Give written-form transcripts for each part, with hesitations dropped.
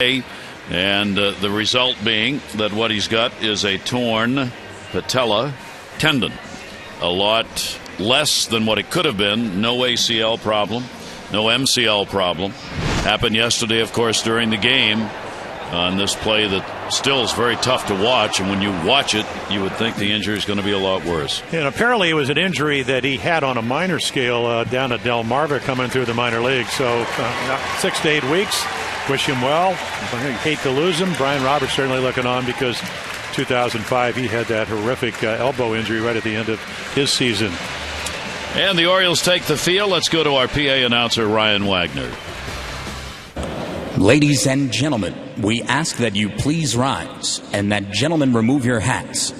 And the result being that what he's got is a torn patella tendon. A lot less than what it could have been. No ACL problem, no MCL problem. Happened yesterday, of course, during the game on this play that still is very tough to watch. And when you watch it, you would think the injury is going to be a lot worse. And apparently it was an injury that he had on a minor scale down at Delmarva coming through the minor leagues. So 6 to 8 weeks. Wish him well. Hate to lose him. Brian Roberts certainly looking on because 2005 he had that horrific elbow injury right at the end of his season. And the Orioles take the field. Let's go to our PA announcer, Ryan Wagner. Ladies and gentlemen, we ask that you please rise and that gentlemen remove your hats.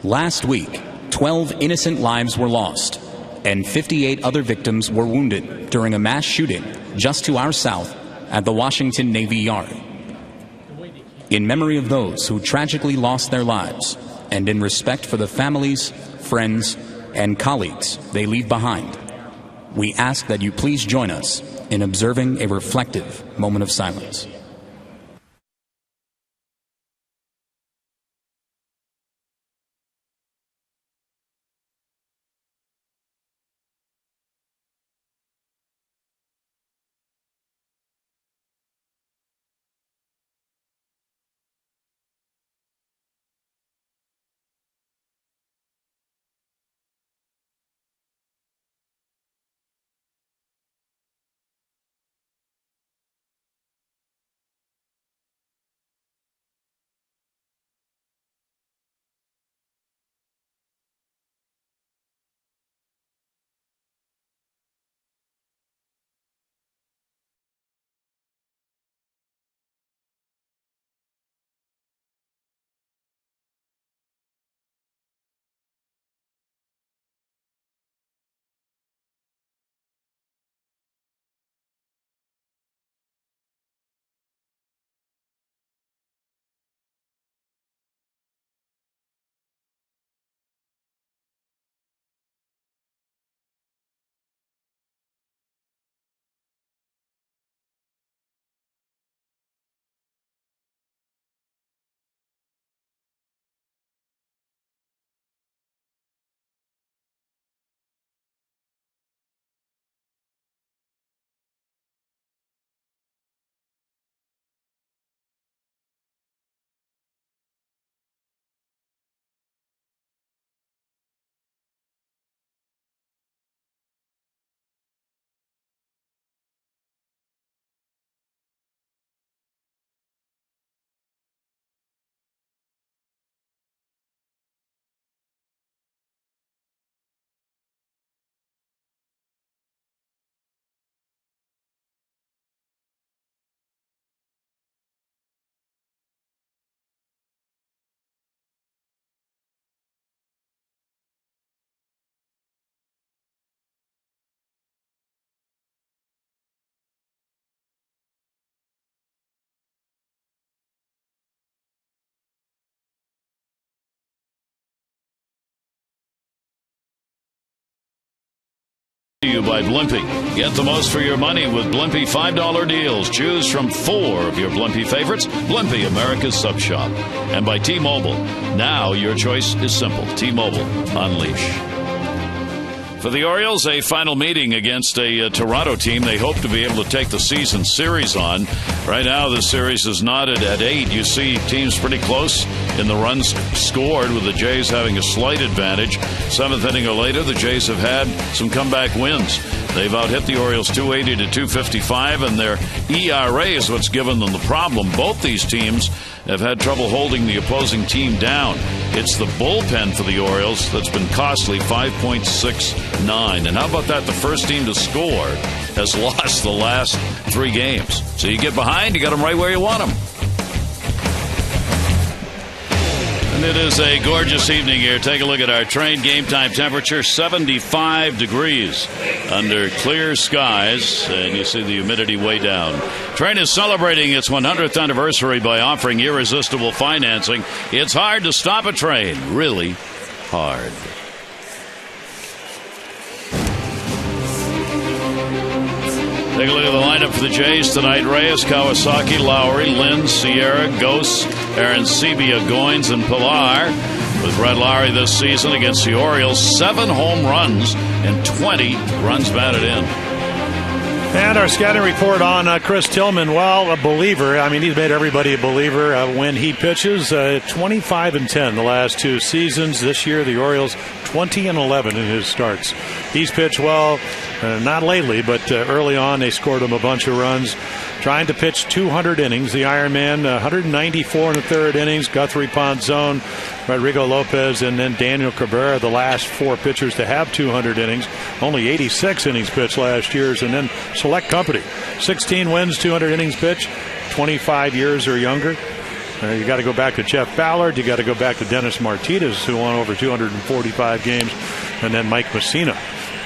Last week, 12 innocent lives were lost and 58 other victims were wounded during a mass shooting just to our south at the Washington Navy Yard. In memory of those who tragically lost their lives and in respect for the families, friends, and colleagues they leave behind, we ask that you please join us in observing a reflective moment of silence. You by Blimpie. Get the most for your money with Blimpie $5 deals. Choose from 4 of your Blimpie favorites. Blimpie, America's sub shop. And by T-Mobile. Now your choice is simple. T-Mobile, unleash. For the Orioles, a final meeting against a Toronto team they hope to be able to take the season series on. Right now, the series is knotted at 8. You see teams pretty close in the runs scored, with the Jays having a slight advantage. 7th inning or later, the Jays have had some comeback wins. They've out-hit the Orioles 280 to 255, and their ERA is what's given them the problem. Both these teams have had trouble holding the opposing team down. It's the bullpen for the Orioles that's been costly, 5.69. And how about that? The first team to score has lost the last 3 games. So you get behind, you got them right where you want them. And it is a gorgeous evening here. Take a look at our train game time temperature, 75 degrees under clear skies, and you see the humidity way down. Train is celebrating its 100th anniversary by offering irresistible financing. It's hard to stop a train, really hard. Take a look at the lineup for the Jays tonight. Reyes, Kawasaki, Lowry, Lynn, Sierra, Ghosts, Arancibia, Goins, and Pilar. With Brett Lowry this season against the Orioles, 7 home runs and 20 runs batted in. And our scouting report on Chris Tillman. Well, a believer. I mean, he's made everybody a believer when he pitches. 25-10 the last 2 seasons. This year, the Orioles 20-11 in his starts. He's pitched well, not lately, but early on they scored him a bunch of runs. Trying to pitch 200 innings. The Ironman, 194 in the 3rd innings. Guthrie, Ponzone, Rodrigo Lopez, and then Daniel Cabrera, the last 4 pitchers to have 200 innings. Only 86 innings pitched last year. And then Select Company, 16 wins, 200 innings pitched, 25 years or younger. You got to go back to Jeff Ballard. You got to go back to Dennis Martinez, who won over 245 games. And then Mike Messina,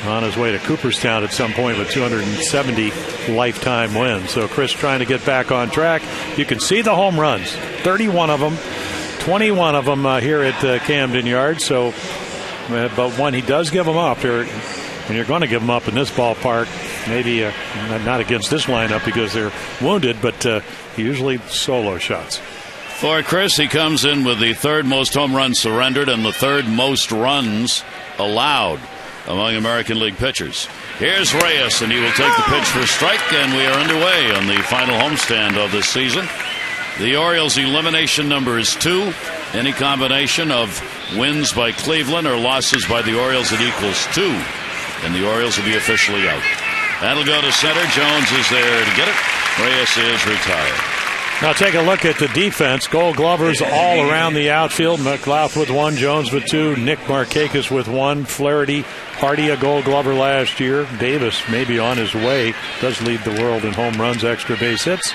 on his way to Cooperstown at some point with 270 lifetime wins. So Chris trying to get back on track. You can see the home runs, 31 of them, 21 of them here at Camden Yards. So, but when he does give them up, and you're going to give them up in this ballpark, maybe not against this lineup because they're wounded, but usually solo shots. For Chris, he comes in with the 3rd most home runs surrendered and the 3rd most runs allowed among American League pitchers. Here's Reyes, and he will take the pitch for a strike, and we are underway on the final homestand of this season. The Orioles' elimination number is 2. Any combination of wins by Cleveland or losses by the Orioles, it equals 2, and the Orioles will be officially out. That'll go to center. Jones is there to get it. Reyes is retired. Now take a look at the defense. Gold Glovers all around the outfield. McLeod with 1, Jones with 2, Nick Markakis with 1, Flaherty, Hardy a Gold Glover last year. Davis maybe on his way. Does lead the world in home runs, extra base hits.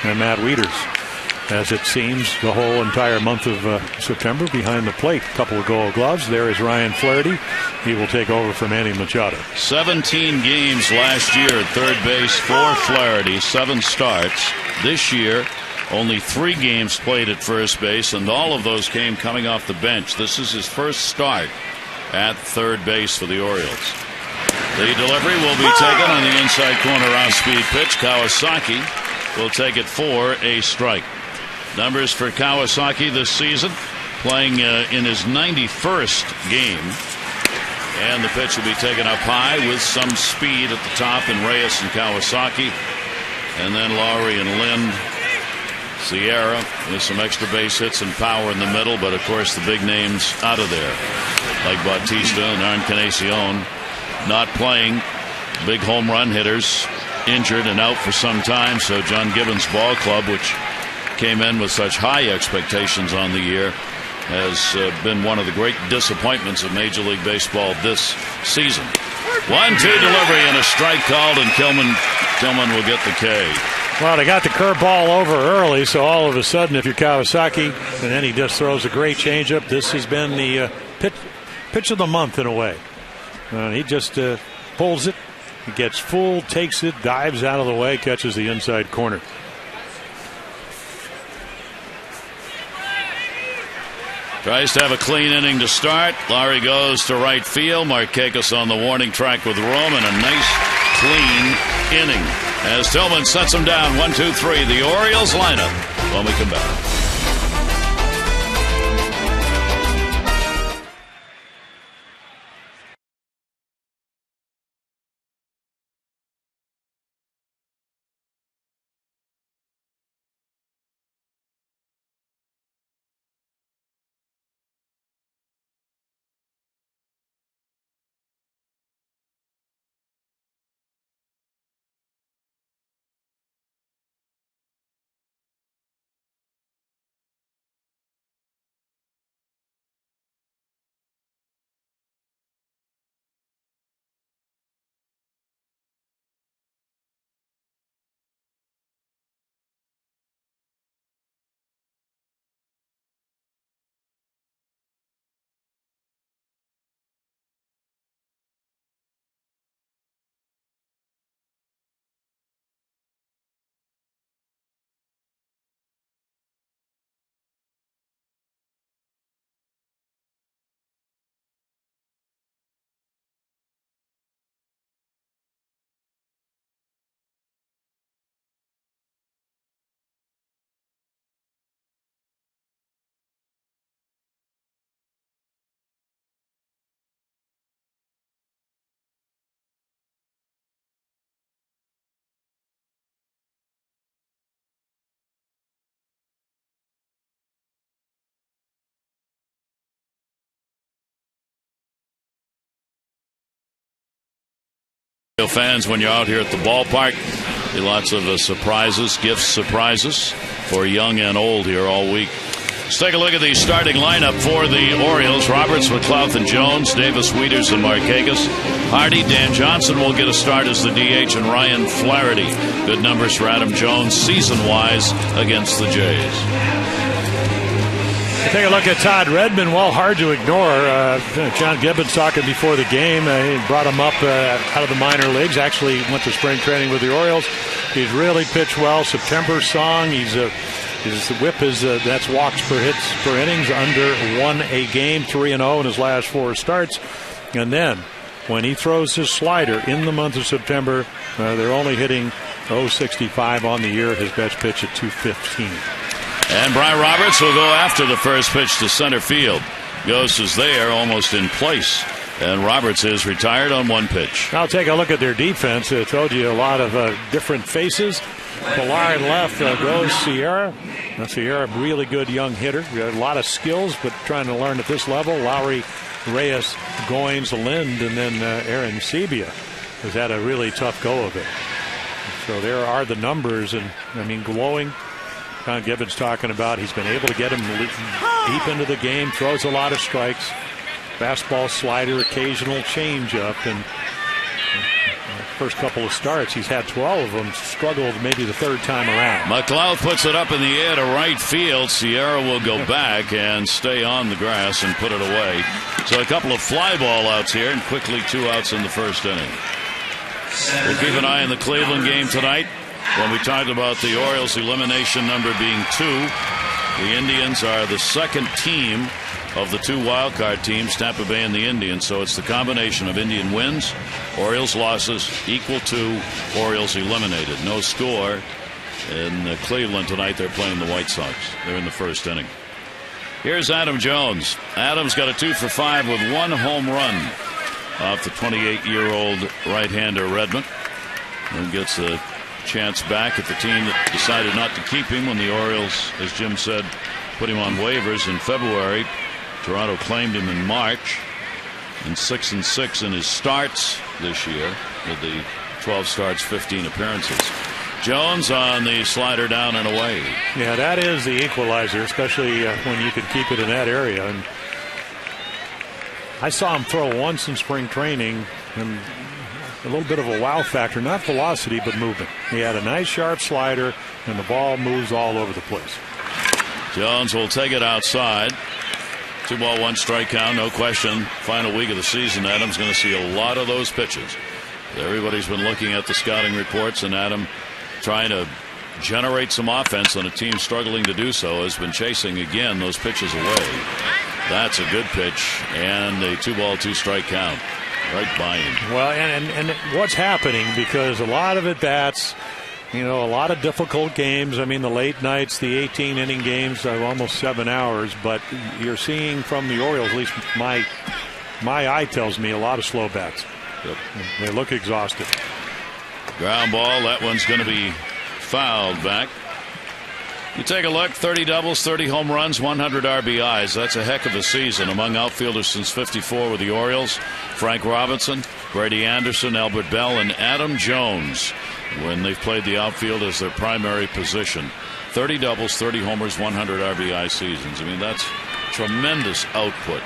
And Matt Wieters, as it seems, the whole entire month of September behind the plate. A couple of Gold Gloves. There is Ryan Flaherty. He will take over from Manny Machado. 17 games last year at third base for Flaherty. 7 starts. This year, only 3 games played at first base, and all of those came coming off the bench. This is his first start at third base for the Orioles. The delivery will be taken on the inside corner off-speed pitch. Kawasaki will take it for a strike. Numbers for Kawasaki this season, playing in his 91st game. And the pitch will be taken up high with some speed at the top in Reyes and Kawasaki. And then Lowry and Lind. Sierra with some extra base hits and power in the middle, but of course the big names out of there, like Bautista and Encarnacion, not playing. Big home run hitters injured and out for some time. So John Gibbons' ball club, which came in with such high expectations on the year, has been one of the great disappointments of Major League Baseball this season. 1-2 delivery and a strike called, and Tillman will get the K. Well, they got the curveball over early, so all of a sudden, if you're Kawasaki, and then he just throws a great changeup, this has been the pitch of the month in a way. He just pulls it, he gets full, takes it, dives out of the way, catches the inside corner. Tries to have a clean inning to start. Lowry goes to right field. Markakis on the warning track with room, and a nice clean inning as Tillman sets him down. 1-2-3. The Orioles lineup when we come back. Fans, when you're out here at the ballpark, be lots of surprises, surprises for young and old here all week. Let's take a look at the starting lineup for the Orioles. Roberts, McLeod, and Jones, Davis, Wieters, and Markakis. Hardy, Dan Johnson will get a start as the DH, and Ryan Flaherty. Good numbers for Adam Jones season-wise against the Jays. Take a look at Todd Redmond. Well, hard to ignore. John Gibbons talking before the game. He brought him up out of the minor leagues. Actually went to spring training with the Orioles. He's really pitched well. September song. His whip is that's walks per hits per innings under 1 a game, 3-0 in his last 4 starts. And then when he throws his slider in the month of September, they're only hitting 0.65 on the year. His best pitch at 215. And Brian Roberts will go after the first pitch to center field. Ghost is there, almost in place. And Roberts is retired on 1 pitch. I'll take a look at their defense. I told you a lot of different faces. Pilar in left goes Sierra. Sierra, really good young hitter. A lot of skills, but trying to learn at this level. Lowry, Reyes, Goins, Lind, and then Aaron Sebia has had a really tough go of it. So there are the numbers, and I mean, glowing. John Gibbons talking about he's been able to get him deep into the game, throws a lot of strikes, fastball, slider, occasional changeup, and first couple of starts he's had 12 of them, struggled maybe the 3rd time around. McLeod puts it up in the air to right field. Sierra will go back and stay on the grass and put it away. So a couple of fly ball outs here, and quickly 2 outs in the first inning. We'll keep an eye on the Cleveland game tonight. When we talked about the Orioles' elimination number being 2, the Indians are the 2nd team of the 2 wildcard teams, Tampa Bay and the Indians. So it's the combination of Indian wins, Orioles losses, equal to Orioles eliminated. No score in Cleveland tonight. They're playing the White Sox. They're in the first inning. Here's Adam Jones. Adam's got a 2 for 5 with 1 home run off the 28-year-old right-hander Redmond, and gets a chance back at the team that decided not to keep him when the Orioles, as Jim said, put him on waivers in February. Toronto claimed him in March, and 6-6 in his starts this year with the 12 starts, 15 appearances. Jones on the slider down and away. Yeah, that is the equalizer, especially when you can keep it in that area. And I saw him throw once in spring training, and a little bit of a wow factor, not velocity, but movement. He had a nice sharp slider, and the ball moves all over the place. Jones will take it outside. 2 ball, 1 strike count, no question. Final week of the season, Adam's going to see a lot of those pitches. Everybody's been looking at the scouting reports, and Adam, trying to generate some offense on a team struggling to do so, has been chasing again those pitches away. That's a good pitch, and a 2 ball, 2 strike count. Right by him. Well, and what's happening, because a lot of at-bats, a lot of difficult games. I mean, the late nights, the 18-inning games are almost 7 hours, but you're seeing from the Orioles, at least my eye tells me, a lot of slow bats. Yep. They look exhausted. Ground ball. That one's going to be fouled back. You take a look, 30 doubles, 30 home runs, 100 RBIs. That's a heck of a season among outfielders since '54 with the Orioles. Frank Robinson, Brady Anderson, Albert Bell, and Adam Jones, when they've played the outfield as their primary position. 30 doubles, 30 homers, 100 RBI seasons. I mean, that's tremendous output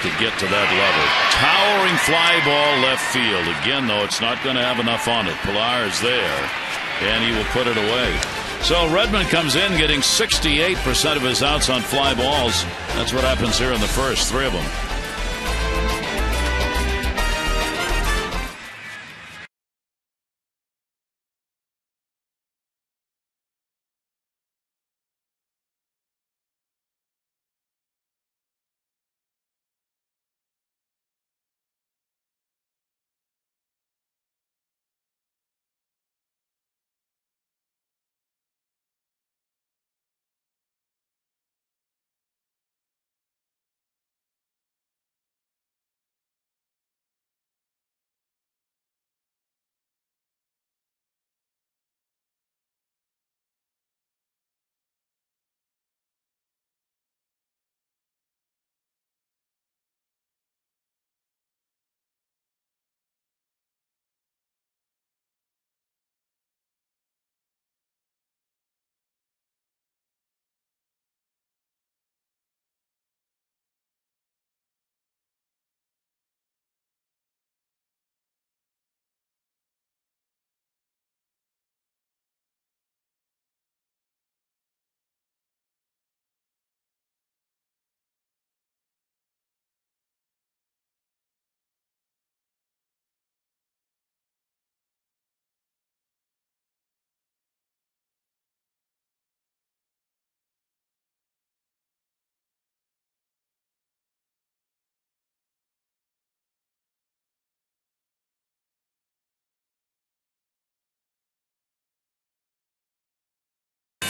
to get to that level. Towering fly ball left field. Again, though, it's not going to have enough on it. Pilar is there, and he will put it away. So Redmond comes in getting 68% of his outs on fly balls. That's what happens here in the first, 3 of them.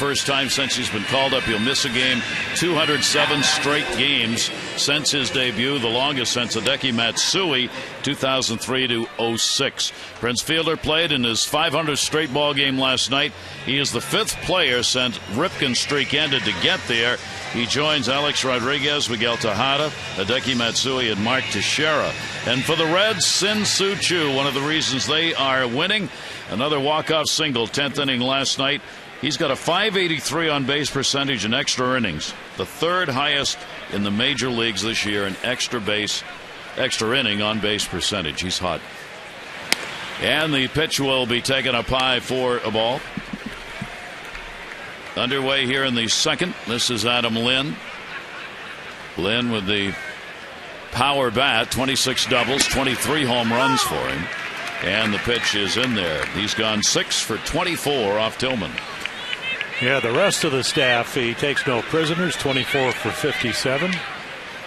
first time since he's been called up. He'll miss a game. 207 straight games since his debut, the longest since Hideki Matsui, 2003 to 06. Prince Fielder played in his 500th straight ball game last night. He is the 5th player since Ripken's streak ended to get there. He joins Alex Rodriguez, Miguel Tejada, Hideki Matsui, and Mark Teixeira. And for the Reds, Sin Soo Choo, one of the reasons they are winning. Another walk-off single, 10th inning last night. He's got a .583 on base percentage in extra innings, the 3rd highest in the major leagues this year in extra inning on base percentage. He's hot. And the pitch will be taken up high for a ball. Underway here in the second. This is Adam Lynn. Lynn with the power bat, 26 doubles, 23 home runs for him. And the pitch is in there. He's gone 6 for 24 off Tillman. Yeah, the rest of the staff, he takes no prisoners, 24 for 57.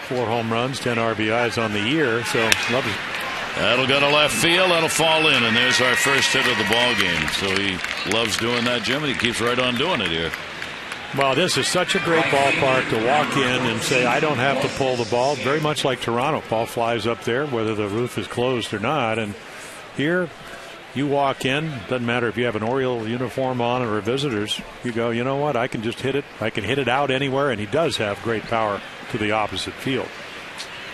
4 home runs, 10 RBIs on the year. So loves it. That'll go to left field. That'll fall in, and there's our first hit of the ball game. So he loves doing that, Jim, and he keeps right on doing it here. Well, this is such a great ballpark to walk in and say, I don't have to pull the ball. Very much like Toronto. Ball flies up there, whether the roof is closed or not. And here, you walk in, doesn't matter if you have an Oriole uniform on or visitors. You go, you know what, I can just hit it. I can hit it out anywhere, and he does have great power to the opposite field.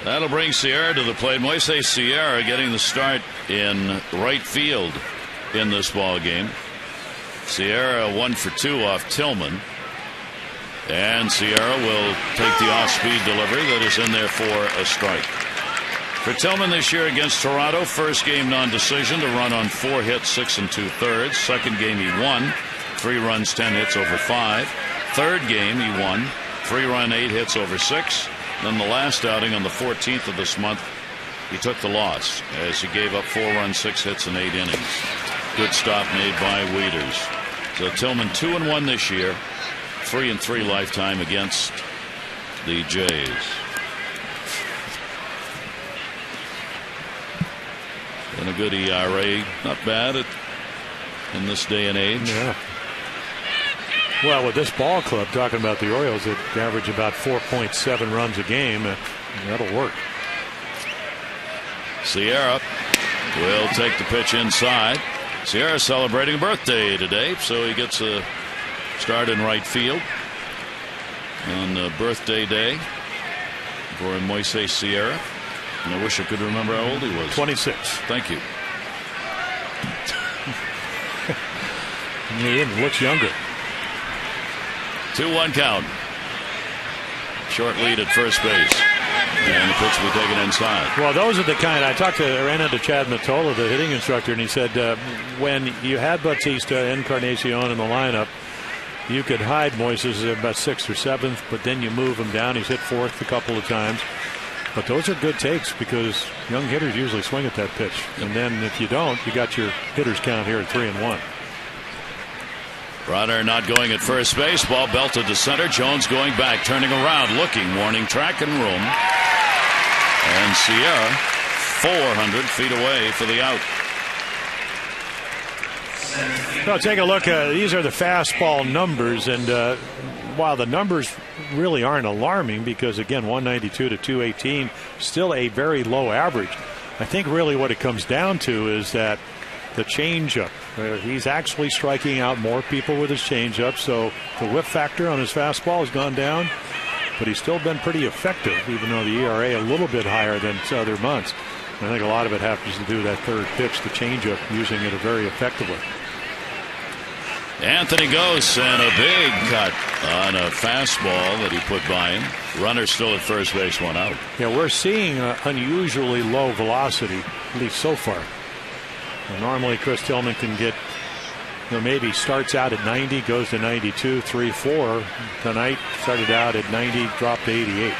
That'll bring Sierra to the plate. Moises Sierra getting the start in right field in this ball game. Sierra 1 for 2 off Tillman. And Sierra will take the off-speed delivery that is in there for a strike. For Tillman this year against Toronto, first game non-decision to run on 4 hits, 6 2/3. Second game he won, 3 runs, 10 hits over 5. Third game he won, 3-run, 8 hits over 6. Then the last outing on the 14th of this month, he took the loss as he gave up 4 runs, 6 hits in 8 innings. Good stop made by Wieters. So Tillman 2-1 this year, 3-3 lifetime against the Jays. And a good ERA, not bad in this day and age. Yeah. Well, with this ball club, talking about the Orioles, that average about 4.7 runs a game. That'll work. Sierra will take the pitch inside. Sierra celebrating a birthday today, so he gets a start in right field on birthday day for Moises Sierra. And I wish I could remember how old he was. 26. Thank you. He looks younger. 2-1 count. Short lead at first base. And the pitch will be taken inside. Well, those are the kind. I ran into Chad Mottola, the hitting instructor, and he said when you had Bautista, Encarnacion in the lineup, you could hide Moises about 6th or 7th, but then you move him down. He's hit 4th a couple of times. But those are good takes because young hitters usually swing at that pitch. And then if you don't, you got your hitters count here at 3-1. Bronner not going at first base. Ball belted to center. Jones going back, turning around, looking, warning, track and room. And Sierra 400 feet away for the out. Well, take a look. These are the fastball numbers, and while the numbers really aren't alarming because, again, 192 to 218, still a very low average. I think really what it comes down to is that the changeup. He's actually striking out more people with his changeup, so the whiff factor on his fastball has gone down, but he's still been pretty effective, even though the ERA a little bit higher than other months. I think a lot of it has to do with that third pitch, the changeup, using it very effectively. Anthony Gose and a big cut on a fastball that he put by him. Runner still at first base, 1 out. Yeah, we're seeing unusually low velocity, at least so far. Normally, Chris Tillman can get, maybe starts out at 90, goes to 92, 3-4. Tonight, started out at 90, dropped to 88.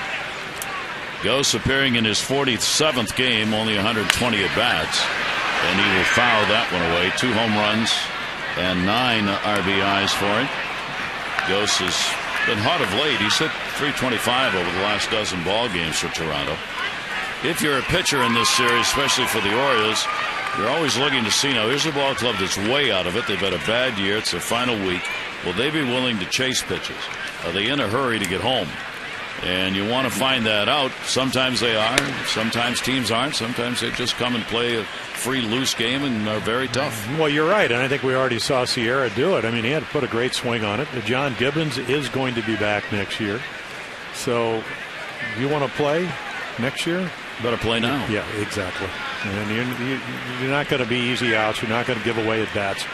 Gose appearing in his 47th game, only 120 at bats, and he will foul that one away. 2 home runs and 9 RBIs for him. Gose has been hot of late. He's hit .325 over the last dozen ball games for Toronto. If you're a pitcher in this series, especially for the Orioles, you're always looking to see, now here's a ball club that's way out of it. They've had a bad year. It's their final week. Will they be willing to chase pitches? Are they in a hurry to get home? And you want to find that out. Sometimes they are. Sometimes teams aren't. Sometimes they just come and play a free, loose game and are very tough. Well, you're right. And I think we already saw Sierra do it. I mean, he had to put a great swing on it. John Gibbons is going to be back next year. So you want to play next year? Better play now. Yeah, exactly. And you're not going to be easy outs. You're not going to give away at bats.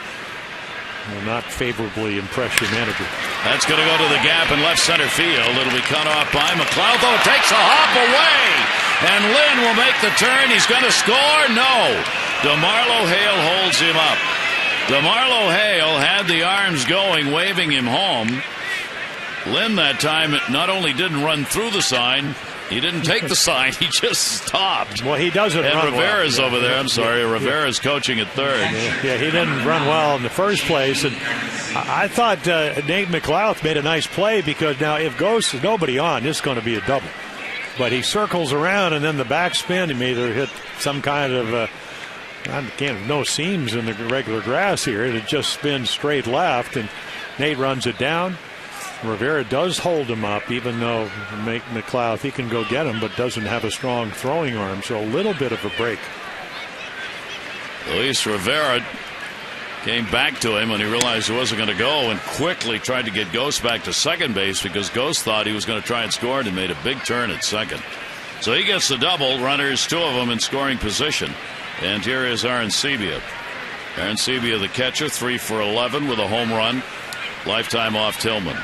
Will not favorably impress your manager. That's going to go to the gap in left center field. It'll be cut off by McLeod, though it takes a hop away. And Lynn will make the turn. He's going to score. No. DeMarlo Hale holds him up. DeMarlo Hale had the arms going, waving him home. Lynn that time not only didn't run through the sign, he didn't take the sign. He just stopped. Well, he doesn't run well. And Rivera's over there. I'm sorry. Rivera's coaching at third. Yeah, he didn't run well in the first place. And I thought Nate McLeod made a nice play because now if Ghost is nobody on, it's going to be a double. But he circles around and then the backspin, he may either hit some kind of no seams in the regular grass here. It just spins straight left, and Nate runs it down. Rivera does hold him up, even though McLeod, he can go get him, but doesn't have a strong throwing arm, so a little bit of a break. Luis Rivera came back to him when he realized he wasn't going to go and quickly tried to get Ghost back to second base because Ghost thought he was going to try and score and made a big turn at second. So he gets the double. Runners, two of them in scoring position. And here is Arencibia. Arencibia, the catcher, 3 for 11 with a home run. Lifetime off Tillman.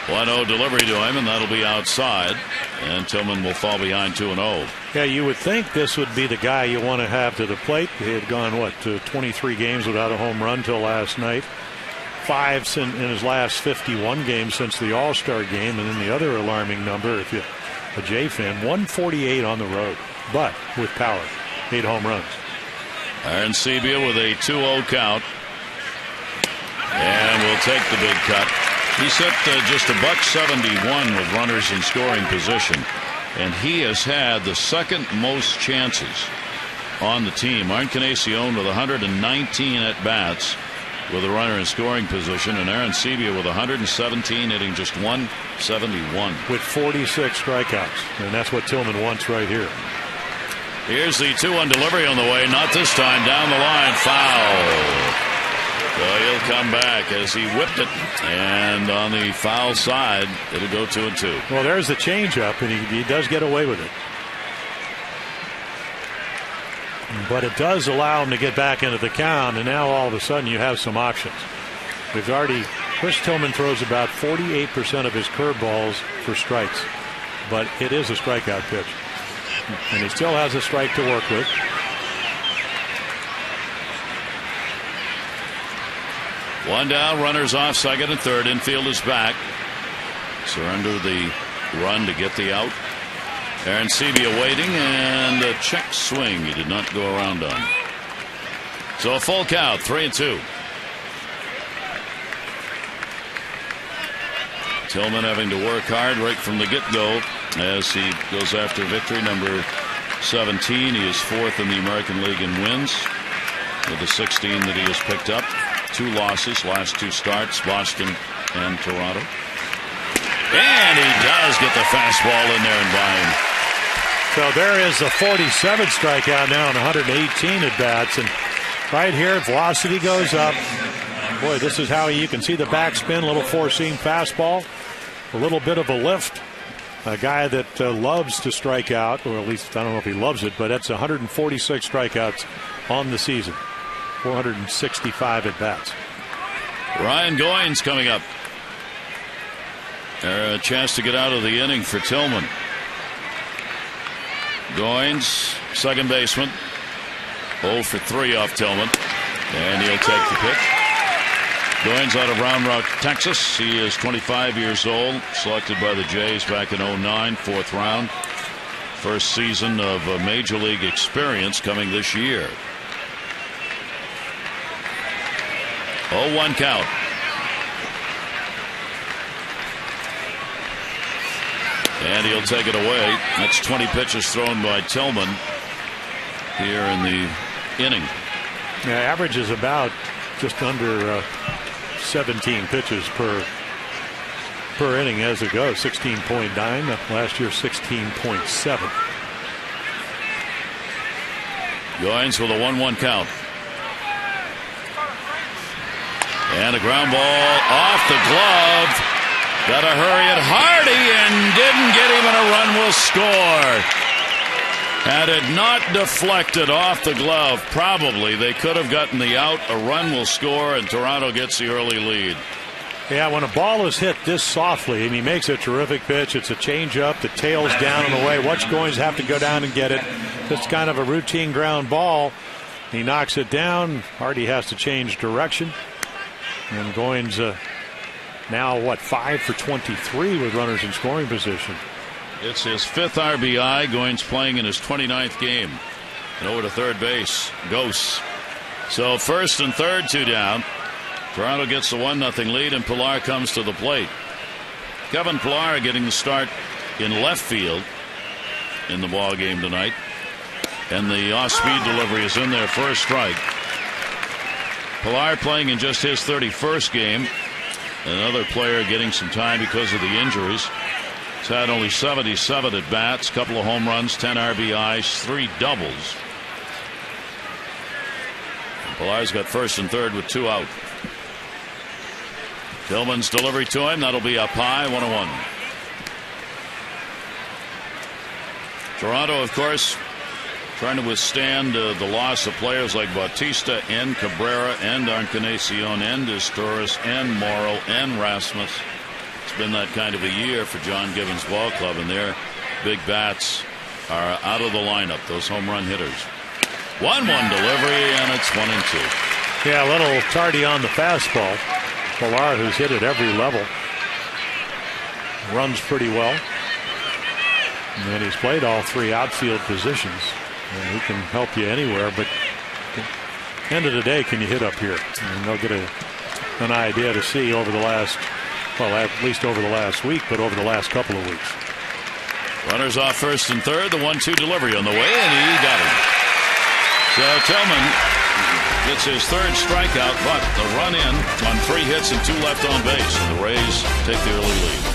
1-0 delivery to him, and that'll be outside. And Tillman will fall behind 2-0. Yeah, you would think this would be the guy you want to have to the plate. He had gone, to 23 games without a home run till last night. 5 in his last 51 games since the All-Star game. And then the other alarming number, if you're a J fan, 148 on the road, but with power. 8 home runs. Arencibia with a 2-0 count. And we'll take the big cut. He's hit just $171 with runners in scoring position, and he has had the second most chances on the team. Encarnacion with 119 at bats with a runner in scoring position, and Arencibia with 117, hitting just 171 with 46 strikeouts, and that's what Tillman wants right here. Here's the 2-1 delivery on the way. Not this time. Down the line, foul. So he'll come back as he whipped it, and on the foul side, it'll go 2-2. Well, there's the changeup, and he does get away with it. But it does allow him to get back into the count, and now all of a sudden you have some options. Chris Tillman throws about 48% of his curveballs for strikes, but it is a strikeout pitch. And he still has a strike to work with. One down, runners off, second and third. Infield is back. Surrender the run to get the out. Arencibia waiting, and a check swing. He did not go around on. So a full count, 3-2. Tillman having to work hard right from the get-go as he goes after victory number 17. He is 4th in the American League in wins with the 16 that he has picked up. 2 losses, last 2 starts, Boston and Toronto. And he does get the fastball in there and by him. So there is a 47 strikeout now and 118 at bats, and right here velocity goes up. Boy, this is how you can see the backspin, a little four-seam fastball, a little bit of a lift. A guy that loves to strike out, or at least I don't know if he loves it, but that's 146 strikeouts on the season. 465 at bats. Ryan Goins coming up. A chance to get out of the inning for Tillman. Goins, second baseman, 0 for 3 off Tillman, and he'll take the pitch. Goins out of Round Rock, Texas. He is 25 years old, selected by the Jays back in 09, 4th round. First season of major league experience coming this year. 0-1 count. And he'll take it away. That's 20 pitches thrown by Tillman here in the inning. Yeah, average is about just under 17 pitches per inning as it goes. 16.9. Last year 16.7. Goins with a 1-1 count. And a ground ball off the glove. Got to hurry it. Hardy, and didn't get even a run, will score. Had it not deflected off the glove, probably they could have gotten the out. A run will score, and Toronto gets the early lead. Yeah, when a ball is hit this softly and he makes a terrific pitch, it's a changeup, the tail's down and away. Watch Goins have to go down and get it. Just kind of a routine ground ball. He knocks it down. Hardy has to change direction. And Goins now, 5 for 23 with runners in scoring position. It's his 5th RBI. Goins playing in his 29th game. And over to third base goes. So first and third, 2 down. Toronto gets the 1-0 lead, and Pilar comes to the plate. Kevin Pilar getting the start in left field in the ball game tonight. And the off-speed delivery is in there for a strike. Pilar playing in just his 31st game. Another player getting some time because of the injuries. He's had only 77 at bats, couple of home runs, 10 RBIs, 3 doubles. And Pilar's got first and third with 2 out. Tillman's delivery to him. That'll be up high, 1-1. Toronto, of course, trying to withstand the loss of players like Bautista and Cabrera and Encarnacion and Torres and Morrow and Rasmus. It's been that kind of a year for John Gibbons Ball Club, and their big bats are out of the lineup, those home run hitters. 1-1 delivery, and it's 1-2. Yeah, a little tardy on the fastball. Pilar, who's hit at every level, runs pretty well. And he's played all 3 outfield positions. And he can help you anywhere, but at the end of the day, can you hit up here? And they'll get an idea to see over the last, well, at least over the last week, but over the last couple of weeks. Runners off first and third. The 1-2 delivery on the way, and he got him. So Tillman gets his 3rd strikeout, but the run in on 3 hits and 2 left on base. And the Rays take the early lead.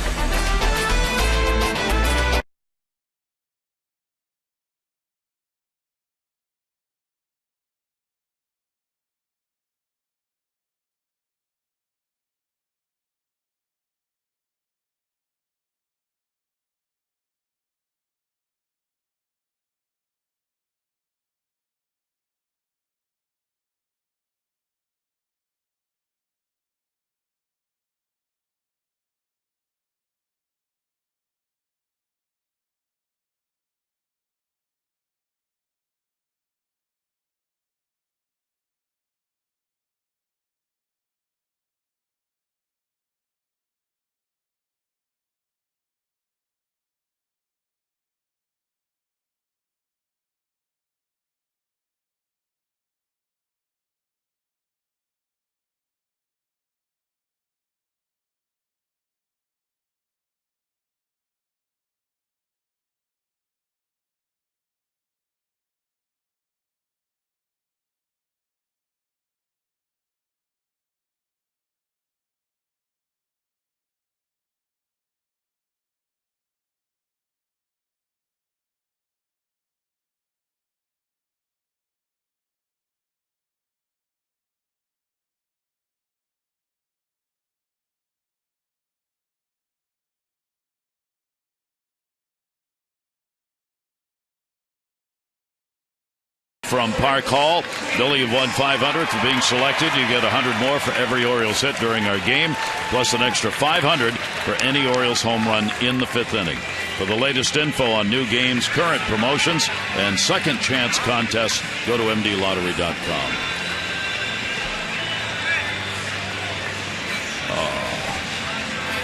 From Park Hall, Billy have won 500 for being selected. You get 100 more for every Orioles hit during our game, plus an extra 500 for any Orioles home run in the 5th inning. For the latest info on new games, current promotions, and second chance contests, go to mdlottery.com.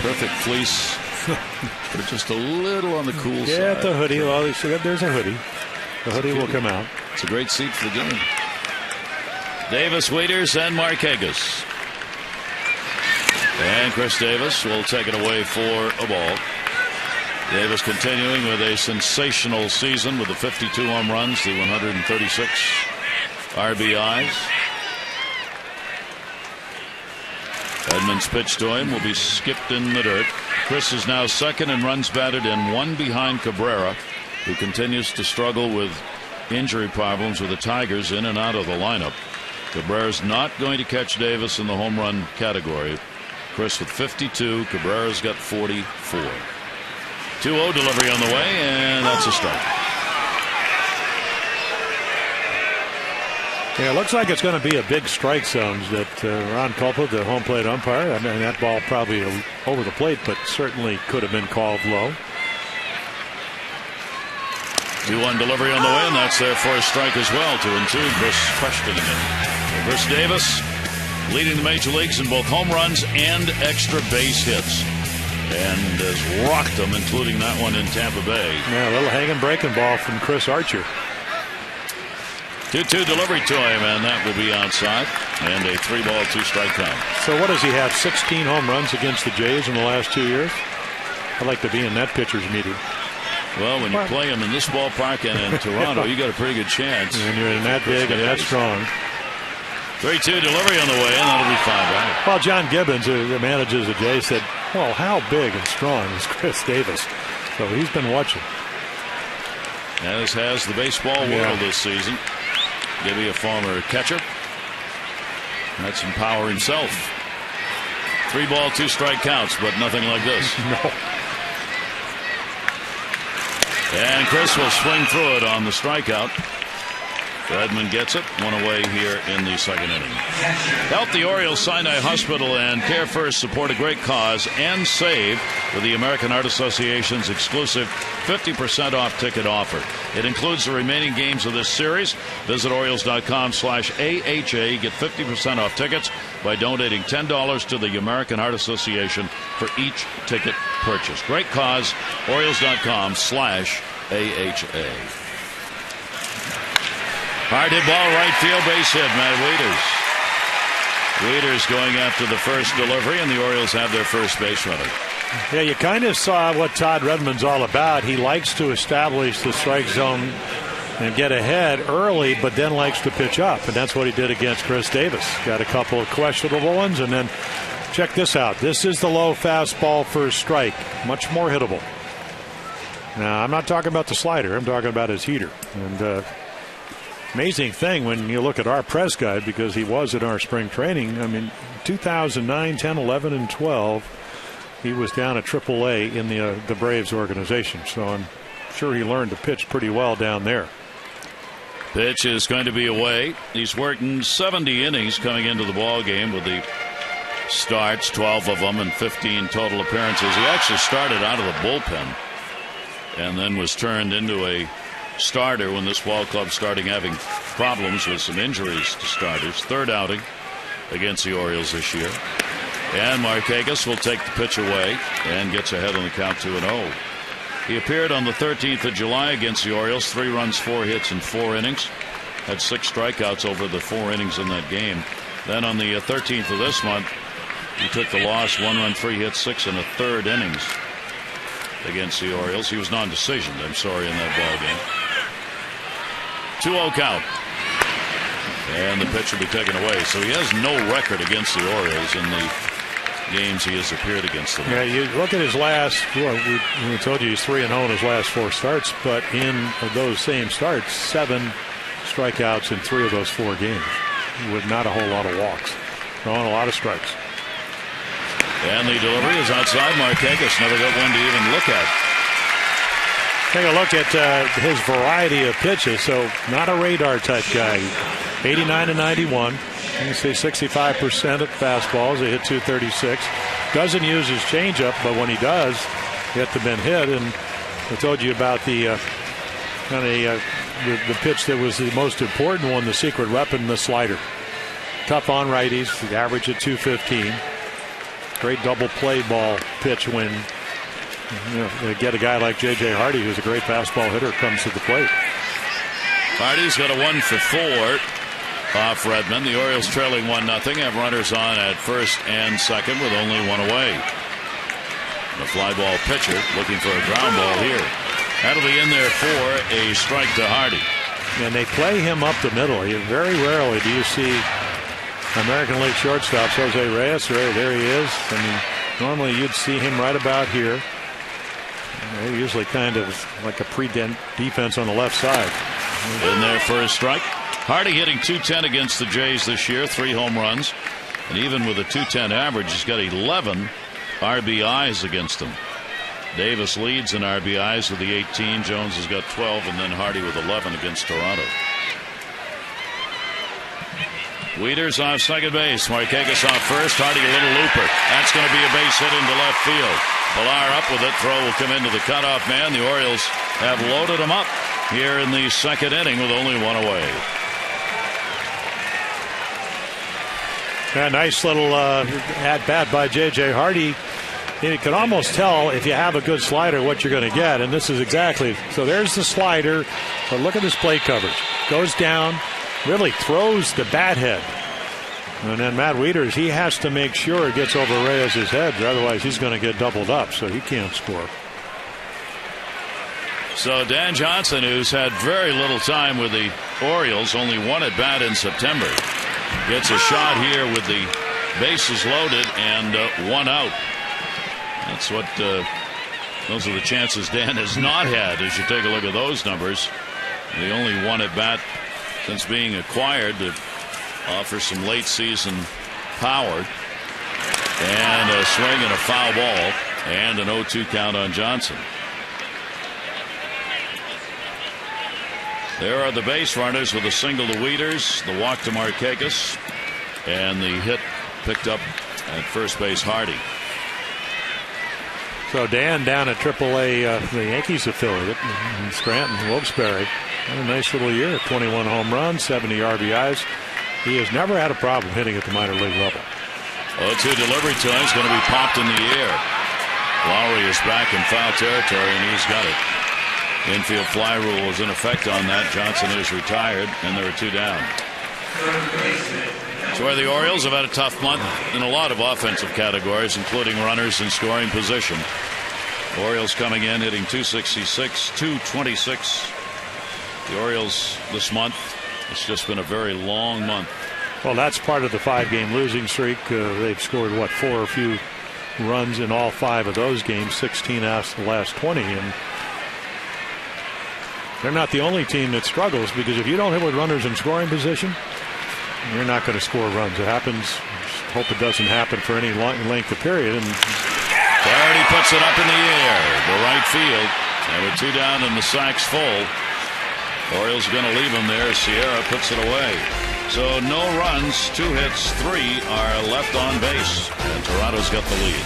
Perfect fleece. But just a little on the cool side. Yeah, the hoodie. Well, there's a hoodie. The hoodie will come out. It's a great seat for the game. Davis, Wieters, and Marquegas. And Chris Davis will take it away for a ball. Davis continuing with a sensational season with the 52 home runs, the 136 RBIs. Redmond's pitch to him will be skipped in the dirt. Chris is now second in runs batted in, one behind Cabrera, who continues to struggle with injury problems with the Tigers in and out of the lineup. Cabrera's not going to catch Davis in the home run category. Chris with 52. Cabrera's got 44. 2-0 delivery on the way, and that's a strike. Yeah, it looks like it's going to be a big strike zone that Ron Culpa, the home plate umpire, I mean, that ball probably over the plate, but certainly could have been called low. 2-1 delivery on the way, and that's their first strike as well. 2-2. Chris questioning it. Chris Davis leading the major leagues in both home runs and extra base hits, and has rocked them, including that one in Tampa Bay. Yeah, a little hanging breaking ball from Chris Archer. 2-2 delivery to him, and that will be outside, and a 3-ball 2-strike count. So what does he have? 16 home runs against the Jays in the last 2 years? I'd like to be in that pitcher's meeting. Well, when you play him in this ballpark and in Toronto, you got a pretty good chance. And you're in that big and that strong. 3-2 delivery on the way, and that'll be 5 out. Well, John Gibbons, who manages the Jays, said, well, how big and strong is Chris Davis? So he's been watching. As has the baseball world this season. Gibby, a former catcher. Had some power himself. 3-ball 2-strike counts, but nothing like this. No. And Chris will swing through it on the strikeout. Redmond gets it, one away here in the second inning. Help the Orioles Sinai Hospital and Care First support a great cause and save with the American Heart Association's exclusive 50% off ticket offer. It includes the remaining games of this series. Visit Orioles.com/AHA. Get 50% off tickets by donating $10 to the American Heart Association for each ticket purchase. Great cause, Orioles.com/AHA. Hard hit ball, right field, base hit, Matt Wieters. Wieters going after the first delivery, and the Orioles have their first base runner. Yeah, you kind of saw what Todd Redmond's all about. He likes to establish the strike zone and get ahead early, but then likes to pitch up, and that's what he did against Chris Davis. Got a couple of questionable ones, and then check this out. This is the low fastball first strike, much more hittable. Now, I'm not talking about the slider. I'm talking about his heater. And amazing thing when you look at our press guide, because he was in our spring training. I mean, 2009, 10, 11, and 12, he was down at AAA in the Braves organization. So I'm sure he learned to pitch pretty well down there. Pitch is going to be away. He's working 70 innings coming into the ball game with the starts, 12 of them, and 15 total appearances. He actually started out of the bullpen and then was turned into a starter when this ball club started having problems with some injuries to starters. Third outing against the Orioles this year. And Markakis will take the pitch away and gets ahead on the count 2-0. He appeared on the 13th of July against the Orioles. 3 runs, 4 hits in 4 innings. Had 6 strikeouts over the 4 innings in that game. Then on the 13th of this month, he took the loss, 1 run, 3 hits, 6 and a third innings against the Orioles. He was non-decisioned, I'm sorry, in that ball game. 2-0 count. And the pitch will be taken away. So he has no record against the Orioles in the games he has appeared against them. Yeah, you look at his last, we told you he's 3-0 in his last 4 starts, but in those same starts, 7 strikeouts in 3 of those 4 games with not a whole lot of walks. Throwing a lot of strikes. And the delivery is outside. Markakis never got one to even look at. Take a look at his variety of pitches. So not a radar type guy. 89 and 91. You can say 65% at fastballs. They hit 236. Doesn't use his changeup, but when he does, yet to been hit. And I told you about the pitch that was the most important one, the secret weapon, the slider. Tough on righties. The average at 215. Great double play ball pitch when they get a guy like J.J. Hardy, who's a great fastball hitter, comes to the plate. Hardy's got a 1 for 4 off Redmond. The Orioles trailing 1-0. Have runners on at first and second with only 1 away. The fly ball pitcher looking for a ground ball here. That'll be in there for a strike to Hardy. And they play him up the middle. Very rarely do you see American League shortstops, Jose Reyes. There he is. I mean, normally you'd see him right about here. Usually kind of like a pre-dent defense on the left side. In there for a strike. Hardy hitting .210 against the Jays this year, 3 home runs. And even with a .210 average, he's got 11 RBIs against them. Davis leads in RBIs with the 18. Jones has got 12, and then Hardy with 11 against Toronto. Wieters off second base. Markakis off first. Hardy a little looper. That's going to be a base hit into left field. Pilar up with it. Throw will come into the cutoff man. The Orioles have loaded him up here in the second inning with only 1 away. A nice little at-bat by J.J. Hardy. You can almost tell if you have a good slider what you're going to get, and this is exactly. So there's the slider, but look at this plate coverage. Goes down, really throws the bat head. And then Matt Wieters, he has to make sure it gets over Reyes' head, otherwise he's going to get doubled up, so he can't score. So Dan Johnson, who's had very little time with the Orioles, only 1 at bat in September, gets a shot here with the bases loaded and 1 out. That's what those are the chances Dan has not had as you take a look at those numbers. The only 1 at bat since being acquired to offer some late season power. And a swing and a foul ball and an 0-2 count on Johnson. There are the base runners with a single to Wieters, the walk to Markakis, and the hit picked up at first base Hardy. So Dan down at AAA, the Yankees affiliate in Scranton, Wilkes-Barre. Had a nice little year, 21 home runs, 70 RBIs. He has never had a problem hitting at the minor league level. 0-2 delivery to him is going to be popped in the air. Lowry is back in foul territory, and he's got it. Infield fly rule is in effect on that. Johnson is retired, and there are 2 down. It's where the Orioles have had a tough month in a lot of offensive categories, including runners in scoring position. Orioles coming in hitting .266, .226. The Orioles this month, it's just been a very long month. Well, that's part of the 5-game losing streak. They've scored, 4 or few runs in all 5 of those games, 16 out of the last 20. And they're not the only team that struggles, because if you don't hit with runners in scoring position, you're not going to score runs. It happens. Just hope it doesn't happen for any length of period. And Flaherty puts it up in the air to right field. And with 2 down and the sacks full, Orioles are going to leave him there. Sierra puts it away. So no runs, 2 hits, 3 are left on base, and Toronto's got the lead.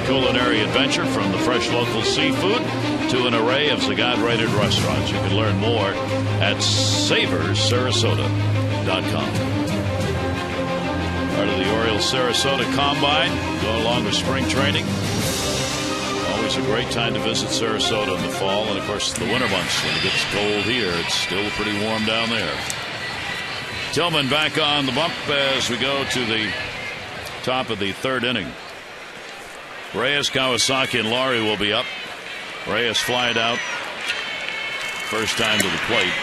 Culinary adventure, from the fresh local seafood to an array of Zagat-rated restaurants. You can learn more at SavorsSarasota.com. Part of the Orioles Sarasota Combine, go along with spring training. Always always a great time to visit Sarasota in the fall, and of course the winter months when it gets cold here. It's still pretty warm down there. Tillman back on the bump as we go to the top of the third inning. Reyes, Kawasaki, and Laurie will be up. Reyes flied out first time to the plate,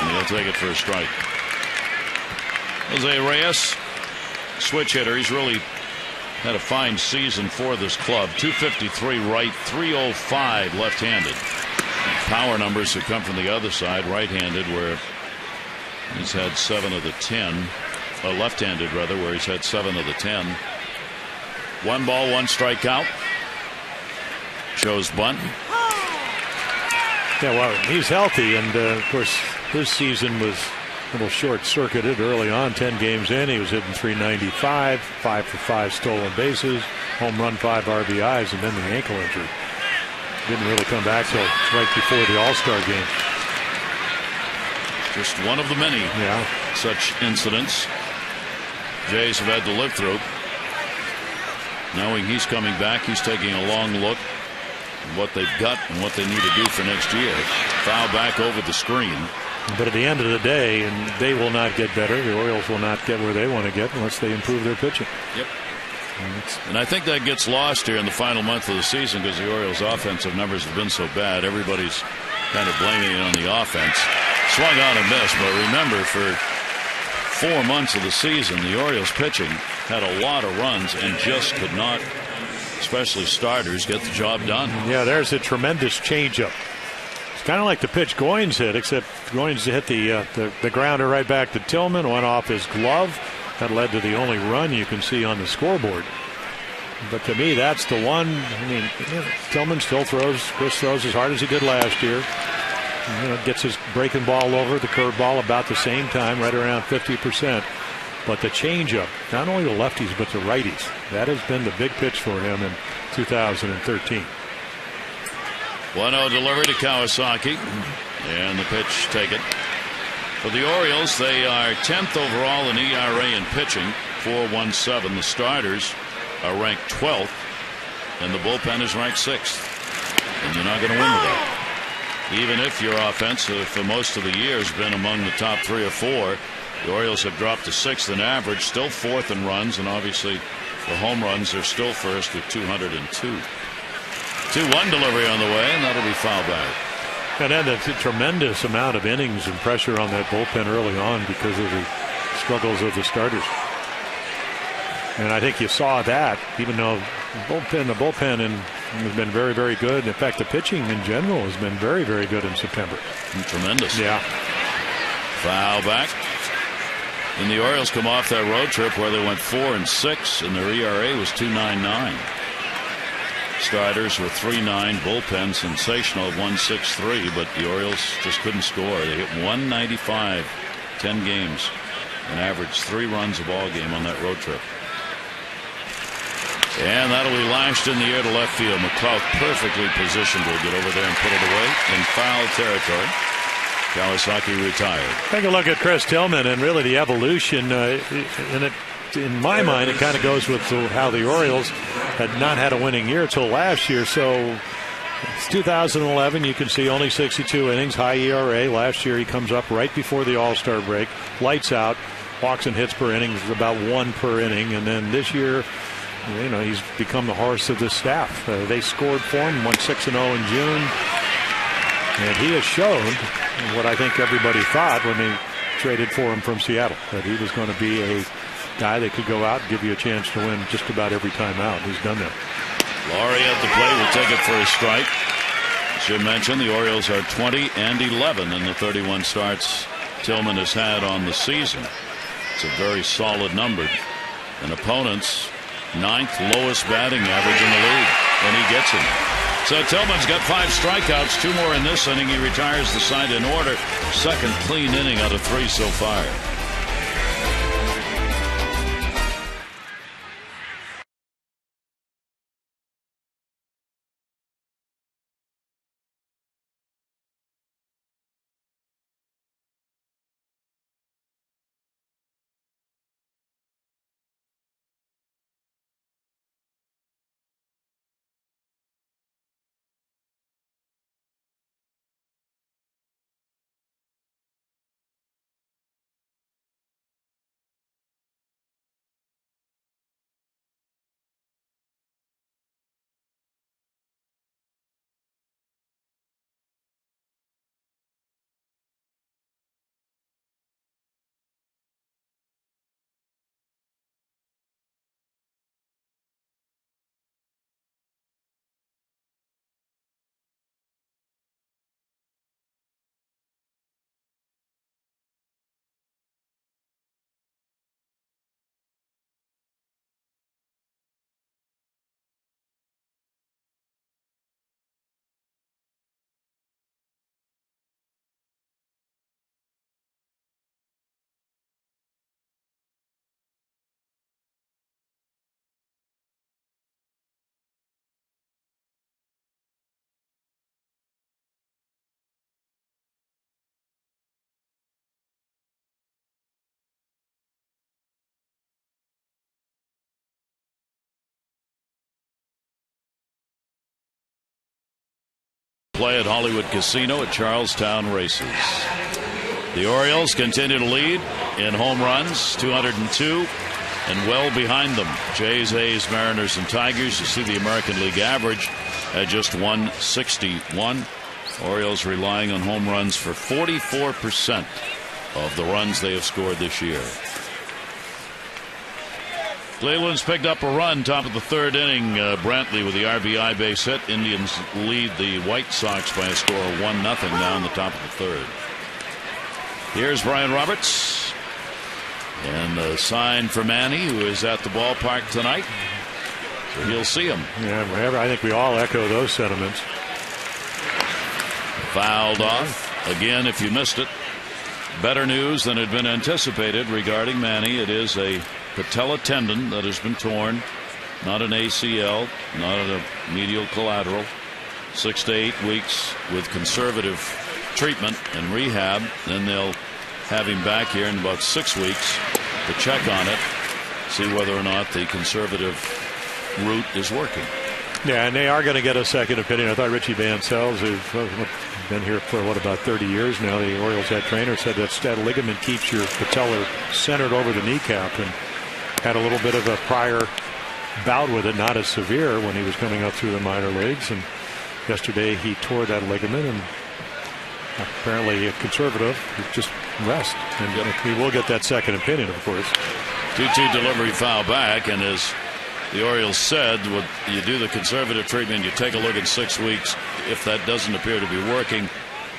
and he'll take it for a strike. Jose Reyes, switch hitter. He's really had a fine season for this club. 253 right, 305 left-handed. Power numbers have come from the other side, right-handed, where he's had 7 of the 10. Left-handed, rather, where he's had 7 of the 10. 1 ball, 1 strikeout. Shows bunt. Yeah, well, he's healthy, and of course, his season was a little short-circuited early on. 10 games in, he was hitting .395, 5 for 5 stolen bases, home run, 5 RBIs, and then the ankle injury. Didn't really come back till right before the All-Star game. Just one of the many such incidents Jays have had to live through. Knowing he's coming back, he's taking a long look at what they've got and what they need to do for next year. Foul back over the screen. But at the end of the day, and they will not get better. The Orioles will not get where they want to get unless they improve their pitching. Yep. And I think that gets lost here in the final month of the season because the Orioles' offensive numbers have been so bad. Everybody's kind of blaming it on the offense. Swung on and missed, but remember, for 4 months of the season, the Orioles pitching had a lot of runs and just could not, especially starters, get the job done. Yeah, there's a tremendous changeup. It's kind of like the pitch Goins hit, except Goins hit the grounder right back to Tillman, went off his glove. That led to the only run you can see on the scoreboard. But to me, that's the one. I mean, Tillman still throws. Chris throws as hard as he did last year. Gets his breaking ball over the curveball about the same time, right around 50%. But the changeup, not only the lefties but the righties, that has been the big pitch for him in 2013. 1-0 delivery to Kawasaki, and the pitch taken. For the Orioles, they are 10th overall in ERA in pitching, 4.17. The starters are ranked 12th, and the bullpen is ranked 6th. And you're not going to win with that. Even if your offense, for most of the year, has been among the top 3 or 4, the Orioles have dropped to 6th in average, still 4th in runs, and obviously the home runs are still first with 202. 2-1 delivery on the way, and that'll be foul back. And then a tremendous amount of innings and pressure on that bullpen early on because of the struggles of the starters. And I think you saw that, even though the bullpen has been very, very good. In fact, the pitching in general has been very, very good in September. Tremendous. Yeah. Foul back. And the Orioles come off that road trip where they went 4-6, and their ERA was 2.99. Starters were 3.9, bullpen sensational at 1.63, but the Orioles just couldn't score. They hit 195, 10 games, and averaged 3 runs a ball game on that road trip. And that'll be lashed in the air to left field. McLeod perfectly positioned to get over there and put it away in foul territory. Kawasaki retired. Take a look at Chris Tillman and really the evolution. In my mind, it kind of goes with how the Orioles had not had a winning year until last year. So it's 2011. You can see only 62 innings, high ERA. Last year he comes up right before the All-Star break, lights out, walks and hits per inning is about 1 per inning. And then this year, he's become the horse of the staff. They scored for him, won 6-0 in June. And he has shown what I think everybody thought when they traded for him from Seattle, that he was going to be a guy that could go out and give you a chance to win just about every time out. He's done that. Laurie at the plate will take it for a strike. As Jim mentioned, the Orioles are 20-11 in the 31 starts Tillman has had on the season. It's a very solid number. An opponent's 9th lowest batting average in the league, and he gets him. So Tillman's got 5 strikeouts, 2 more in this inning. He retires the side in order. Second clean inning out of 3 so far. play at Hollywood Casino at Charlestown Races. The Orioles continue to lead in home runs, 202, and well behind them, Jays, A's, Mariners, and Tigers. You see the American League average at just 161. Orioles relying on home runs for 44% of the runs they have scored this year. Cleveland's picked up a run top of the third inning. Brantley with the RBI base hit. Indians lead the White Sox by a score of 1-0 now in the top of the third. Here's Brian Roberts. And a sign for Manny, who is at the ballpark tonight. So he'll see him. Yeah, I think we all echo those sentiments. Fouled off. Again, if you missed it, better news than had been anticipated regarding Manny. It is a patella tendon that has been torn, not an ACL, not a medial collateral. 6 to 8 weeks with conservative treatment and rehab. Then they'll have him back here in about 6 weeks to check on it, see whether or not the conservative route is working. Yeah, and they are going to get a second opinion. I thought Richie Van Sells, who's been here for about 30 years now, the Orioles head trainer, said that ligament keeps your patella centered over the kneecap, and had a little bit of a prior bout with it, not as severe when he was coming up through the minor leagues. And yesterday he tore that ligament, and apparently conservative, just rest. And he will get that second opinion, of course. 2-2 delivery foul back, and as the Orioles said, when you do the conservative treatment, you take a look at 6 weeks. If that doesn't appear to be working,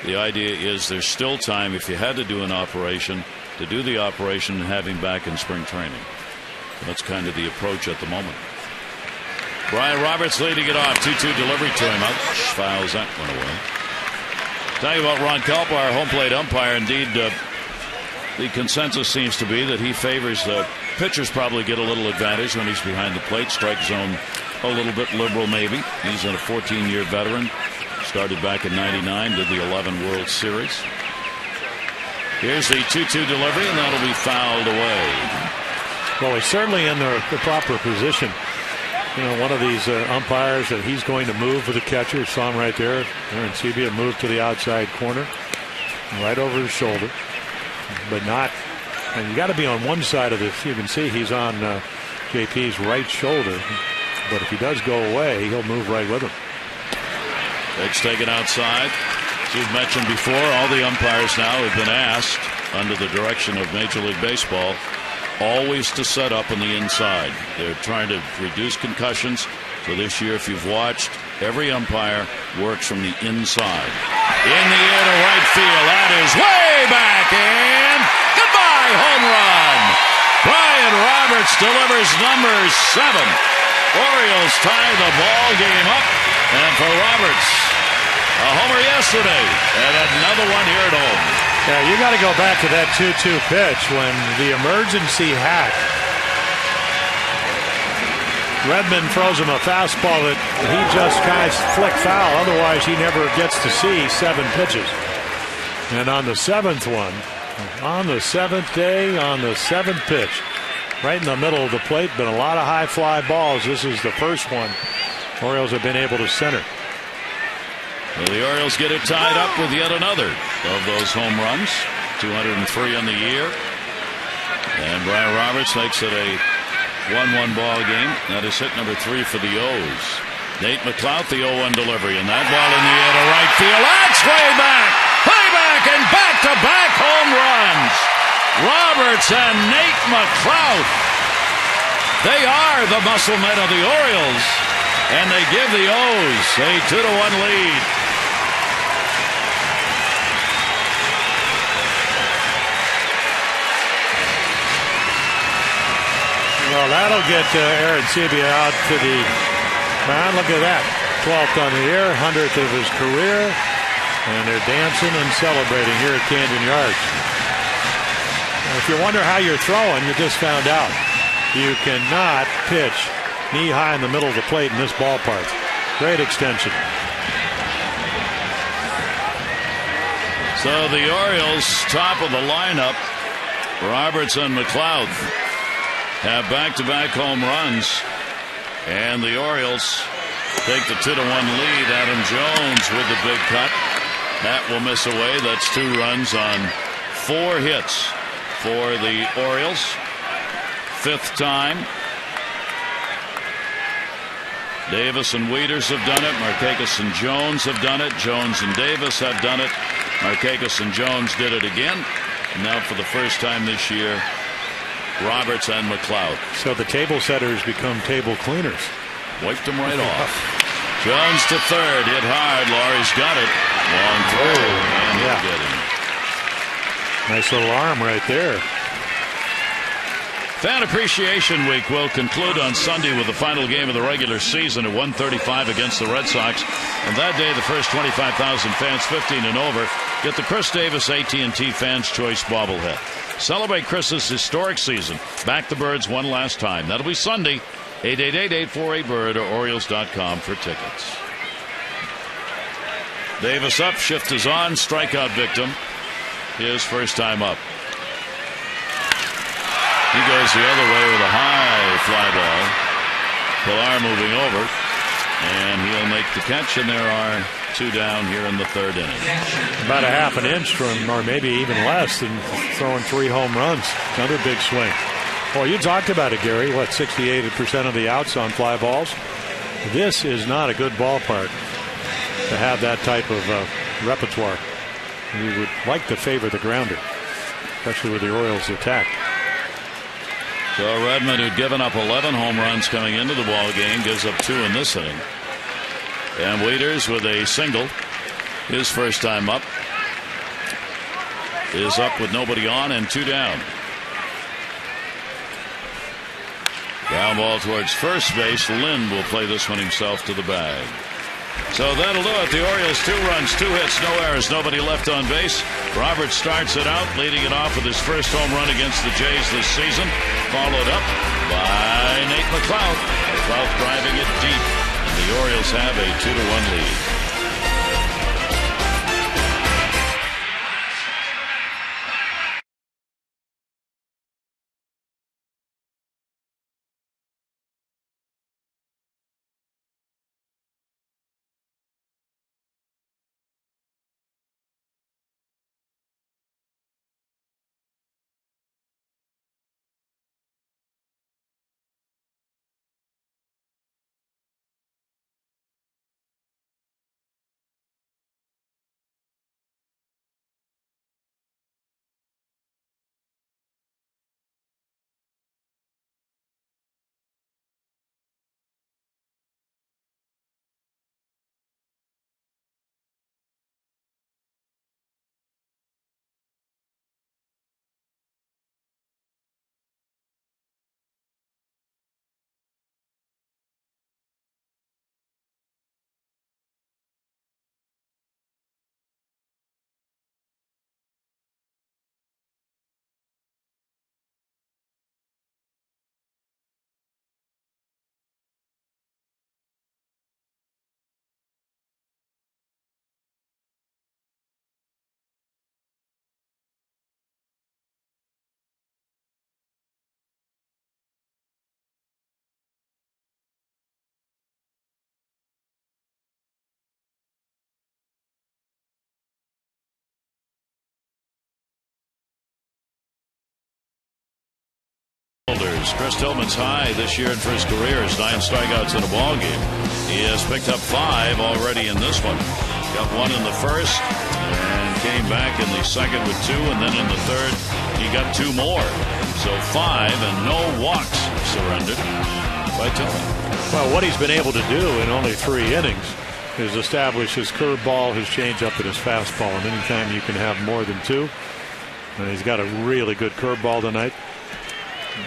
the idea is there's still time, if you had to do an operation, to do the operation and have him back in spring training. That's kind of the approach at the moment. Brian Roberts leading it off. 2-2 delivery to him. Out. Fouls that one away. Tell you about Ron Kalpa, our home plate umpire. Indeed, the consensus seems to be that he favors the pitchers. Probably get a little advantage when he's behind the plate. Strike zone a little bit liberal, maybe. He's a 14-year veteran. Started back in '99. Did the 11 World Series. Here's the 2-2 delivery, and that'll be fouled away. Well, he's certainly in the proper position. You know, one of these umpires that he's going to move for the catcher. Saw him right there. Aaron Sebia moved to the outside corner, right over his shoulder. But not, and you got to be on one side of this. You can see he's on JP's right shoulder. But if he does go away, he'll move right with him. Pitch taken outside. As you've mentioned before, all the umpires now have been asked, under the direction of Major League Baseball, always to set up on the inside. They're trying to reduce concussions. So this year, if you've watched, every umpire works from the inside. In the air to right field. That is way back in. Goodbye, home run. Brian Roberts delivers number 7. Orioles tie the ball game up. And for Roberts, a homer yesterday and another one here at home. Yeah, you got to go back to that 2-2 pitch when the emergency hack. Redmond throws him a fastball that he just kind of flick foul. Otherwise, he never gets to see 7 pitches. And on the 7th one, on the 7th day, on the 7th pitch, right in the middle of the plate, been a lot of high fly balls. This is the first one Orioles have been able to center. Well, the Orioles get it tied up with yet another of those home runs. 203 on the year. And Brian Roberts makes it a 1-1 ball game. That is hit number 3 for the O's. Nate McLouth, the 0-1 delivery. And that ball in the air to right field. That's way back, and back-to-back home runs. Roberts and Nate McLouth. They are the muscle men of the Orioles. And they give the O's a 2-1 lead. Well, that'll get Aaron Sebia out to the mound. Look at that. 12th on the year, 100th of his career. And they're dancing and celebrating here at Camden Yards. And if you wonder how you're throwing, you just found out. You cannot pitch knee-high in the middle of the plate in this ballpark. Great extension. So the Orioles, top of the lineup, Roberts and McLouth, have back-to-back home runs. And the Orioles take the 2-1 lead. Adam Jones with the big cut. That will miss away. That's 2 runs on 4 hits for the Orioles. 5th time. Davis and Wieters have done it. Markakis and Jones have done it. Jones and Davis have done it. Markakis and Jones did it again. And now for the first time this year, Roberts and McLeod. So the table setters become table cleaners. Wiped them right off. Jones to third. Hit hard. Laurie's got it. Long throw. And he'll get him. Nice little arm right there. Fan Appreciation Week will conclude on Sunday with the final game of the regular season at 1:35 against the Red Sox. And that day, the first 25,000 fans 15 and over get the Chris Davis AT&T Fans Choice bobblehead. Celebrate Chris's historic season. Back the Birds one last time. That'll be Sunday, 888-848-BIRD or Orioles.com for tickets. Davis up, shift is on, strikeout victim. His first time up. He goes the other way with a high fly ball. Pilar moving over, and he'll make the catch, and there are 2 down here in the 3rd inning. About a half an inch from, or maybe even less, than throwing 3 home runs. Another big swing. Well, you talked about it, Gary. 68% of the outs on fly balls. This is not a good ballpark to have that type of repertoire. You would like to favor the grounder, especially with the Orioles' attack. So Redmond, who'd given up 11 home runs coming into the ball game, gives up 2 in this inning. And Wieters with a single, his first time up, is up with nobody on and 2 down. Ground ball towards first base. Lind will play this one himself to the bag. So that'll do it. The Orioles 2 runs, 2 hits, no errors, nobody left on base. Roberts starts it out, leading it off with his first home run against the Jays this season. Followed up by Nate McLeod. McLeod driving it deep. And the Orioles have a 2-1 lead. Chris Tillman's high this year for his career is 9 strikeouts in a ball game. He has picked up 5 already in this one. Got 1 in the first and came back in the second with 2, and then in the third he got 2 more. So 5 and no walks surrendered by Tillman. Well, what he's been able to do in only 3 innings is establish his curveball, his changeup, and his fastball. And anytime you can have more than 2, and he's got a really good curveball tonight.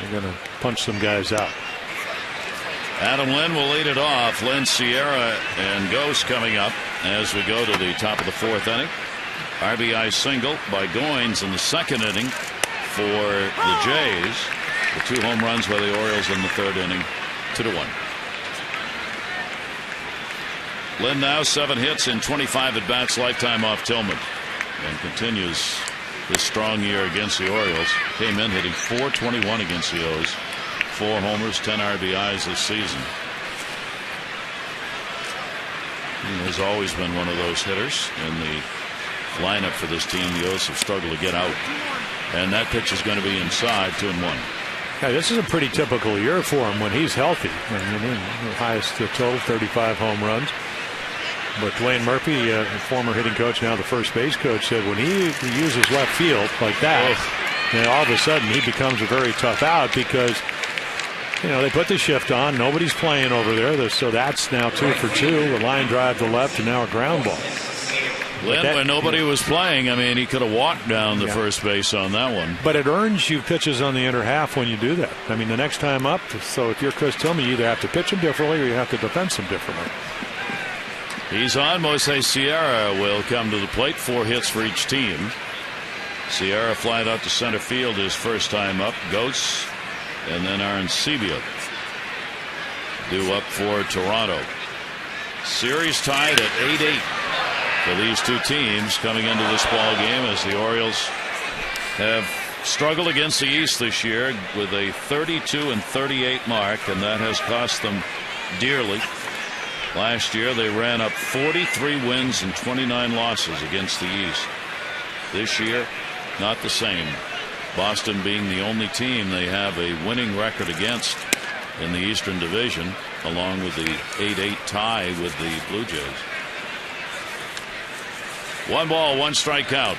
They're going to punch some guys out. Adam Lind will lead it off. Lind, Sierra, and Ghost coming up as we go to the top of the 4th inning. RBI single by Goins in the 2nd inning for the Jays. The 2 home runs by the Orioles in the 3rd inning. 2-1. Lind now 7 hits in 25 at bats, lifetime off Tillman, and continues his strong year against the Orioles. Came in hitting .421 against the O's. 4 homers, 10 RBIs this season. He has always been one of those hitters in the lineup for this team. The O's have struggled to get out. And that pitch is going to be inside, 2-1. Yeah, this is a pretty typical year for him when he's healthy. I mean, the highest total, 35 home runs. But Dwayne Murphy, former hitting coach, now the first base coach, said when he uses left field like that, then all of a sudden he becomes a very tough out because, you know, they put the shift on. Nobody's playing over there. So that's now 2 for 2. A line drive to left and now a ground ball. When nobody was playing, I mean, he could have walked down the first base on that one. But it earns you pitches on the inner half when you do that. I mean, the next time up, so if you're Chris Tillman, you either have to pitch him differently or you have to defense him differently. He's on. Moisés Sierra will come to the plate. 4 hits for each team. Sierra flied out to center field his first time up. Ghosts and then Arancibia due up for Toronto. Series tied at 8-8 for these two teams coming into this ball game, as the Orioles have struggled against the East this year with a 32-38 mark, and that has cost them dearly. Last year they ran up 43 wins and 29 losses against the East. This year, not the same. Boston being the only team they have a winning record against in the Eastern Division, along with the 8-8 tie with the Blue Jays. 1 ball, 1 strikeout.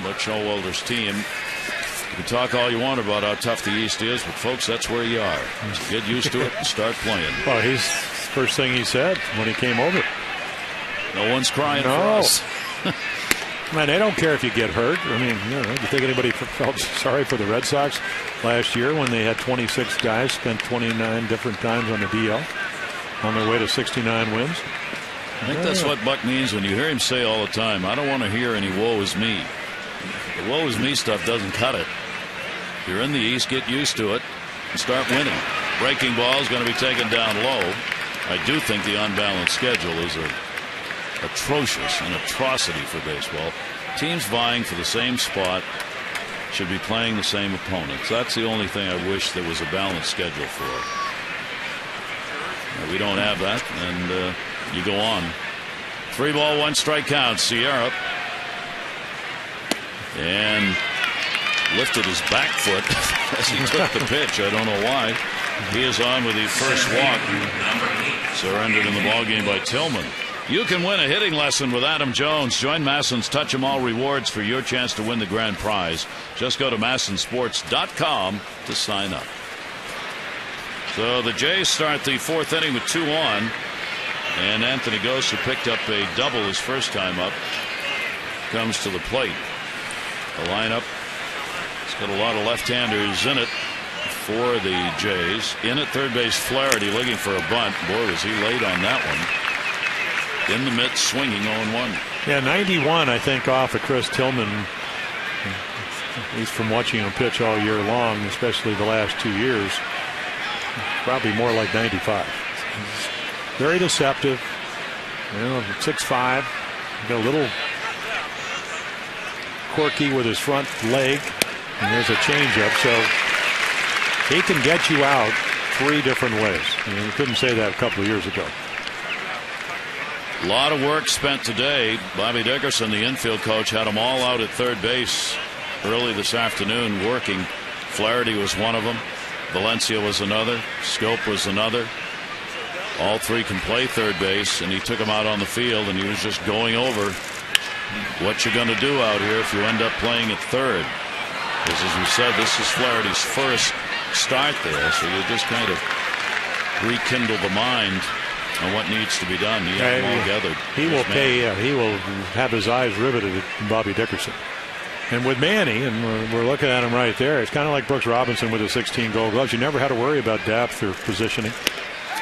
But Showalter's team, you can talk all you want about how tough the East is, but folks, that's where you are. So get used to it and start playing. Well, he's first thing he said when he came over. No one's crying for us. Man, they don't care if you get hurt. I mean, you know, you think anybody felt sorry for the Red Sox last year when they had 26 guys spent 29 different times on the DL on their way to 69 wins? I think that's what Buck means when you hear him say all the time, I don't want to hear any woe is me. The woe is me stuff doesn't cut it. If you're in the East, get used to it and start winning. Breaking ball is going to be taken down low. I do think the unbalanced schedule is atrocious, an atrocity for baseball. Teams vying for the same spot should be playing the same opponents. That's the only thing I wish there was a balanced schedule for. We don't have that, and you go on. 3 ball, 1 strike count. Sierra, and lifted his back foot as he took the pitch. I don't know why. He is on with the first walk. Surrendered in the ballgame by Tillman. You can win a hitting lesson with Adam Jones. Join Masson's Touch 'em All rewards for your chance to win the grand prize. Just go to massonsports.com to sign up. So the Jays start the 4th inning with 2 on. And Anthony Ghost, who picked up a double his first time up, comes to the plate. The lineup, it's got a lot of left-handers in it for the Jays. In at third base, Flaherty looking for a bunt. Boy, was he late on that one. In the midst, swinging 0-1. Yeah, 91, I think, off of Chris Tillman, at least from watching him pitch all year long, especially the last 2 years. Probably more like 95. Very deceptive. You know, 6'5", got a little quirky with his front leg, and there's a changeup, so he can get you out 3 different ways. I mean, you couldn't say that a couple of years ago. A lot of work spent today. Bobby Dickerson, the infield coach, had them all out at third base early this afternoon working. Flaherty was one of them. Valencia was another. Scope was another. All 3 can play third base, and he took them out on the field, and he was just going over what you're going to do out here if you end up playing at third. Because as we said, this is Flaherty's first start there, so you just kind of rekindle the mind on what needs to be done. He had them all gathered. He will he will have his eyes riveted at Bobby Dickerson. And with Manny, and we're looking at him right there, it's kind of like Brooks Robinson with his 16 Gold Gloves. You never had to worry about depth or positioning.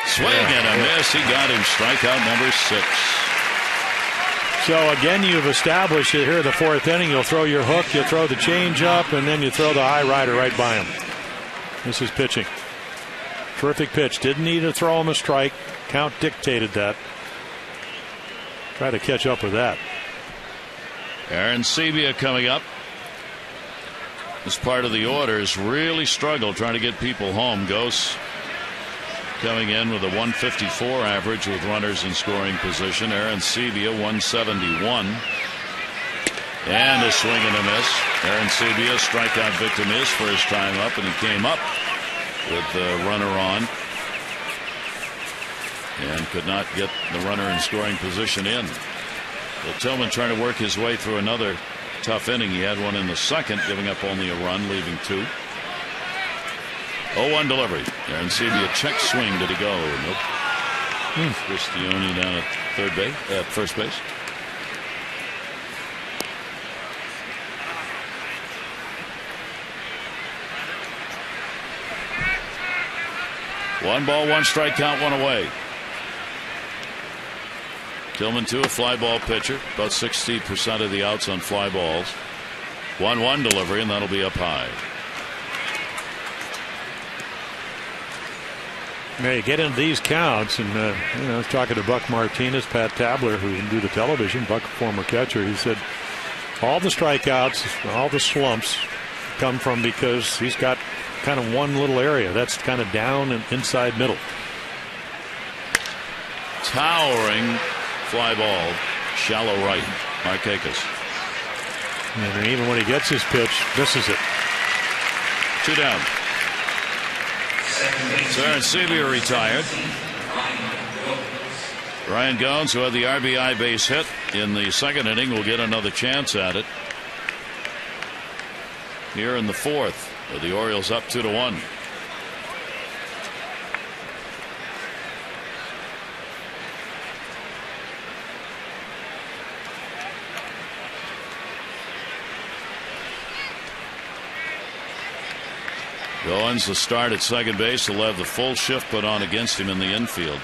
Swing and a miss. He got him. Strikeout number 6. So again, you've established it here in the 4th inning. You'll throw your hook, you throw the change up, and then you throw the high rider right by him. This is pitching. Terrific pitch. Didn't need to throw him a strike. Count dictated that. Try to catch up with that. Arancibia coming up. This part of the order has really struggled trying to get people home. Ghost coming in with a 154 average with runners in scoring position. Aaron Sebia 171. And a swing and a miss. Aaron Sebia, strikeout victim, his first time up, and he came up with the runner on and could not get the runner in scoring position in. Well, Tillman trying to work his way through another tough inning. He had one in the second, giving up only a run, leaving 2. 0-1 delivery. Aaron Sebia check swing. Did he go? Nope. Cristione down at first base. One ball, one strike count, one away. Tillman, too, a fly ball pitcher. About 60% of the outs on fly balls. 1-1 delivery, and that'll be up high. Now you get into these counts, and I was talking to Buck Martinez, Pat Tabler, who can do the television. Buck, former catcher, he said all the strikeouts, all the slumps come from because he's got kind of one little area that's kind of down and inside middle. Towering fly ball, shallow right. Markakis. And even when he gets his pitch, misses it. 2 down. So Aaron Sebia retired. Ryan Goins, who had the RBI base hit in the second inning, will get another chance at it here in the fourth, with the Orioles up 2-1. Goins, the start at second base. He'll have the full shift put on against him in the infield.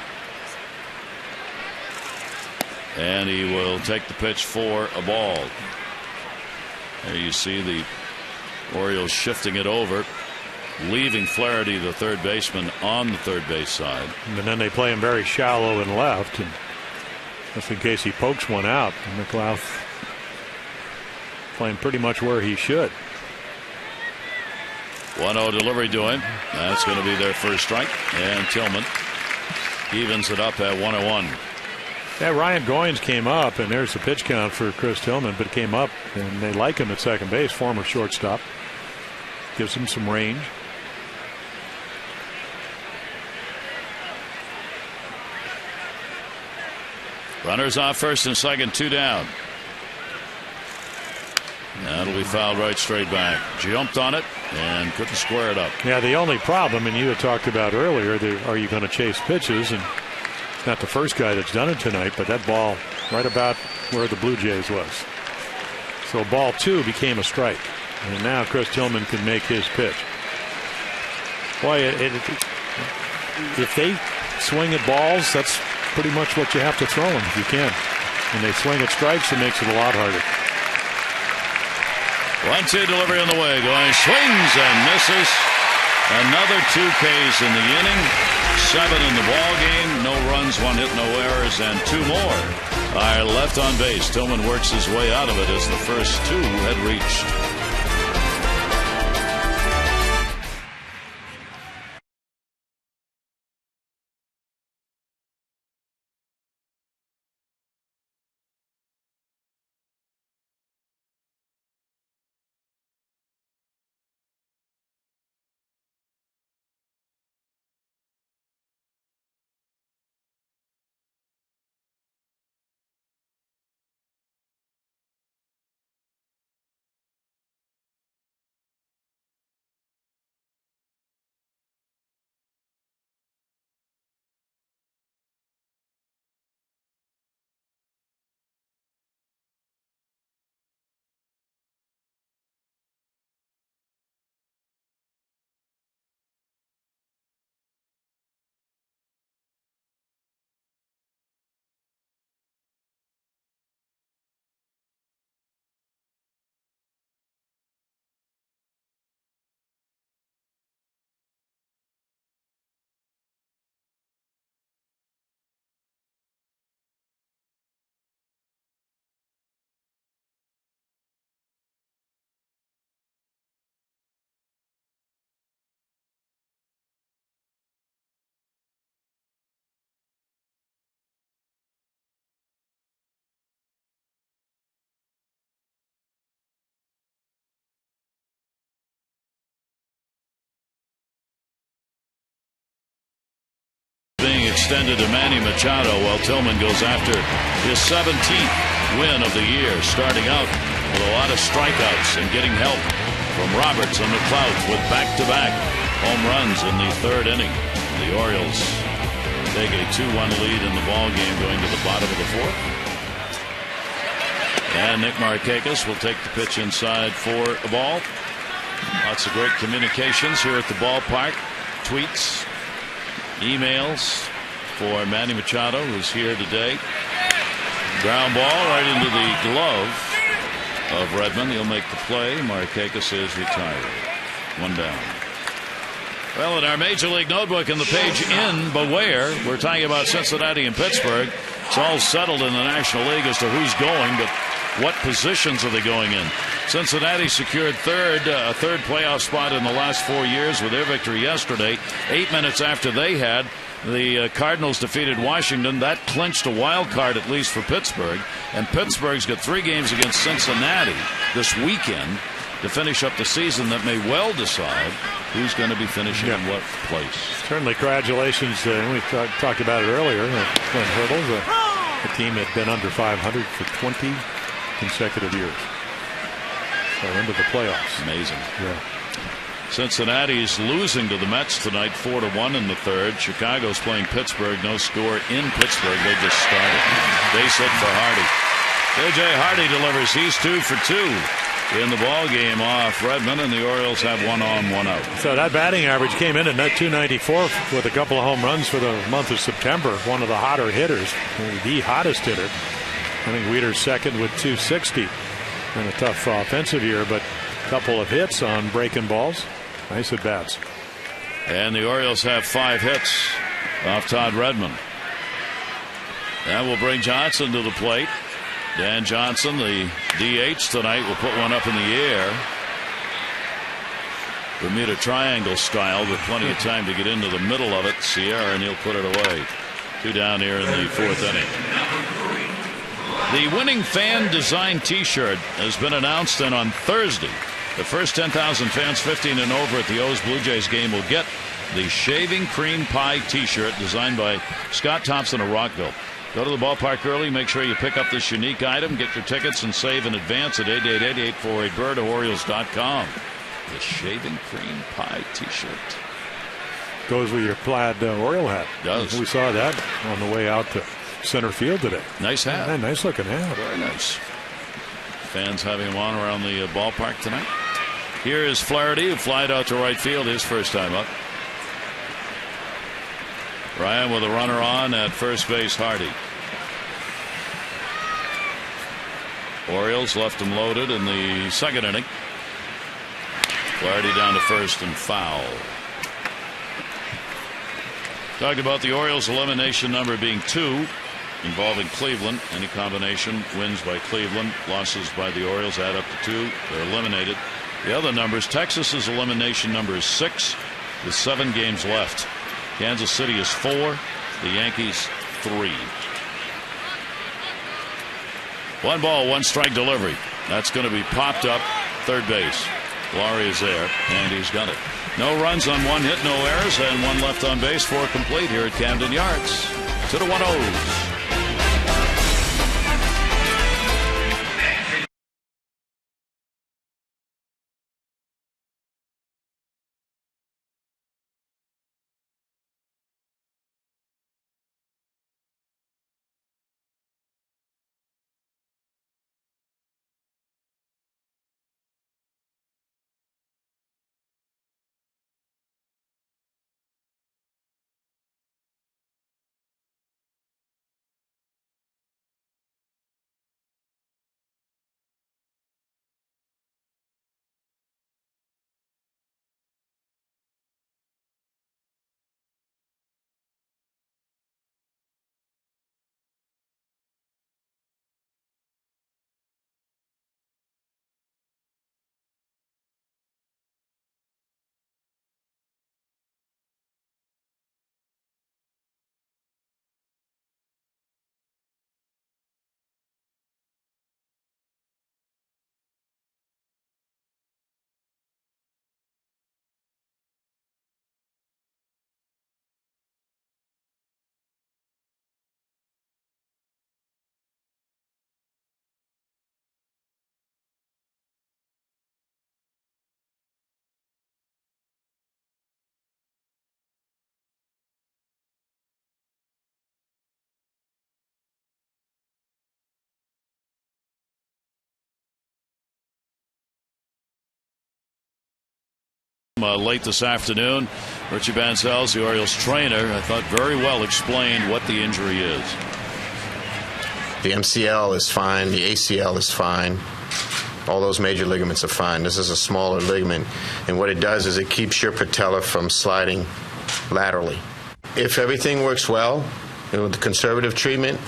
And he will take the pitch for a ball. There you see the Orioles shifting it over, leaving Flaherty, the third baseman, on the third base side. And then they play him very shallow and left, and just in case he pokes one out. And McLeod playing pretty much where he should. 1-0 delivery to him. That's going to be their first strike. And Tillman evens it up at 1-1. Yeah, Ryan Goins came up, and there's the pitch count for Chris Tillman, but came up, and they like him at second base, former shortstop. Gives him some range. Runners off first and second, 2 down. That'll be fouled right straight back. Jumped on it and couldn't square it up. Yeah, the only problem, and you had talked about earlier, are you going to chase pitches? And not the first guy that's done it tonight, but that ball right about where the Blue Jays was. So ball 2 became a strike. And now Chris Tillman can make his pitch. Boy, if they swing at balls, that's pretty much what you have to throw them if you can. When they swing at strikes, it makes it a lot harder. 1-2 delivery on the way. Going swings and misses. Another 2 Ks in the inning. 7 in the ball game. No runs, 1 hit, no errors, and 2 more are left on base. Tillman works his way out of it as the first 2 had reached. extended to Manny Machado while Tillman goes after his 17th win of the year, starting out with a lot of strikeouts and getting help from Roberts and McLeod with back-to-back home runs in the third inning. The Orioles take a 2-1 lead in the ball game going to the bottom of the fourth. And Nick Markakis will take the pitch inside for a ball. Lots of great communications here at the ballpark. Tweets, emails for Manny Machado, who's here today. Ground ball right into the glove of Redmond. He'll make the play. Markakis is retired. One down. Well, in our Major League Notebook in the page in, beware, we're talking about Cincinnati and Pittsburgh. It's all settled in the National League as to who's going, but what positions are they going in? Cincinnati secured a third playoff spot in the last 4 years with their victory yesterday. 8 minutes after they had, the Cardinals defeated Washington. That clinched a wild card, at least for Pittsburgh. And Pittsburgh's got 3 games against Cincinnati this weekend to finish up the season that may well decide who's going to be finishing in what place. Certainly, congratulations. We talked about it earlier. Clint Hurdles, a team that had been under 500 for 20 consecutive years. So into the playoffs. Amazing. Yeah. Cincinnati's losing to the Mets tonight 4-1 in the third. Chicago's playing Pittsburgh. No score in Pittsburgh. They just started. Base hit for Hardy. J.J. Hardy delivers. He's 2 for 2 in the ball game off Redmond, and the Orioles have 1 on, 1 out. So that batting average came in at net 294 with a couple of home runs for the month of September. One of the hotter hitters, the hottest hitter. I think Weeder's second with 260. And a tough offensive year, but a couple of hits on breaking balls. Nice at bats. And the Orioles have 5 hits off Todd Redmond. That will bring Johnson to the plate. Dan Johnson, the DH tonight, will put one up in the air. Bermuda Triangle style with plenty of time to get into the middle of it. Sierra, and he'll put it away. 2 down here in the fourth inning. The winning fan design T-shirt has been announced, and on Thursday, the first 10,000 fans 15 and over at the O's Blue Jays game will get the Shaving Cream Pie T-shirt designed by Scott Thompson of Rockville. Go to the ballpark early. Make sure you pick up this unique item. Get your tickets and save in advance at 888-848-BIRD or Orioles.com. The Shaving Cream Pie T-shirt. Goes with your plaid Oriole hat. Does. We saw that on the way out to center field today. Nice hat. Yeah, nice looking hat. Very nice. Fans having him on around the ballpark tonight. Here is Flaherty, who flied out to right field his first time up. Ryan with a runner on at first base. Hardy. Orioles left him loaded in the second inning. Flaherty down to first and foul. Talked about the Orioles elimination number being 2 involving Cleveland. Any combination, wins by Cleveland, losses by the Orioles add up to 2. They're eliminated. The other numbers, Texas's elimination number is 6 with 7 games left. Kansas City is 4. The Yankees 3. 1 ball, 1 strike delivery. That's going to be popped up third base. Laurie is there, and he's got it. No runs on 1 hit, no errors, and 1 left on base, 4 complete here at Camden Yards. To the 1 O's. late this afternoon. Richie Bancells, the Orioles trainer, I thought very well explained what the injury is. The MCL is fine. The ACL is fine. All those major ligaments are fine. This is a smaller ligament, and what it does is it keeps your patella from sliding laterally. If everything works well with the conservative treatment,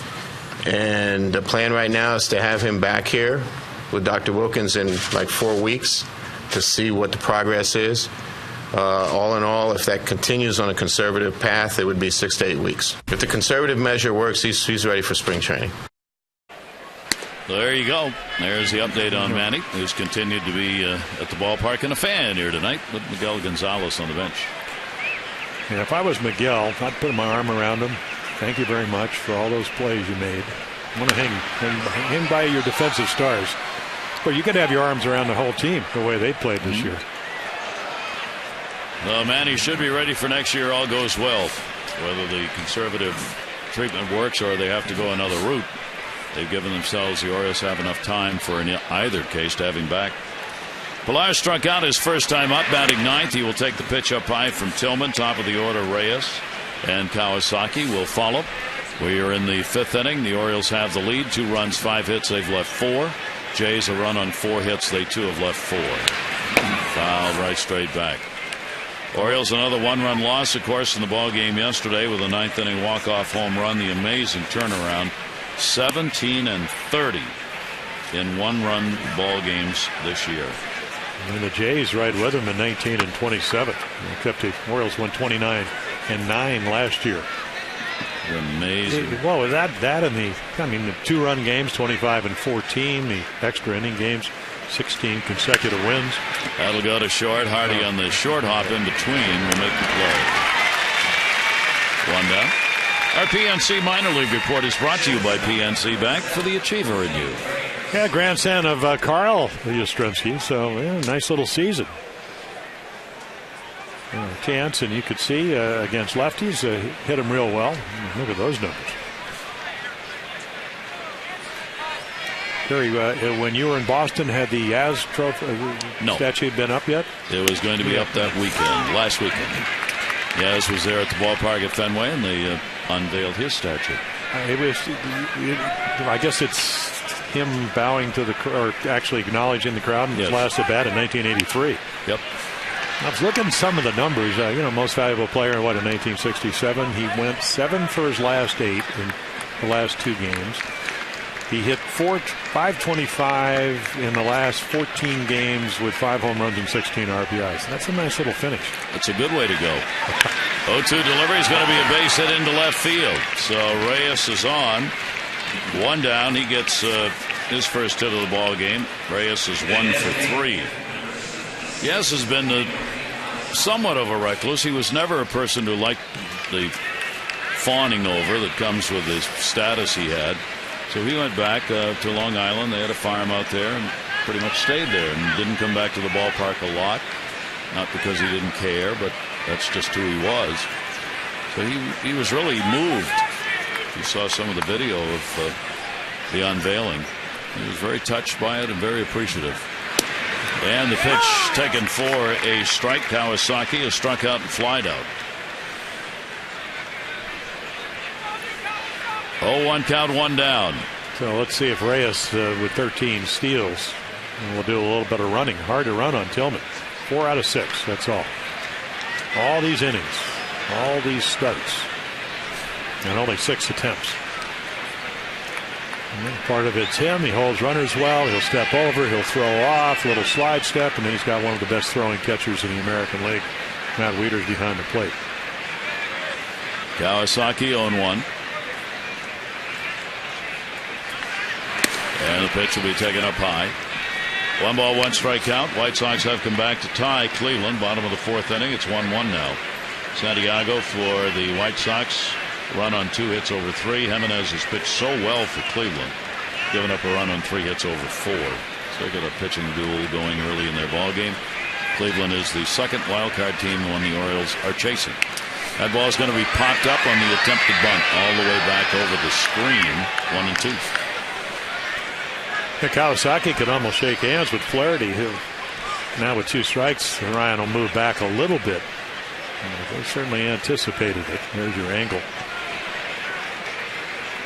and the plan right now is to have him back here with Dr. Wilkins in like 4 weeks to see what the progress is. All in all, if that continues on a conservative path, it would be 6 to 8 weeks. If the conservative measure works, he's ready for spring training. There you go. There's the update on Manny, who's continued to be at the ballpark and a fan here tonight with Miguel Gonzalez on the bench. And if I was Miguel, I'd put my arm around him. Thank you very much for all those plays you made. I want to hang by your defensive stars. Well, you could have your arms around the whole team the way they played this year. Manny should be ready for next year. All goes well. Whether the conservative treatment works or they have to go another route, they've given themselves, the Orioles have enough time for in either case to have him back. Pilar struck out his first time up, batting ninth. He will take the pitch up high from Tillman. Top of the order, Reyes and Kawasaki will follow. We are in the fifth inning. The Orioles have the lead. 2 runs, 5 hits. They've left 4. Jays a run on 4 hits. They too have left 4. Fouled right straight back. Orioles another 1-run loss, of course, in the ball game yesterday with a 9th inning walk-off home run. The amazing turnaround, 17 and 30 in 1-run ball games this year. And the Jays right with them in 19 and 27. Except the Orioles won 29 and 9 last year. Amazing. Well, with that and the 2-run games, 25 and 14, the extra inning games, 16 consecutive wins. That'll go to short. Hardy on the short hop in between will make the play. 1 down. Our PNC Minor League report is brought to you by PNC Bank for the achiever in you. Yeah, grandson of Carl Yastrzemski, so yeah, nice little season. Chance, and you could see against lefties, hit him real well. Look at those numbers. Terry, when you were in Boston, had the Yaz trophy statue been up yet? It was going to be up that weekend, last weekend. Yaz was there at the ballpark at Fenway, and they unveiled his statue. I guess it's him bowing to or actually acknowledging the crowd in his last at bat in 1983. Yep. I was looking at some of the numbers. Most valuable player in 1967. He went 7 for his last 8 in the last 2 games. He hit 525 in the last 14 games with 5 home runs and 16 RBIs. That's a nice little finish. That's a good way to go. 0-2 delivery is going to be a base hit into left field. So Reyes is on. 1 down. He gets his first hit of the ball game. Reyes is 1 for 3. Yes, has been somewhat of a recluse. He was never a person who liked the fawning over that comes with his status he had. So he went back to Long Island. They had a farm out there and pretty much stayed there and didn't come back to the ballpark a lot. Not because he didn't care, but that's just who he was. So he was really moved. You saw some of the video of the unveiling. He was very touched by it and very appreciative. And the pitch taken for a strike. Kawasaki is struck out and flied out. 0-1 count, 1 down. So let's see if Reyes with 13 steals will do a little bit of running. Hard to run on Tillman. 4 out of 6. That's all. All these innings, all these starts, and only 6 attempts. Part of it's him. He holds runners well. He'll step over. He'll throw off. A little slide step. And then he's got one of the best throwing catchers in the American League. Matt Wieters behind the plate. Kawasaki 0-1. And the pitch will be taken up high. 1 ball, 1 strike count. White Sox have come back to tie Cleveland. Bottom of the 4th inning. It's 1-1 now. Santiago for the White Sox. Run on 2 hits over 3. Jimenez has pitched so well for Cleveland, giving up a run on 3 hits over 4. So they got a pitching duel going early in their ball game. Cleveland is the second wild card team, the one the Orioles are chasing. That ball is going to be popped up on the attempted bunt all the way back over the screen. 1-2. Kawasaki could almost shake hands with Flaherty, who Now with 2 strikes, Ryan will move back a little bit. They certainly anticipated it. There's your angle.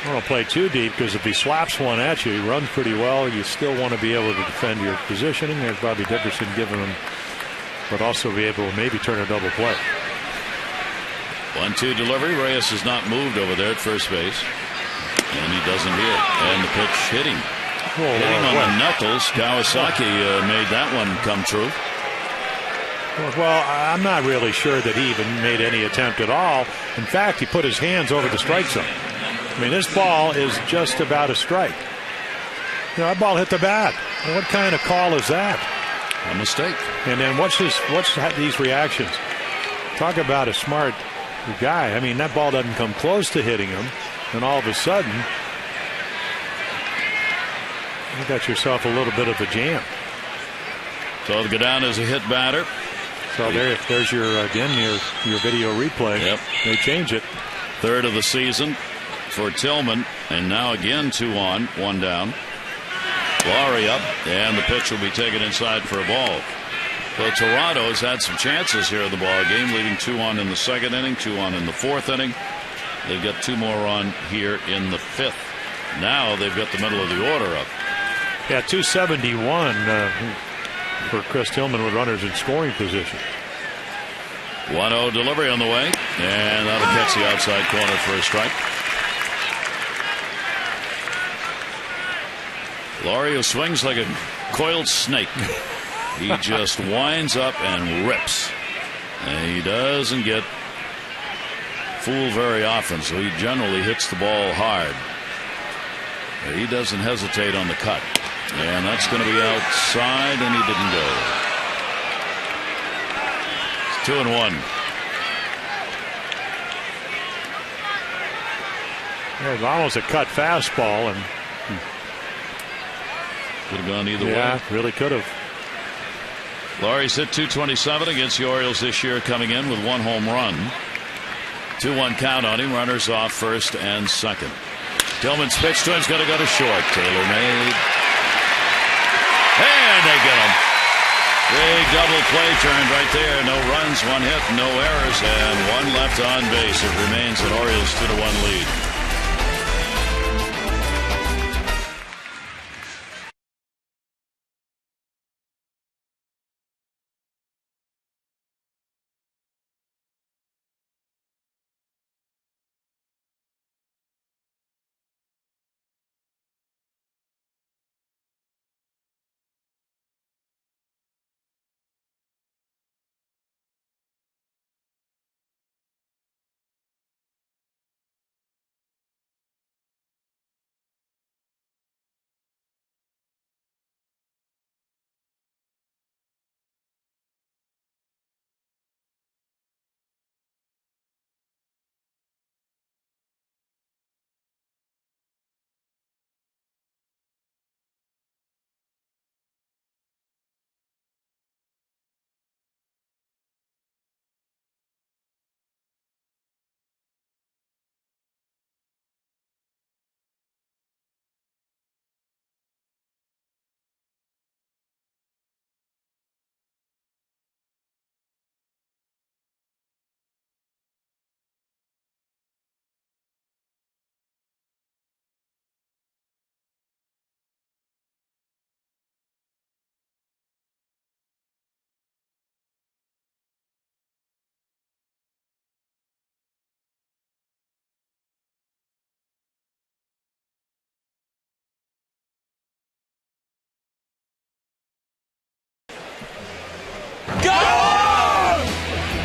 I don't want to play too deep because if he slaps one at you, he runs pretty well. You still want to be able to defend your positioning. There's Bobby Dickerson giving him, but also be able to maybe turn a double play. 1-2 delivery. Reyes has not moved over there at first base. And he doesn't hit. And the pitch hitting. Hitting on the knuckles. Kawasaki made that one come true. Well, I'm not really sure that he even made any attempt at all. In fact, he put his hands over the strike zone. I mean, this ball is just about a strike. You know, that ball hit the bat. What kind of call is that? A mistake. And then what's these reactions? Talk about a smart guy. I mean, that ball doesn't come close to hitting him, and all of a sudden, you got yourself a little bit of a jam. So it'll go down as a hit batter. So there's your video replay. Yep. They change it. 3rd of the season for Tillman, and now again 2 on, 1 down. Laurie up, and the pitch will be taken inside for a ball. Well, Toronto's had some chances here in the ball game, leading 2 on in the 2nd inning, 2 on in the 4th inning. They've got 2 more on here in the 5th. Now they've got the middle of the order up. Yeah, 271 for Chris Tillman with runners in scoring position. 1-0 delivery on the way, and that'll catch the outside corner for a strike. Laurie swings like a coiled snake. He just winds up and rips. And he doesn't get fooled very often, so he generally hits the ball hard. But he doesn't hesitate on the cut. And that's going to be outside, and he didn't go. It's 2-1. It was almost a cut fastball, and could have gone either way. Yeah, really could have. Laurie's hit .227 against the Orioles this year, coming in with 1 home run. 2-1 count on him. Runners off 1st and 2nd. Tillman's pitch to him's going to go to short. Taylor made. And they get him. Big double play turned right there. No runs, 1 hit, no errors, and 1 left on base. It remains an Orioles 2-1 lead.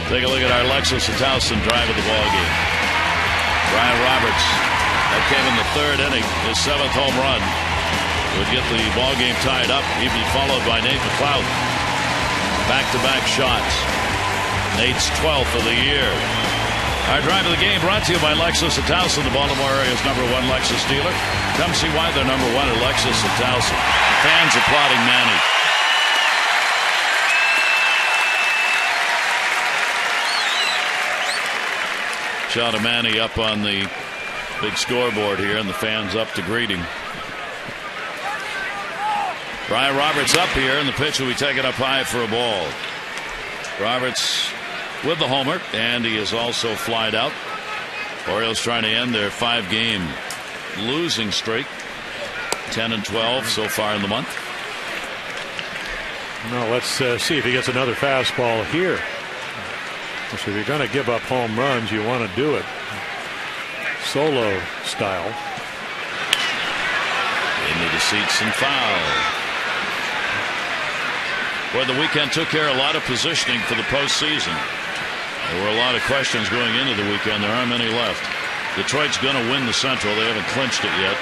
Take a look at our Lexus and Towson drive of the ball game. Brian Roberts, that came in the 3rd inning, his 7th home run, would get the ball game tied up. He'd be followed by Nate McLeod. Back-to-back shots. Nate's 12th of the year. Our drive of the game brought to you by Lexus and Towson, the Baltimore area's #1 Lexus dealer. Come see why they're #1 at Lexus and Towson. Fans applauding Manny. Shot of Manny up on the big scoreboard here, and the fans up to greet him. Brian Roberts up here, and the pitch will be taken up high for a ball. Roberts with the homer, and he is also flied out. Orioles trying to end their 5-game losing streak. 10-12 so far in the month. Now let's see if he gets another fastball here. So if you're going to give up home runs, you want to do it solo style. Into the seats and foul. Boy, the weekend took care of a lot of positioning for the postseason. There were a lot of questions going into the weekend. There aren't many left. Detroit's going to win the Central. They haven't clinched it yet.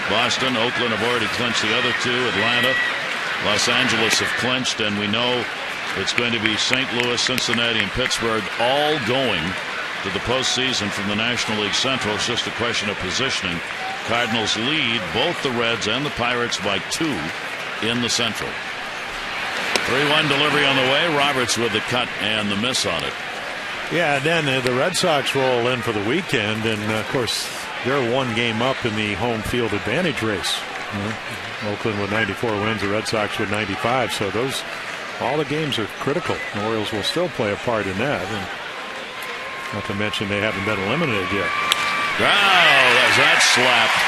Boston, Oakland have already clinched the other two. Atlanta, Los Angeles have clinched, and we know it's going to be St. Louis, Cincinnati, and Pittsburgh all going to the postseason from the National League Central. It's just a question of positioning. Cardinals lead both the Reds and the Pirates by 2 in the Central. 3-1 delivery on the way. Roberts with the cut and the miss on it. Yeah, and then the Red Sox roll in for the weekend, and of course they're 1 game up in the home field advantage race. Oakland with 94 wins, the Red Sox with 95. So all the games are critical. The Orioles will still play a part in that, and not to mention they haven't been eliminated yet. Wow, as that slapped.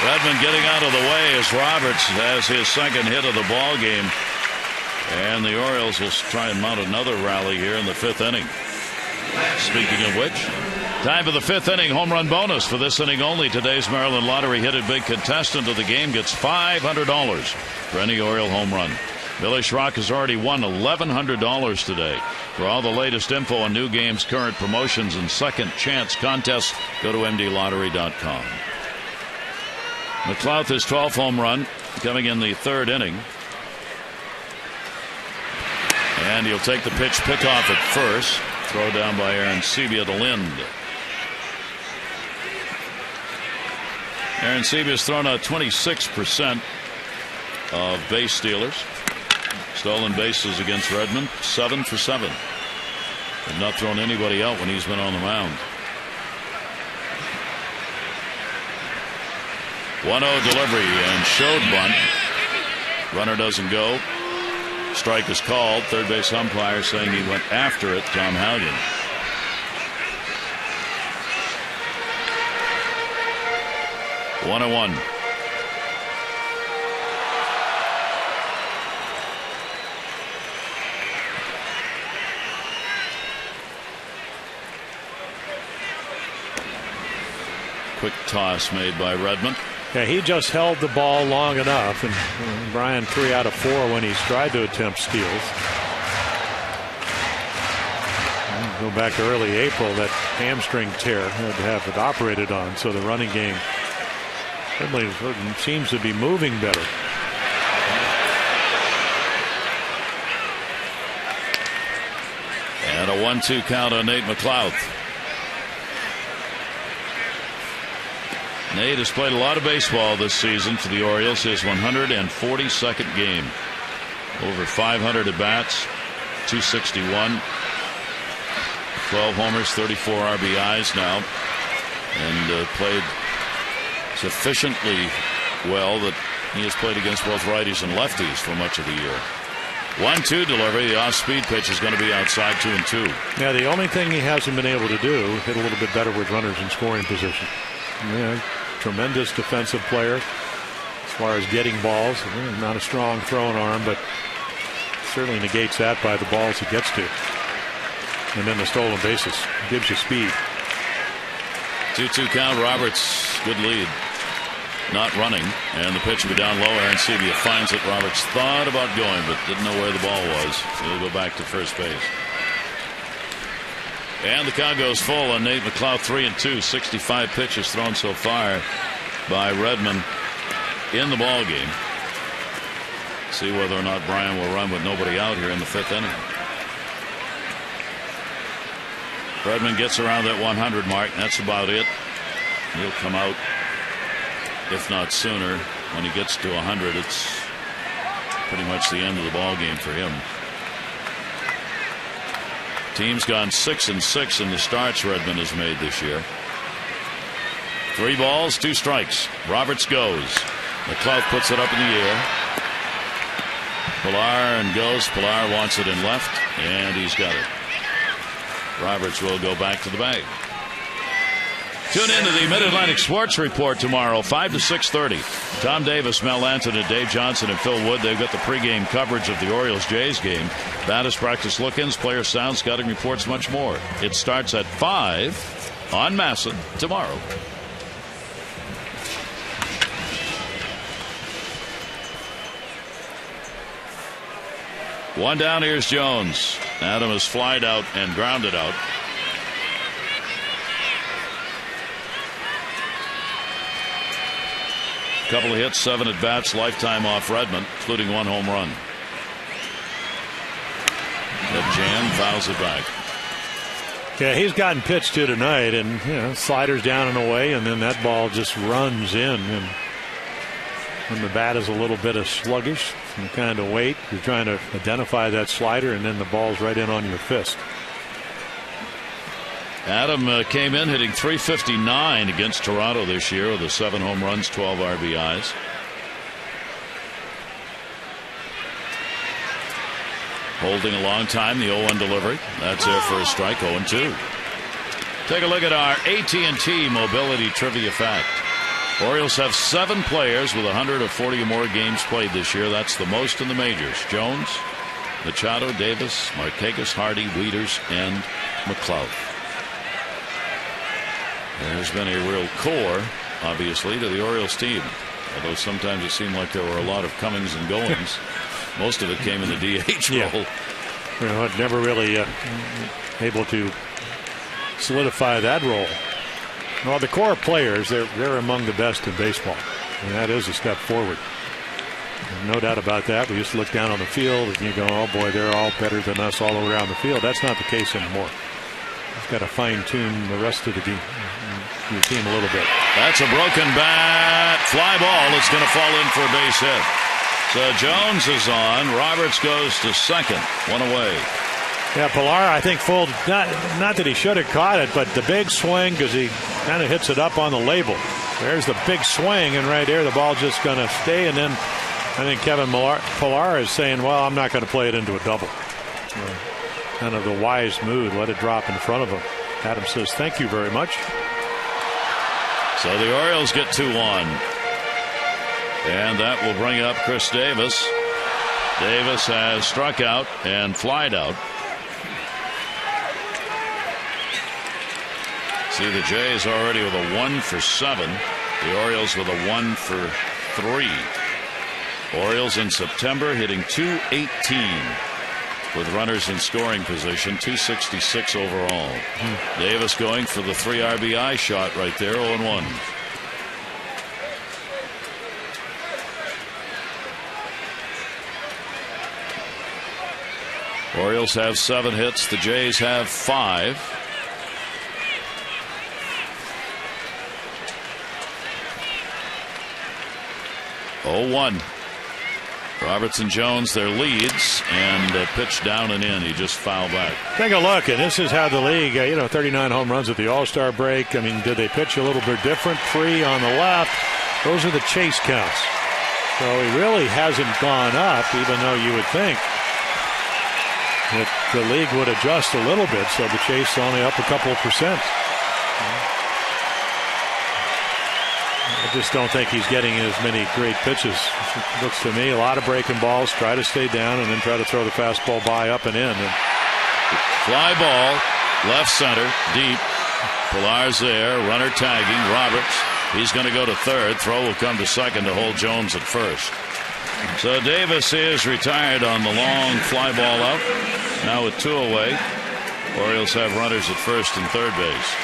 Redmond getting out of the way as Roberts has his second hit of the ball game. And the Orioles will try and mount another rally here in the 5th inning. Speaking of which, time for the 5th inning home run bonus. For this inning only, today's Maryland Lottery hit a big contestant of the game gets $500 for any Oriole home run. Billy Schrock has already won $1,100 today. For all the latest info on new games, current promotions, and second chance contests, go to mdlottery.com. McLeod, his 12th home run, coming in the 3rd inning. And he'll take the pitch pickoff at first. Throw down by Aaron Sebia to Lind. Aaron Sebia's thrown out 26% of base stealers. Stolen bases against Redmond, 7 for 7. Have not thrown anybody out when he's been on the mound. 1-0 delivery and showed bunt. Runner doesn't go. Strike is called. Third base umpire saying he went after it. Tom Hallion. One and 1. Quick toss made by Redmond. Yeah, he just held the ball long enough, and Brian 3 out of 4 when he's tried to attempt steals. Go back to early April, that hamstring tear had to have it operated on, so the running game certainly seems to be moving better. And a 1-2 count on Nate McLeod. Nate has played a lot of baseball this season for the Orioles. His 142nd game. Over 500 at bats, 261, 12 homers, 34 RBIs now, and played sufficiently well that he has played against both righties and lefties for much of the year. 1-2 delivery. The off-speed pitch is going to be outside 2-2. Yeah, the only thing he hasn't been able to do, hit a little bit better with runners in scoring position. Yeah, tremendous defensive player as far as getting balls. Not a strong throwing arm, but certainly negates that by the balls he gets to. And then the stolen bases gives you speed. 2-2 count. Roberts, good lead. Not running, and the pitch will be down low. Aaron Sebia finds it. Roberts thought about going, but didn't know where the ball was. So he'll go back to first base. And the count goes full on Nate McLeod. 3-2. 65 pitches thrown so far by Redmond in the ball game. See whether or not Brian will run with nobody out here in the 5th inning. Redmond gets around that 100 mark. That's about it. He'll come out, if not sooner. When he gets to 100, it's pretty much the end of the ball game for him. Team's gone 6-6 in the starts Redmond has made this year. 3 balls, 2 strikes. Roberts goes. McLeod puts it up in the air. Pilar and goes. Pilar wants it in left, and he's got it. Roberts will go back to the bag. Tune in to the Mid-Atlantic Sports Report tomorrow, 5 to 6:30. Tom Davis, Mel Anthony, Dave Johnson, and Phil Wood. They've got the pregame coverage of the Orioles-Jays game. Batters practice look-ins, player sound, scouting reports, much more. It starts at 5 on Masson tomorrow. One down, here's Jones. Adam is flied out and grounded out. Couple of hits, 7 at bats, lifetime off Redmond, including 1 home run. That jam fouls it back. Yeah, he's gotten pitched to tonight, and sliders down and away, and then that ball just runs in. And when the bat is a little bit sluggish, you kind of wait. You're trying to identify that slider, and then the ball's right in on your fist. Adam came in hitting .359 against Toronto this year with the 7 home runs, 12 RBIs. Holding a long time, the 0-1 delivery. That's there for a strike, 0-2. Take a look at our AT&T Mobility Trivia Fact. Orioles have 7 players with 140 or more games played this year. That's the most in the majors. Jones, Machado, Davis, Markakis, Hardy, Wieters, and McLeod. There's been a real core, obviously, to the Orioles team. Although sometimes it seemed like there were a lot of comings and goings. Most of it came in the DH role. Never really able to solidify that role. Well, the core players, they're among the best in baseball. And that is a step forward. No doubt about that. We used to look down on the field and you go, oh boy, they're all better than us all around the field. That's not the case anymore. You've got to fine-tune the rest of the game, your team a little bit. That's a broken bat. Fly ball. It's going to fall in for a base hit. So Jones is on. Roberts goes to second. 1 away. Yeah, Pilar, I think, not that he should have caught it, but the big swing, because he kind of hits it up on the label. There's the big swing, and right there the ball's just going to stay. And then I think Kevin Pilar is saying, well, I'm not going to play it into a double. Kind of the wise move. Let it drop in front of him. Adam says, thank you very much. So the Orioles get 2-1. And that will bring up Chris Davis. Davis has struck out and flied out. See, the Jays already with a 1 for 7. The Orioles with a 1 for 3. Orioles in September hitting .218 with runners in scoring position, .266 overall. Davis going for the 3 RBI shot right there, 0-1. Orioles have 7 hits. The Jays have 5. Roberts and Jones, their leads, and pitch down and in. He just fouled back. Take a look, and this is how the league, 39 home runs at the All-Star break. I mean, did they pitch a little bit different? 3 on the left. Those are the chase counts. So he really hasn't gone up, even though you would think that the league would adjust a little bit, so the chase is only up a couple of percent. I just don't think he's getting as many great pitches. It looks to me a lot of breaking balls, try to stay down, and then try to throw the fastball by up and in. Fly ball, left center, deep. Pilar's there, runner tagging. Roberts, he's going to go to third. Throw will come to second to hold Jones at first. So Davis is retired on the long fly ball out. Now with 2 away, Orioles have runners at first and third base.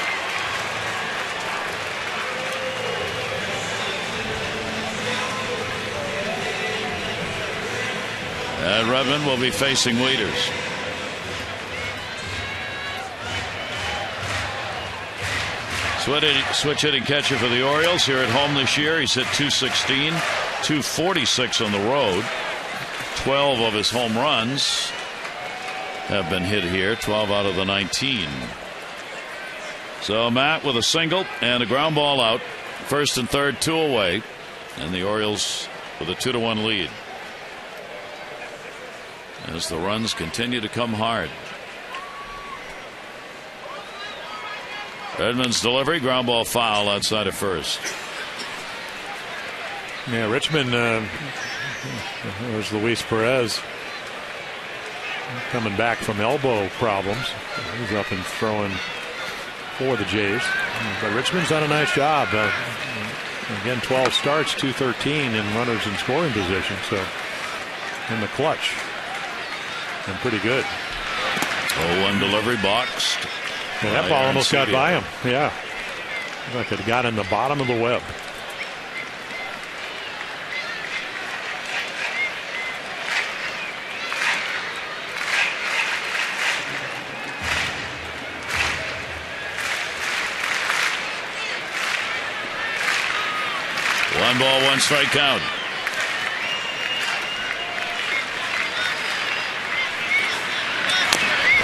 And Redmond will be facing Wieters. Switch hitting catcher for the Orioles here at home this year. He's hit .216, .246 on the road. 12 of his home runs have been hit here, 12 out of the 19. So Matt with a single and a ground ball out. First and third, 2 away. And the Orioles with a 2-1 lead. as the runs continue to come hard. Edmonds' delivery, ground ball foul outside of first. Yeah, Richmond, there's Luis Perez coming back from elbow problems. He's up and throwing for the Jays. But Richmond's done a nice job. Again, 12 starts, 213 and runners in scoring position. So in the clutch. And pretty good. 0-1 delivery boxed. Yeah, that ball almost got by him. Yeah. Like it got in the bottom of the web. One ball, one strike count.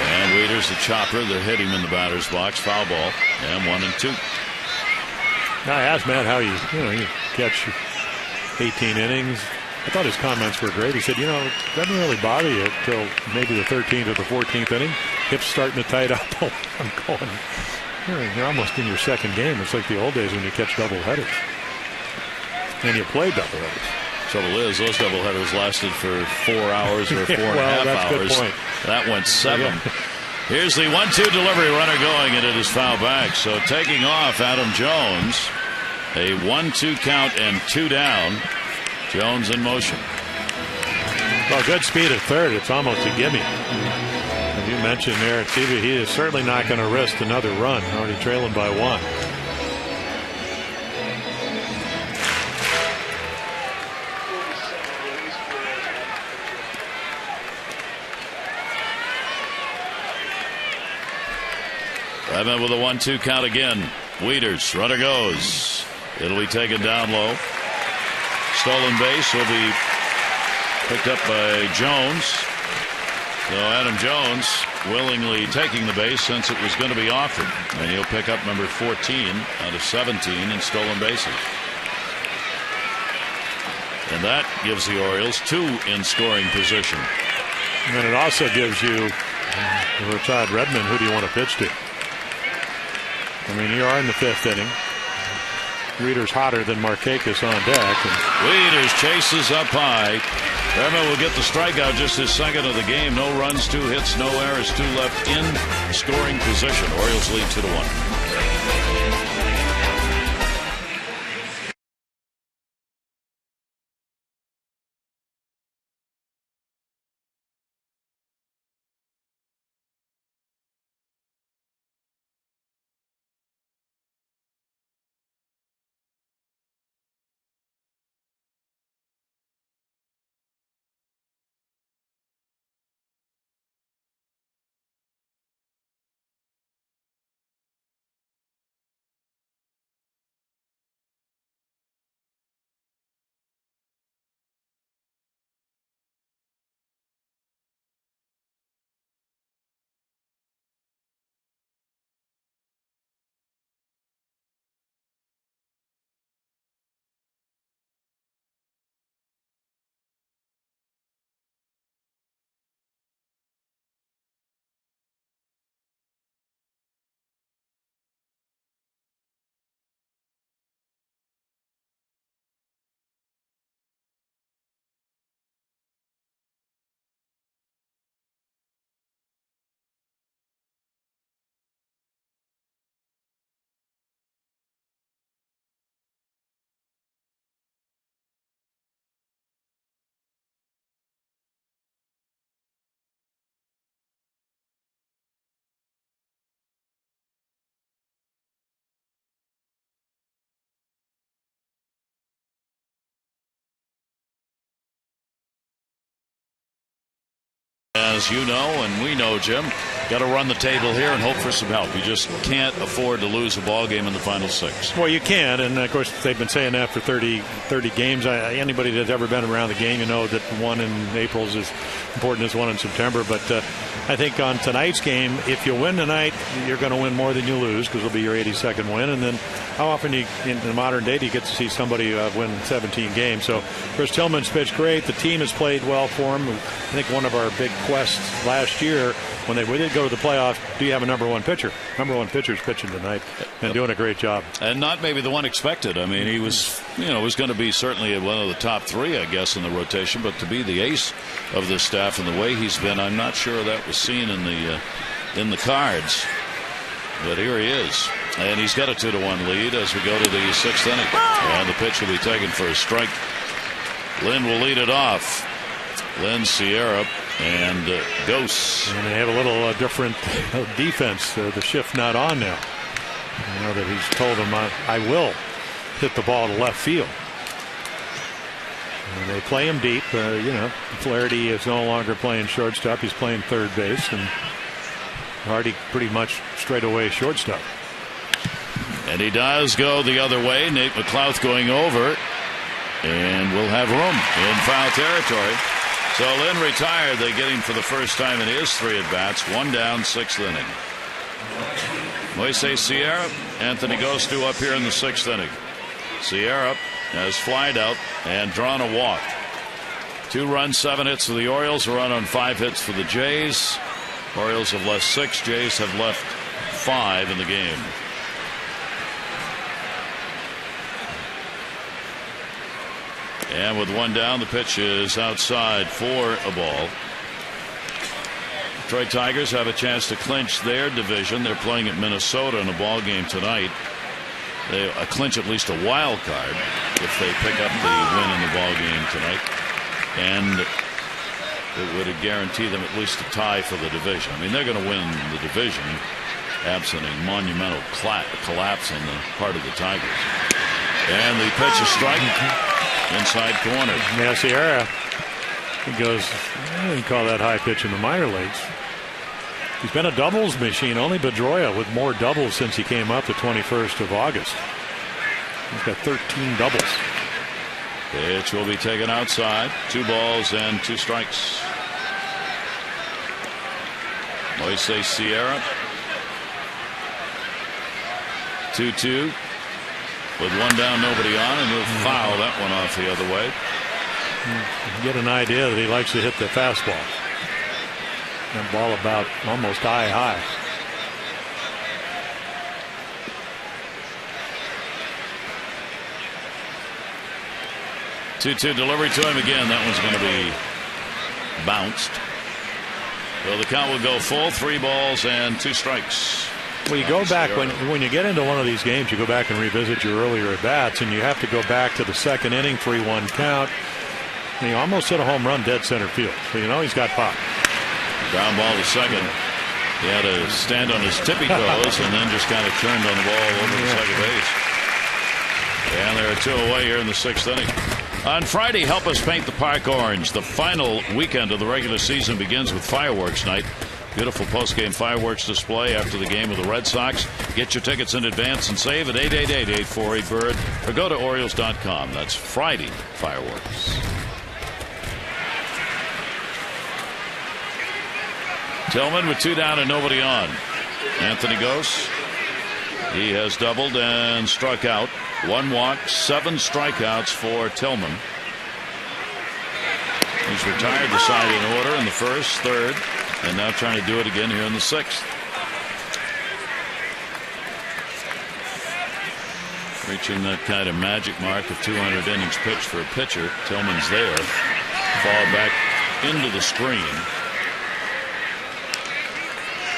And Wieters the chopper. They're hit him in the batter's box. Foul ball. And 1-2. Now I asked Matt how you catch 18 innings. I thought his comments were great. He said, it doesn't really bother you until maybe the 13th or the 14th inning. Hips starting to tight up. I'm going. You're almost in your second game. It's like the old days when you catch double headers. And you play double headers. Trouble is, those double headers lasted for 4 hours or 4.5 that's hours. A good point. That went 7. Here's the 1-2 delivery, runner going, and it is foul back. So taking off Adam Jones. A 1-2 count and 2 down. Jones in motion. Well, good speed at third. It's almost a gimme. As you mentioned there, TV, he is certainly not going to risk another run. Already trailing by 1. Redmond with a 1-2 count again. Wieters, runner goes. It'll be taken down low. Stolen base will be picked up by Jones. So Adam Jones willingly taking the base since it was going to be offered. And he'll pick up number 14 out of 17 in stolen bases. And that gives the Orioles 2 in scoring position. And it also gives you retired Redmond. Who do you want to pitch to? I mean, you are in the 5th inning. Reader's hotter than Markakis on deck. Wieters chases up high. Redmond will get the strikeout, just his second of the game. No runs, 2 hits, no errors, 2 left in scoring position. Orioles lead 2-1. As you know, and we know, Jim, got to run the table here and hope for some help. You just can't afford to lose a ball game in the final 6. Well, you can, and of course they've been saying that for 30 games. Anybody that's ever been around the game, you know that one in April is as important as one in September. But I think on tonight's game, if you win tonight, you're going to win more than you lose, because it'll be your 82nd win. And then how often in the modern day do you get to see somebody win 17 games? So Chris Tillman's pitched great. The team has played well for him. I think one of our big quests last year, when they did go to the playoffs, do you have a number one pitcher? Number one pitcher's pitching tonight and doing a great job. And not maybe the one expected. I mean, he was, was going to be certainly one of the top 3, I guess, in the rotation, but to be the ace of this staff and the way he's been, I'm not sure that was seen in the cards. But here he is, and he's got a 2-1 lead as we go to the 6th inning, and the pitch will be taken for a strike. Lynn will lead it off. Lynn, Sierra, and Ghosts. And they have a little different defense. The shift not on now. You know that he's told them, I will hit the ball to left field. And they play him deep. Flaherty is no longer playing shortstop. He's playing third base. And Hardy pretty much straight away shortstop. And he does go the other way. Nate McLouth going over. And we'll have room in foul territory. So Lynn retired. They get him for the first time in his 3 at-bats. 1 down, 6th inning. Moises Sierra, Anthony Ghost due up here in the 6th inning. Sierra has flied out and drawn a walk. 2 runs, 7 hits for the Orioles. A run on 5 hits for the Jays. Orioles have left 6. Jays have left 5 in the game. And with 1 down, the pitch is outside for a ball. Detroit Tigers have a chance to clinch their division. They're playing at Minnesota in a ball game tonight. They clinch at least a wild card if they pick up the win in the ball game tonight. And it would guarantee them at least a tie for the division. I mean, they're going to win the division absent a monumental collapse on the part of the Tigers. And the pitch is strike. Inside corner. Yeah, Sierra, he goes, I wouldn't call that high pitch in the minor leagues. He's been a doubles machine. Only Pedroia with more doubles since he came up the 21st of August. He's got 13 doubles. Pitch will be taken outside. 2 balls and 2 strikes. Moises Sierra. 2-2. With 1 down, nobody on, and he'll foul that one off the other way. You get an idea that he likes to hit the fastball. That ball about almost eye high. Two delivery to him again. That one's going to be bounced. So the count will go full. 3 balls and 2 strikes. Well, you go back when you get into one of these games, you go back and revisit your earlier at bats, and you have to go back to the 2nd inning, 3-1 count. And he almost hit a home run dead center field. So he's got pop. Ground ball to second. He had to stand on his tippy toes and then just kind of turned on the ball over to second base. And there are 2 away here in the 6th inning. On Friday, help us paint the park orange. The final weekend of the regular season begins with fireworks night. Beautiful post-game fireworks display after the game with the Red Sox. Get your tickets in advance and save at 888-848-BIRD or go to Orioles.com. That's Friday fireworks. Tillman with 2 down and nobody on. Anthony Ghosts. He has doubled and struck out. 1 walk, 7 strikeouts for Tillman. He's retired the side in order in the 1st, 3rd. And now trying to do it again here in the 6th. Reaching that kind of magic mark of 200 innings pitched for a pitcher. Tillman's there. Fall back into the screen.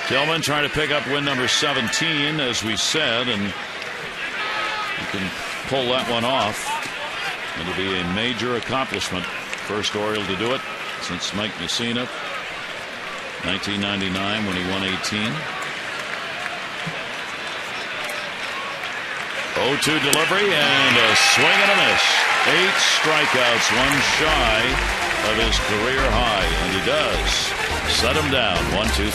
Tillman trying to pick up win number 17, as we said, and you can pull that one off. It'll be a major accomplishment. First Oriole to do it since Mike Messina. 1999 when he won 18. 0-2 delivery and a swing and a miss. 8 strikeouts, 1 shy of his career high, and he does set him down. 1-2-3.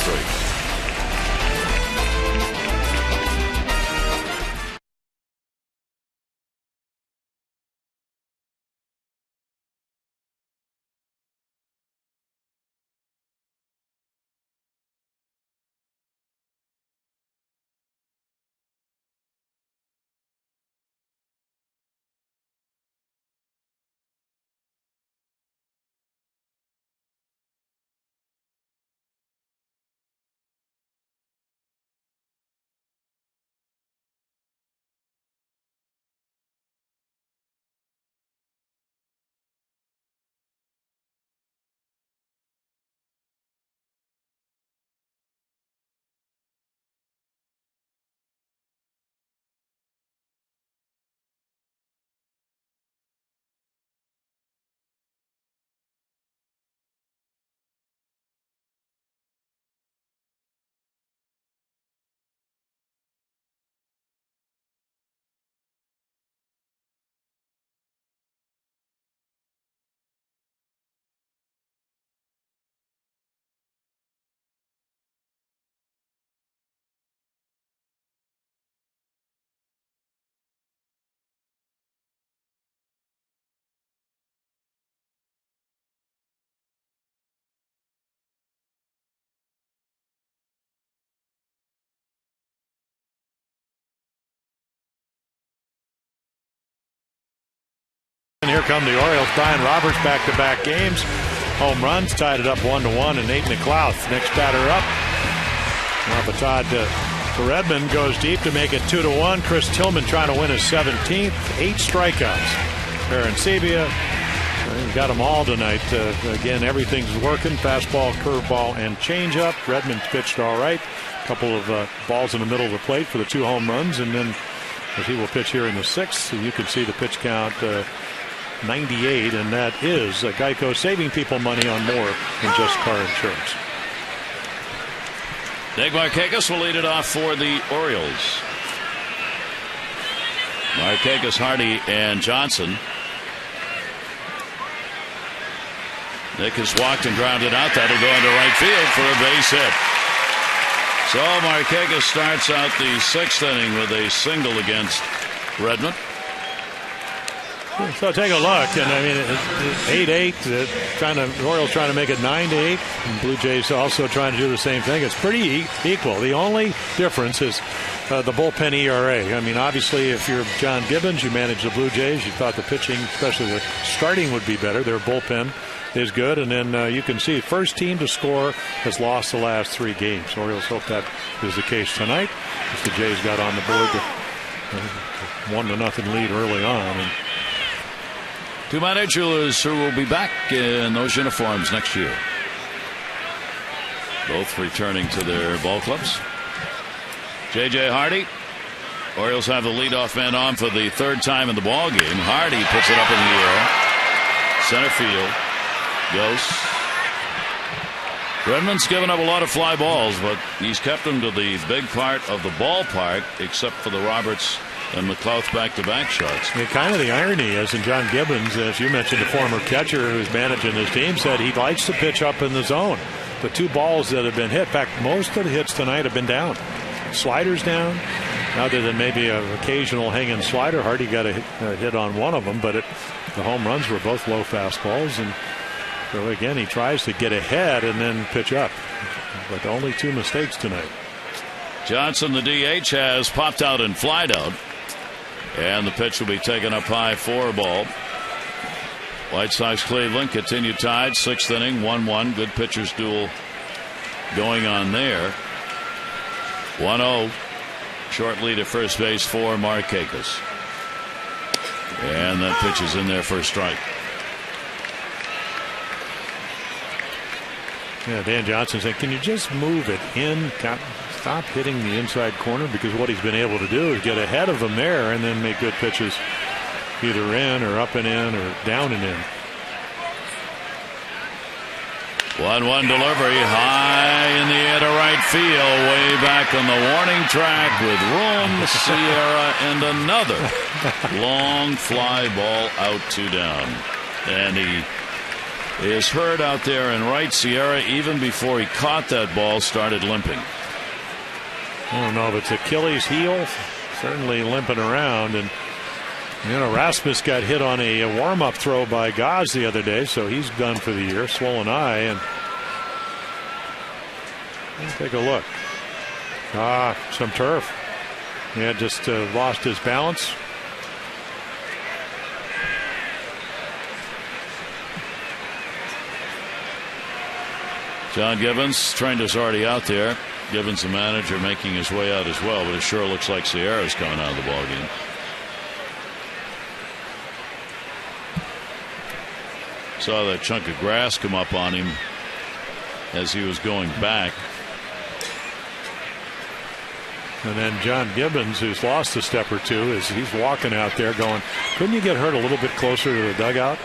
come the Orioles. Brian Roberts back-to-back games. Home runs, tied it up 1-1, and Nate McLouth, next batter up. Now to Redmond, goes deep to make it 2-1. Chris Tillman trying to win his 17th. 8 strikeouts. Aaron Sebia got them all tonight. Again, everything's working. Fastball, curveball, and changeup. Redmond's pitched all right. A couple of balls in the middle of the plate for the 2 home runs, and then as he will pitch here in the 6th, and you can see the pitch count 98, and that is Geico, saving people money on more than just car insurance. Nick Markakis will lead it off for the Orioles. Markakis, Hardy, and Johnson. Nick has walked and grounded out. That'll go into right field for a base hit. So Markakis starts out the 6th inning with a single against Redmond. So take a look, and I mean, 8-8. The Orioles trying to make it 9-8. And Blue Jays also trying to do the same thing. It's pretty equal. The only difference is the bullpen ERA. I mean, obviously, if you're John Gibbons, you manage the Blue Jays. You thought the pitching, especially the starting, would be better. Their bullpen is good, and then you can see first team to score has lost the last 3 games. Orioles hope that is the case tonight, as the Jays got on the board to 1-0 lead early on. And 2 managers who will be back in those uniforms next year, both returning to their ball clubs. J.J. Hardy. Orioles have the leadoff man on for the 3rd time in the ball game. Hardy puts it up in the air, center field. Goes. Redmond's given up a lot of fly balls, but he's kept them to the big part of the ballpark, except for the Roberts and McLouth back-to-back shots. Yeah, kind of the irony is, in John Gibbons, as you mentioned, the former catcher who's managing his team, said he likes to pitch up in the zone. The 2 balls that have been hit, in fact, most of the hits tonight have been down. Sliders down, other than maybe an occasional hanging slider. Hardy got a hit on one of them, but the home runs were both low fastballs. And so again, he tries to get ahead and then pitch up, but only 2 mistakes tonight. Johnson, the DH, has popped out and flied out, and the pitch will be taken up high for a ball. White Sox Cleveland continue tied, 6th inning, 1-1. Good pitchers duel going on there. 1-0. Short lead at first base for Markakis, and that pitch is in there for a strike. Yeah, Dan Johnson said, can you just move it in? Stop hitting the inside corner, because what he's been able to do is get ahead of them there and then make good pitches either in or up and in or down and in. 1-1 delivery high in the air to right field, way back on the warning track with room. Sierra and another long fly ball out 2 down, and he is hurt out there in right. Sierra, even before he caught that ball, started limping. I don't know if it's Achilles heel, certainly limping around. And Rasmus got hit on a warm-up throw by Gaz the other day, so he's done for the year. Swollen eye. And let's take a look. Some turf. He had just lost his balance. John Gibbons, Trent is already out there. Gibbons, the manager, making his way out as well, but it sure looks like Sierra's coming out of the ball game. Saw that chunk of grass come up on him as he was going back. And then John Gibbons, who's lost a step or 2, he's walking out there going, couldn't you get hurt a little bit closer to the dugout?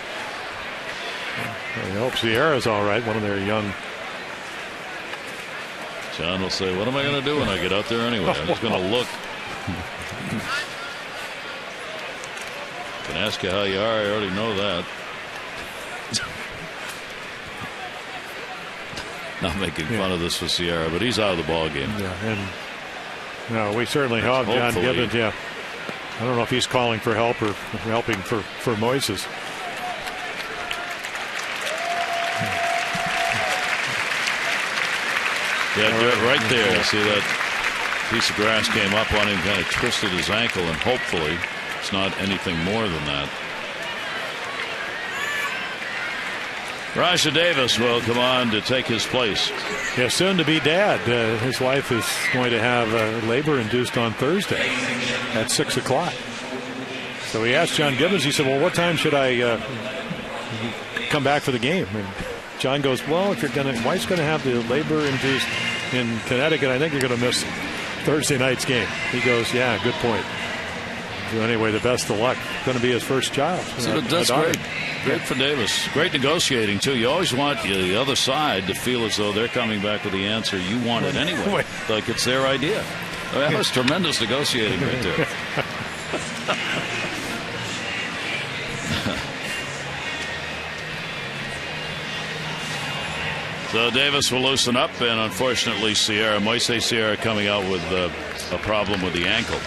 I hope Sierra's all right, one of their young. John will say, what am I going to do when I get out there anyway? I'm just going to look. Can ask you how you are. I already know that. Not making fun of this for Sierra, but he's out of the ball game. Yeah, and no, we certainly hope John Gibbons. Yeah, I don't know if he's calling for help or helping for Moises. Yeah, right there. See that piece of grass came up on him, kind of twisted his ankle, and hopefully it's not anything more than that. Raja Davis will come on to take his place. Yeah, soon to be dad. His wife is going to have labor induced on Thursday at 6 o'clock. So he asked John Gibbons, he said, well, what time should I come back for the game? And John goes, well, if wife's going to have the labor induced in Connecticut, I think you're going to miss Thursday night's game. He goes, yeah, good point. So anyway, the best of luck. Going to be his first child. So that's great. Great for Davis. Great negotiating, too. You always want the other side to feel as though they're coming back with the answer you wanted anyway. Like it's their idea. That was tremendous negotiating right there. So Davis will loosen up, and unfortunately Sierra coming out with a problem with the ankle.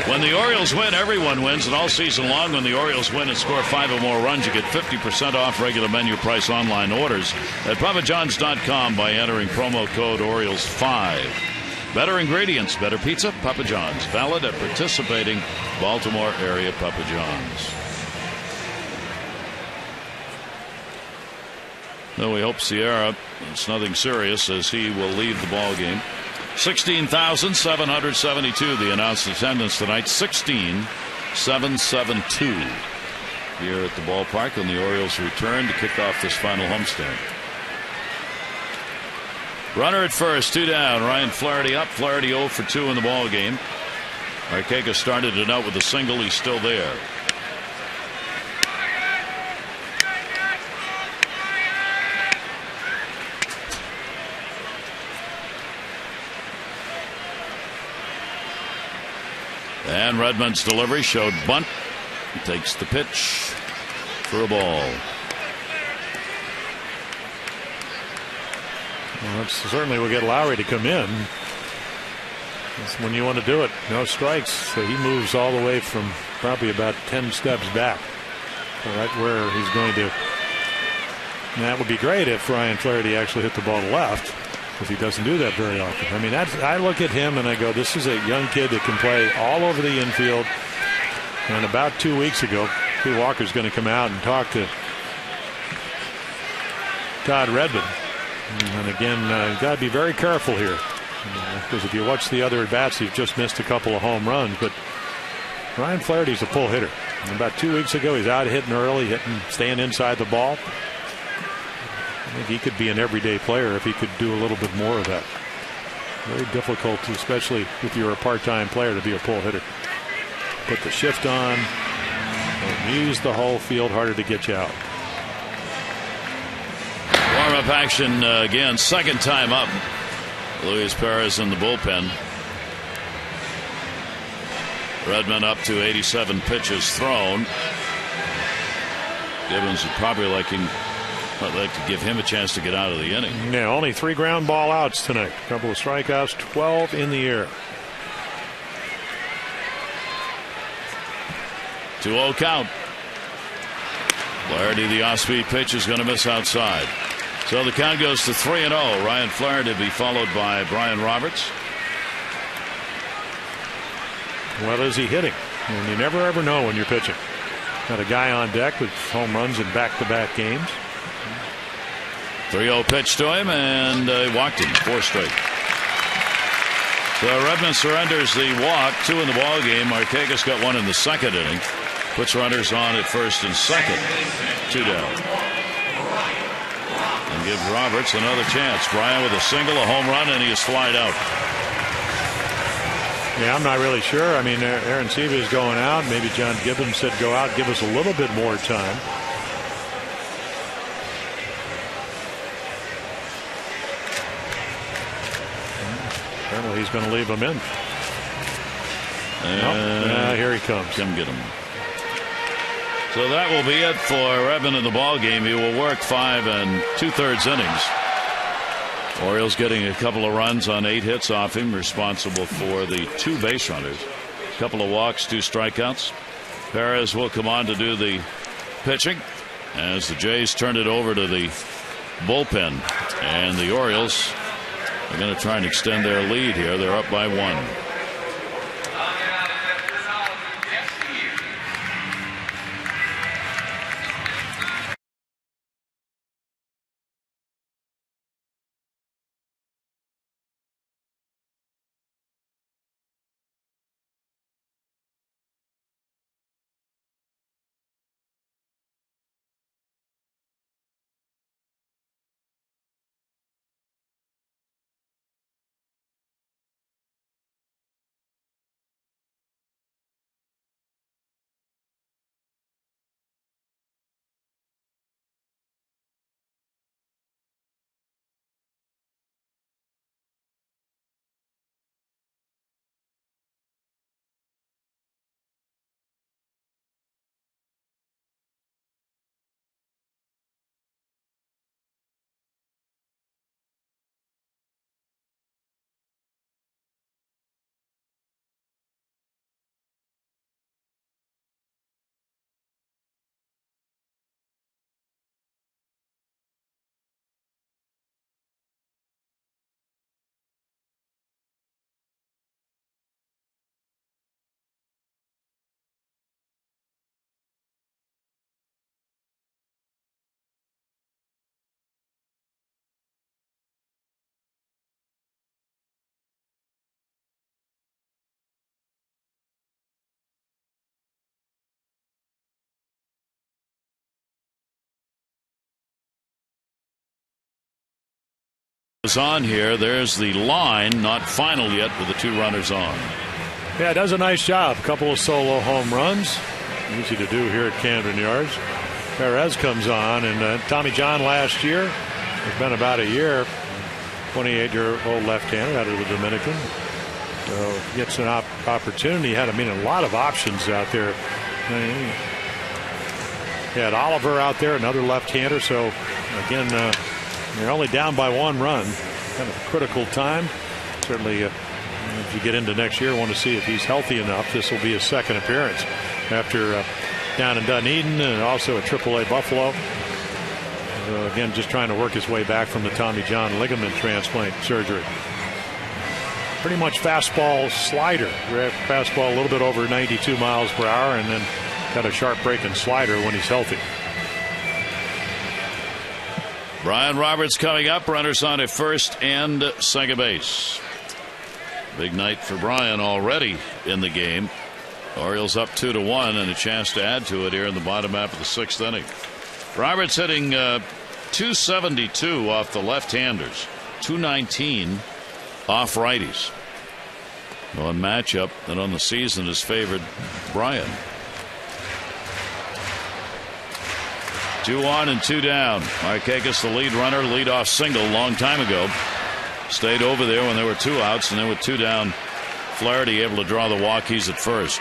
When the Orioles win, everyone wins, and all season long when the Orioles win and score 5 or more runs, you get 50% off regular menu price online orders at papajohns.com by entering promo code Orioles5. Better ingredients, better pizza, Papa John's. Valid at participating Baltimore area Papa John's. No, we hope Sierra, it's nothing serious, as he will leave the ball game. 16,772 the announced attendance tonight. 16,772 here at the ballpark, and the Orioles return to kick off this final homestand. Runner at first, 2 down. Ryan Flaherty up. Flaherty 0 for 2 in the ball game. Arcega started it out with a single. He's still there. And Redmond's delivery showed bunt. He takes the pitch for a ball. Well, that certainly will get Lowry to come in. That's when you want to do it. No strikes. So he moves all the way from probably about 10 steps back. Right where he's going to. And that would be great if Ryan Flaherty actually hit the ball to left, because he doesn't do that very often. I mean, I look at him and I go, this is a young kid that can play all over the infield. And about 2 weeks ago, Pete Walker's going to come out and talk to Todd Redmond. And again, you've got to be very careful here, because if you watch the other at-bats, he's just missed a couple of home runs. But Ryan Flaherty's a pull hitter. And about 2 weeks ago, he's out hitting early, staying inside the ball. I think he could be an everyday player if he could do a little bit more of that. Very difficult, especially if you're a part-time player, to be a pull hitter. Put the shift on, and use the whole field, harder to get you out. Warm-up action again, second time up. Luis Perez in the bullpen. Redmond up to 87 pitches thrown. Gibbons would probably like to give him a chance to get out of the inning. Yeah, only 3 ground ball outs tonight. A couple of strikeouts, 12 in the air. 2-0 count. Flaherty, the off-speed pitch, is going to miss outside. So the count goes to 3-0. Ryan Flaherty to be followed by Brian Roberts. Well, is he hitting? And you never ever know when you're pitching. Got a guy on deck with home runs in back-to-back games. 3-0 pitch to him, and walked him 4 straight. So Redmond surrenders the walk, 2 in the ball game. Arcega's got 1 in the second inning. Puts runners on at first and second. 2 down. And gives Roberts another chance. Brian with a single, a home run, and he is flied out. Yeah, I'm not really sure. I mean, Aaron Seva is going out. Maybe John Gibbons said go out, give us a little bit more time. Apparently he's going to leave him in. Here he comes. Come get him. So that will be it for Redmond in the ball game. He will work 5 2/3 innings. Orioles getting a couple of runs on 8 hits off him, responsible for the 2 base runners. A couple of walks, 2 strikeouts. Perez will come on to do the pitching as the Jays turn it over to the bullpen. And the Orioles are going to try and extend their lead here. They're up by 1. Is on here. There's the line, not final yet, with the 2 runners on. Yeah, does a nice job. A couple of solo home runs. Easy to do here at Camden Yards. Perez comes on, and Tommy John last year. It's been about a year. 28-year-old left-hander out of the Dominican. So gets an opportunity. Had, a lot of options out there. He had Oliver out there, another left-hander. So, again, they're only down by 1 run. Kind of a critical time. Certainly, if you get into next year, want to see if he's healthy enough. This will be his second appearance after down in Dunedin and also at AAA Buffalo. Again, just trying to work his way back from the Tommy John ligament transplant surgery. Pretty much fastball slider. Fastball a little bit over 92 miles per hour, and then got a sharp breaking slider when he's healthy. Brian Roberts coming up. Runners on at first and second base. Big night for Brian already in the game. Orioles up 2-1 and a chance to add to it here in the bottom half of the 6th inning. Roberts hitting .272 off the left-handers, .219 off righties. One matchup that on the season has favored Brian. 2 on and 2 down. Markakis, the lead runner, leadoff single long time ago. Stayed over there when there were 2 outs, and then with 2 down, Flaherty able to draw the walk. He's at first.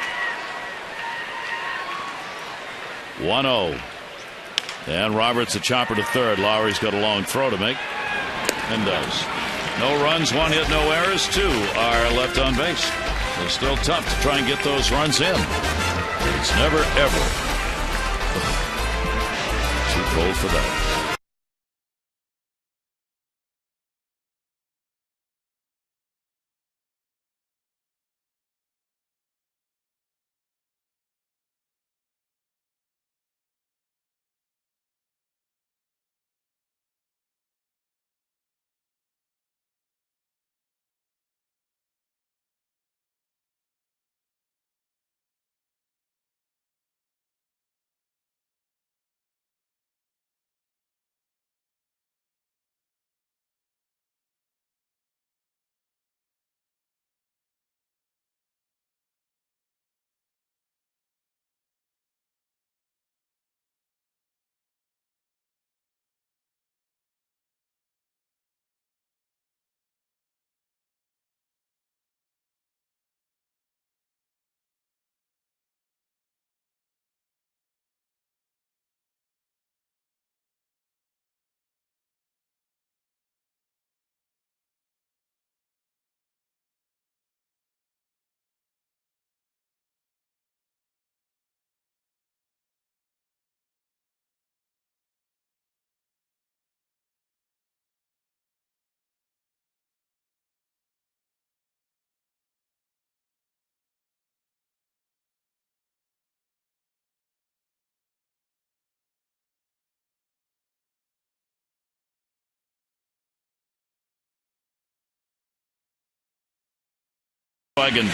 1-0. And Roberts a chopper to third. Lowry's got a long throw to make, and does. No runs, 1 hit, no errors. 2 are left on base. It's still tough to try and get those runs in. It's never ever too cold for that.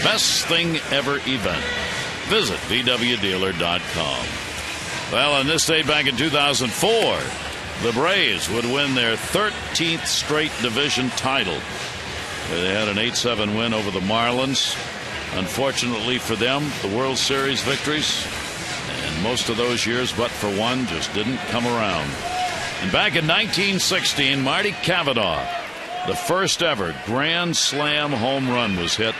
Best thing ever event. Visit VWDealer.com. Well, on this day back in 2004, the Braves would win their 13th straight division title. They had an 8-7 win over the Marlins. Unfortunately for them, the World Series victories, and most of those years, but for one, just didn't come around. And back in 1916, Marty Cavanaugh, the first ever Grand Slam home run was hit.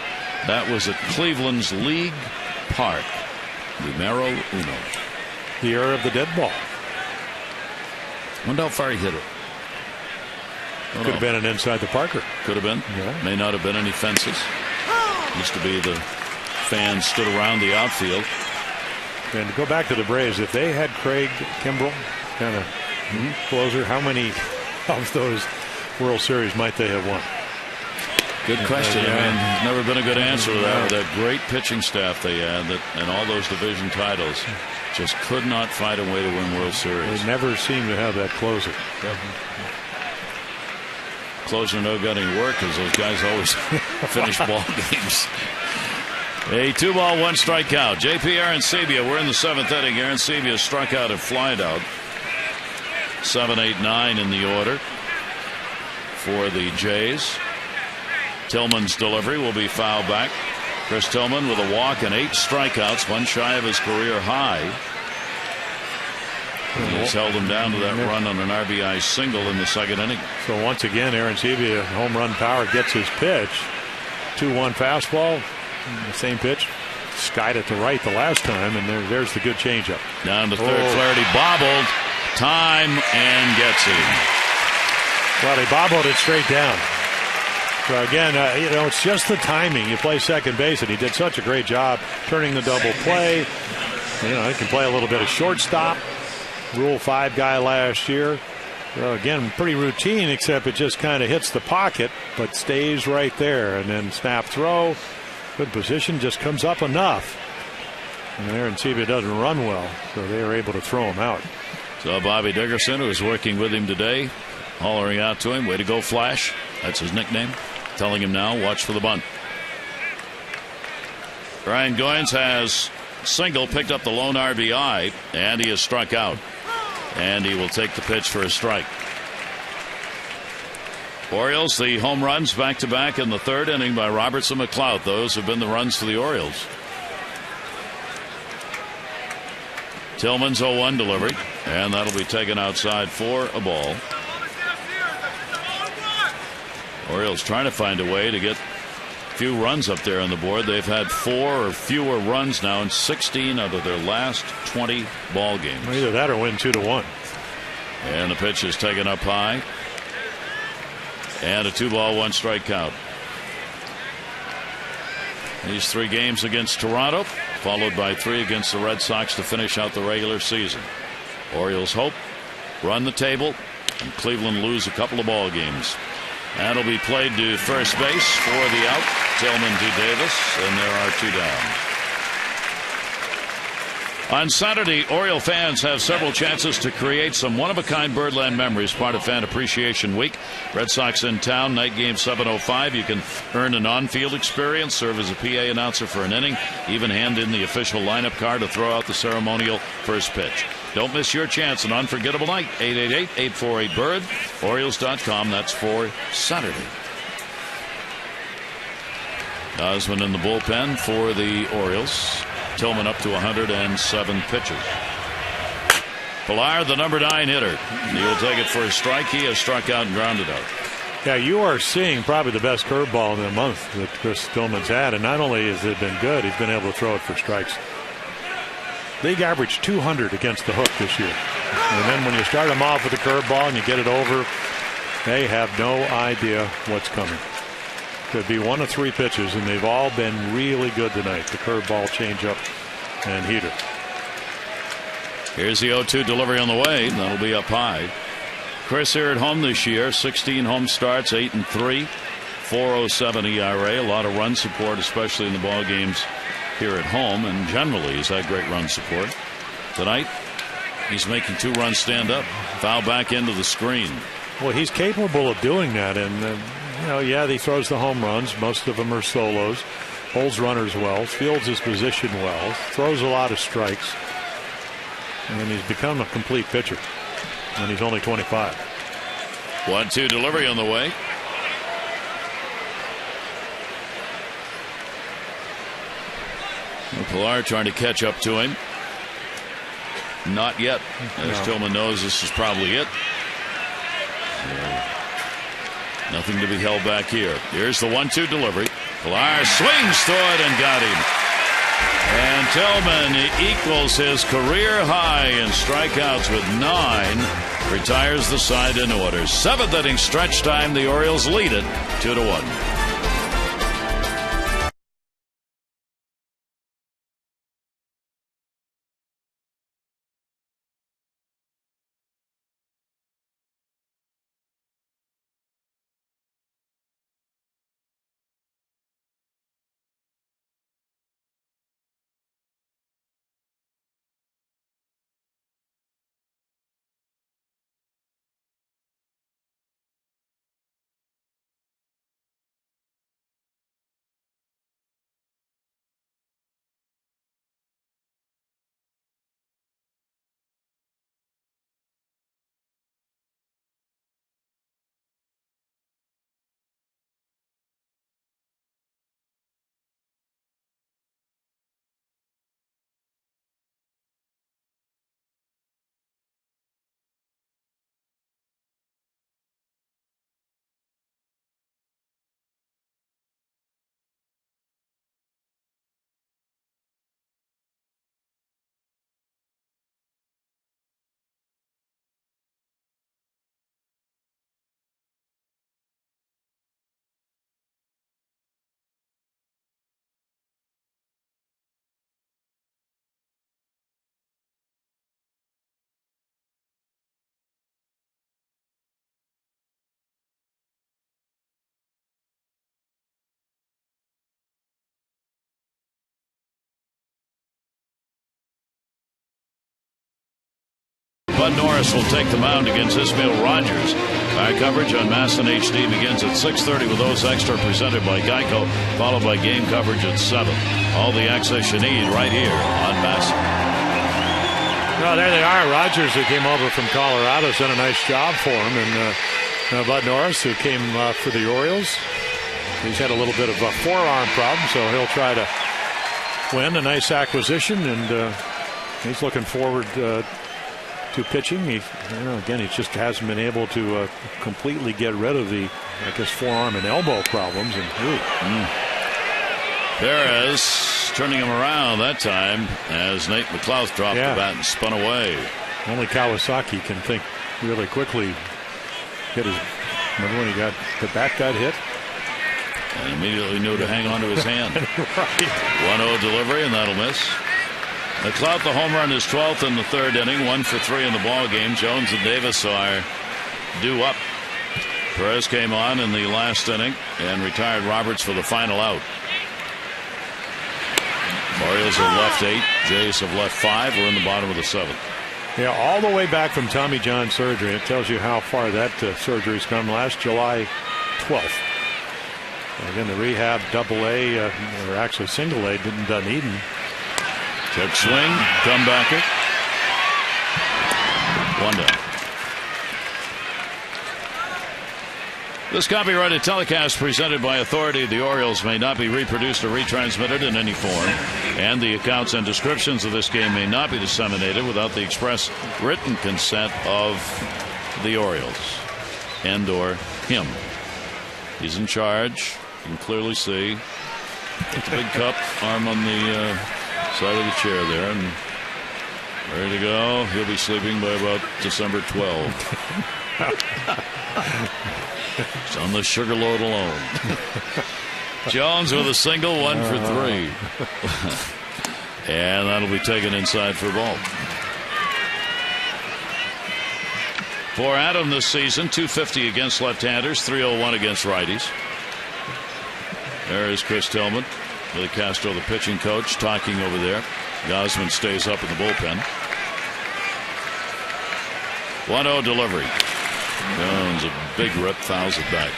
That was at Cleveland's League Park. Numero uno. The era of the dead ball. I wonder how far he hit it. Could have been an inside the Parker. Could have been. Yeah. May not have been any fences. Used to be the fans stood around the outfield. And to go back to the Braves, if they had Craig Kimbrell kind of closer, how many of those World Series might they have won? Good question. I mean, there's never been a good answer to that. With that great pitching staff they had, and all those division titles, just could not find a way to win World Series. They never seem to have that closer. Closer no got any work because those guys always finish ball games. A 2-ball, 1 strikeout. J.P. Arancibia, we're in the 7th inning. Arancibia struck out and flied out. 7, 8, 9 in the order. for the Jays. Tillman's delivery will be fouled back. Chris Tillman with a walk and 8 strikeouts, one shy of his career high. He's held him down to that run on an RBI single in the second inning. So once again, Aaron Sevilla, home run power, gets his pitch. 2-1 fastball, the same pitch. Skied it to right the last time, and there's the good changeup. Down to third, Flaherty bobbled. Time and gets him. Well, he bobbled it straight down. So again, it's just the timing. You play second base, and he did such a great job turning the double play. He can play a little bit of shortstop. Rule 5 guy last year. Again, pretty routine, except it just kind of hits the pocket, but stays right there. And then snap throw. Good position, just comes up enough. And Aaron Sevilla doesn't run well, so they are able to throw him out. So Bobby Dickerson, who is working with him today, hollering out to him, "Way to go, Flash." That's his nickname. Telling him now, watch for the bunt. Ryan Goins has single, picked up the lone RBI, and he is struck out. And he will take the pitch for a strike. Orioles, the home runs back-to-back in the third inning by Robertson, McLeod. Those have been the runs for the Orioles. Tillman's 0-1 delivery, and that'll be taken outside for a ball. Orioles trying to find a way to get a few runs up there on the board. They've had 4 or fewer runs now in 16 out of their last 20 ball games. Either that or win 2-1. And the pitch is taken up high. And a 2-ball, 1-strike count. These 3 games against Toronto, followed by 3 against the Red Sox to finish out the regular season. Orioles hope, run the table, and Cleveland lose a couple of ball games. That'll be played to first base for the out. Tillman to Davis, and there are 2 down. On Saturday, Oriole fans have several chances to create some one-of-a-kind Birdland memories, part of Fan Appreciation Week. Red Sox in town, night game 7:05. You can earn an on-field experience, serve as a PA announcer for an inning, even hand in the official lineup card to throw out the ceremonial first pitch. Don't miss your chance, an unforgettable night. 888-848-BIRD, Orioles.com. That's for Saturday. Osmond in the bullpen for the Orioles. Tillman up to 107 pitches. Pilar, the number 9 hitter. He will take it for a strike. He has struck out and grounded out. Yeah, you are seeing probably the best curveball in the month that Chris Tillman's had. And not only has it been good, he's been able to throw it for strikes. League average 200 against the hook this year. And then when you start them off with a curveball and you get it over, they have no idea what's coming. Could be 1 of 3 pitches, and they've all been really good tonight. The curveball, changeup, and heater. Here's the 0-2 delivery on the way. That'll be up high. Chris here at home this year, 16 home starts, 8-3, 4.07 ERA. A lot of run support, especially in the ball games here at home, and generally he's had great run support. Tonight, he's making 2 runs stand up. Foul back into the screen. Well, he's capable of doing that, and yeah, he throws the home runs. Most of them are solos. Holds runners well. Fields his position well. Throws a lot of strikes. And he's become a complete pitcher. And he's only 25. 1-2 delivery on the way. Pilar trying to catch up to him. Not yet. As Tillman knows, this is probably it. Nothing to be held back here. Here's the 1-2 delivery. Pilar swings through it and got him. And Tillman equals his career high in strikeouts with 9. Retires the side in order. 7th inning stretch time. The Orioles lead it 2-1. Bud Norris will take the mound against Ismail Rogers. Our coverage on MASN HD begins at 6:30 with those extra presented by Geico, followed by game coverage at 7. All the access you need right here on MASN. Well, there they are. Rogers, who came over from Colorado, has done a nice job for him. And Bud Norris, who came for the Orioles, he's had a little bit of a forearm problem, so he'll try to win. A nice acquisition, and he's looking forward to pitching. He just hasn't been able to completely get rid of the, forearm and elbow problems. And Perez turning him around that time as Nate McLouth dropped the bat and spun away. Only Kawasaki can think really quickly. Remember when the bat got hit? And immediately knew to hang on to his hand. Right. 1-0 delivery, and that'll miss. McLouth, the home run, is 12th in the third inning, 1 for 3 in the ball game. Jones and Davis are due up. Perez came on in the last inning and retired Roberts for the final out. Orioles have left 8. Jays have left 5. We're in the bottom of the 7th. Yeah, all the way back from Tommy John surgery. It tells you how far that surgery's come. Last July 12th. Again, the rehab AA, or actually single A, didn't Dunedin. Check swing, comebacker. 1 down. This copyrighted telecast presented by authority of the Orioles may not be reproduced or retransmitted in any form, and the accounts and descriptions of this game may not be disseminated without the express written consent of the Orioles and/or him. He's in charge. You can clearly see the big cup, arm on the side of the chair there, and ready to go. He'll be sleeping by about December 12. It's on the sugar load alone. Jones with a single, 1 for 3. And that'll be taken inside for a ball. For Adam this season, .250 against left-handers, .301 against righties. There is Chris Tillman, Billy Castro, the pitching coach, talking over there. Gosman stays up in the bullpen. 1-0 delivery. Jones, a big rip, fouls it back.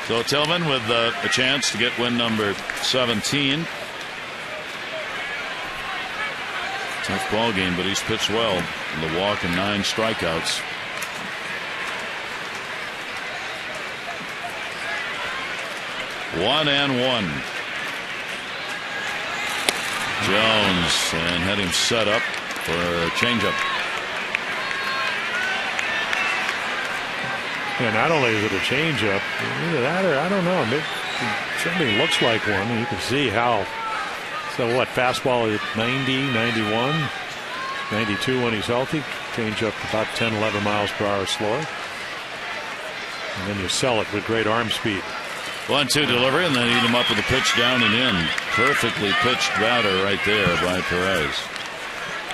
So Tillman with a chance to get win number 17. Tough ball game, but he's pitched well. The walk and 9 strikeouts. One and one. Jones, and had him set up for a changeup. And not only is it a changeup, either that or I don't know. It certainly looks like one. And you can see how. So what? Fastball at 90, 91, 92 when he's healthy. Changeup about 10, 11 miles per hour slower. And then you sell it with great arm speed. 1-2 delivery, and then eat him up with a pitch down and in. Perfectly pitched batter right there by Perez.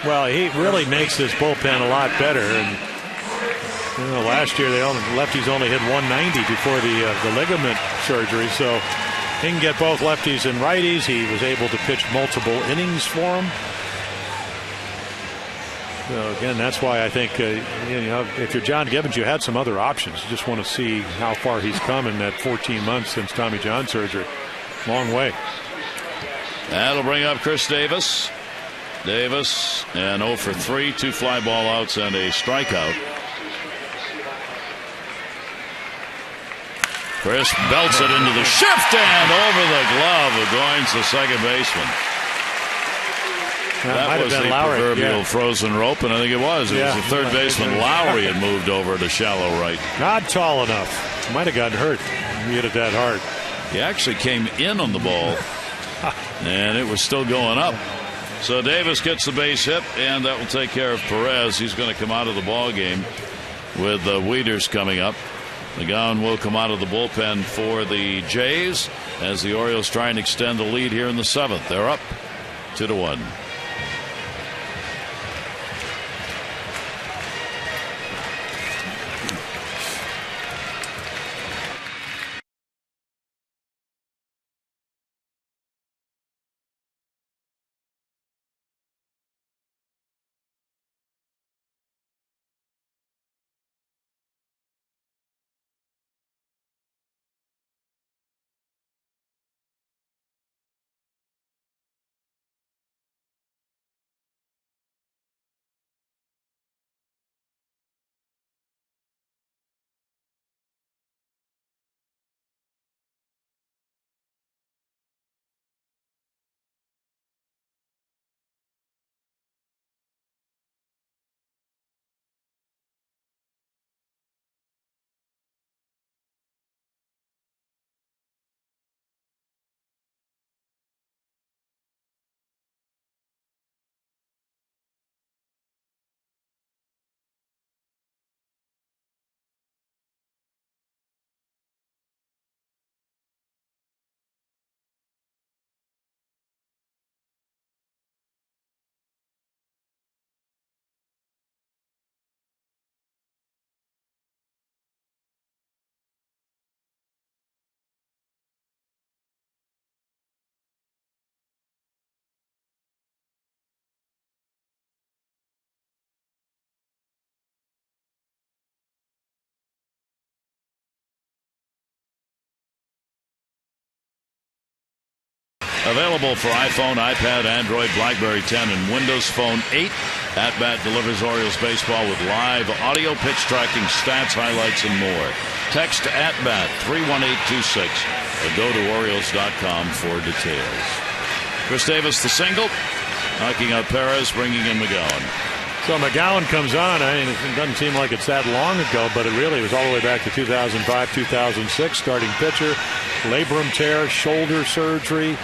Well, he really makes this bullpen a lot better. And last year lefties only hit 190 before the ligament surgery, so he can get both lefties and righties. He was able to pitch multiple innings for them. So again, that's why I think if you're John Gibbons, you had some other options. You just want to see how far he's come in that 14 months since Tommy John surgery. Long way. That'll bring up Chris Davis. Davis and 0 for 3, 2 fly ball outs and a strikeout. Chris belts it into the shift and over the glove of Goins, the second baseman. That was the proverbial frozen rope, and I think it was. It was the third baseman. Lowry had moved over to shallow right. Not tall enough. Might have gotten hurt. He hit it that hard. He actually came in on the ball, and it was still going up. So Davis gets the base hit, and that will take care of Perez. He's going to come out of the ball game with Wieters coming up. McGowan will come out of the bullpen for the Jays as the Orioles try and extend the lead here in the 7th. They're up 2-1. Available for iPhone, iPad, Android, BlackBerry 10, and Windows Phone 8. At Bat delivers Orioles baseball with live audio, pitch tracking, stats, highlights, and more. Text At Bat 31826 or go to Orioles.com for details. Chris Davis, the single, knocking out Perez, bringing in McGowan. So McGowan comes on. I mean, it doesn't seem like it's that long ago, but it really was all the way back to 2005, 2006. Starting pitcher, labrum tear, shoulder surgery.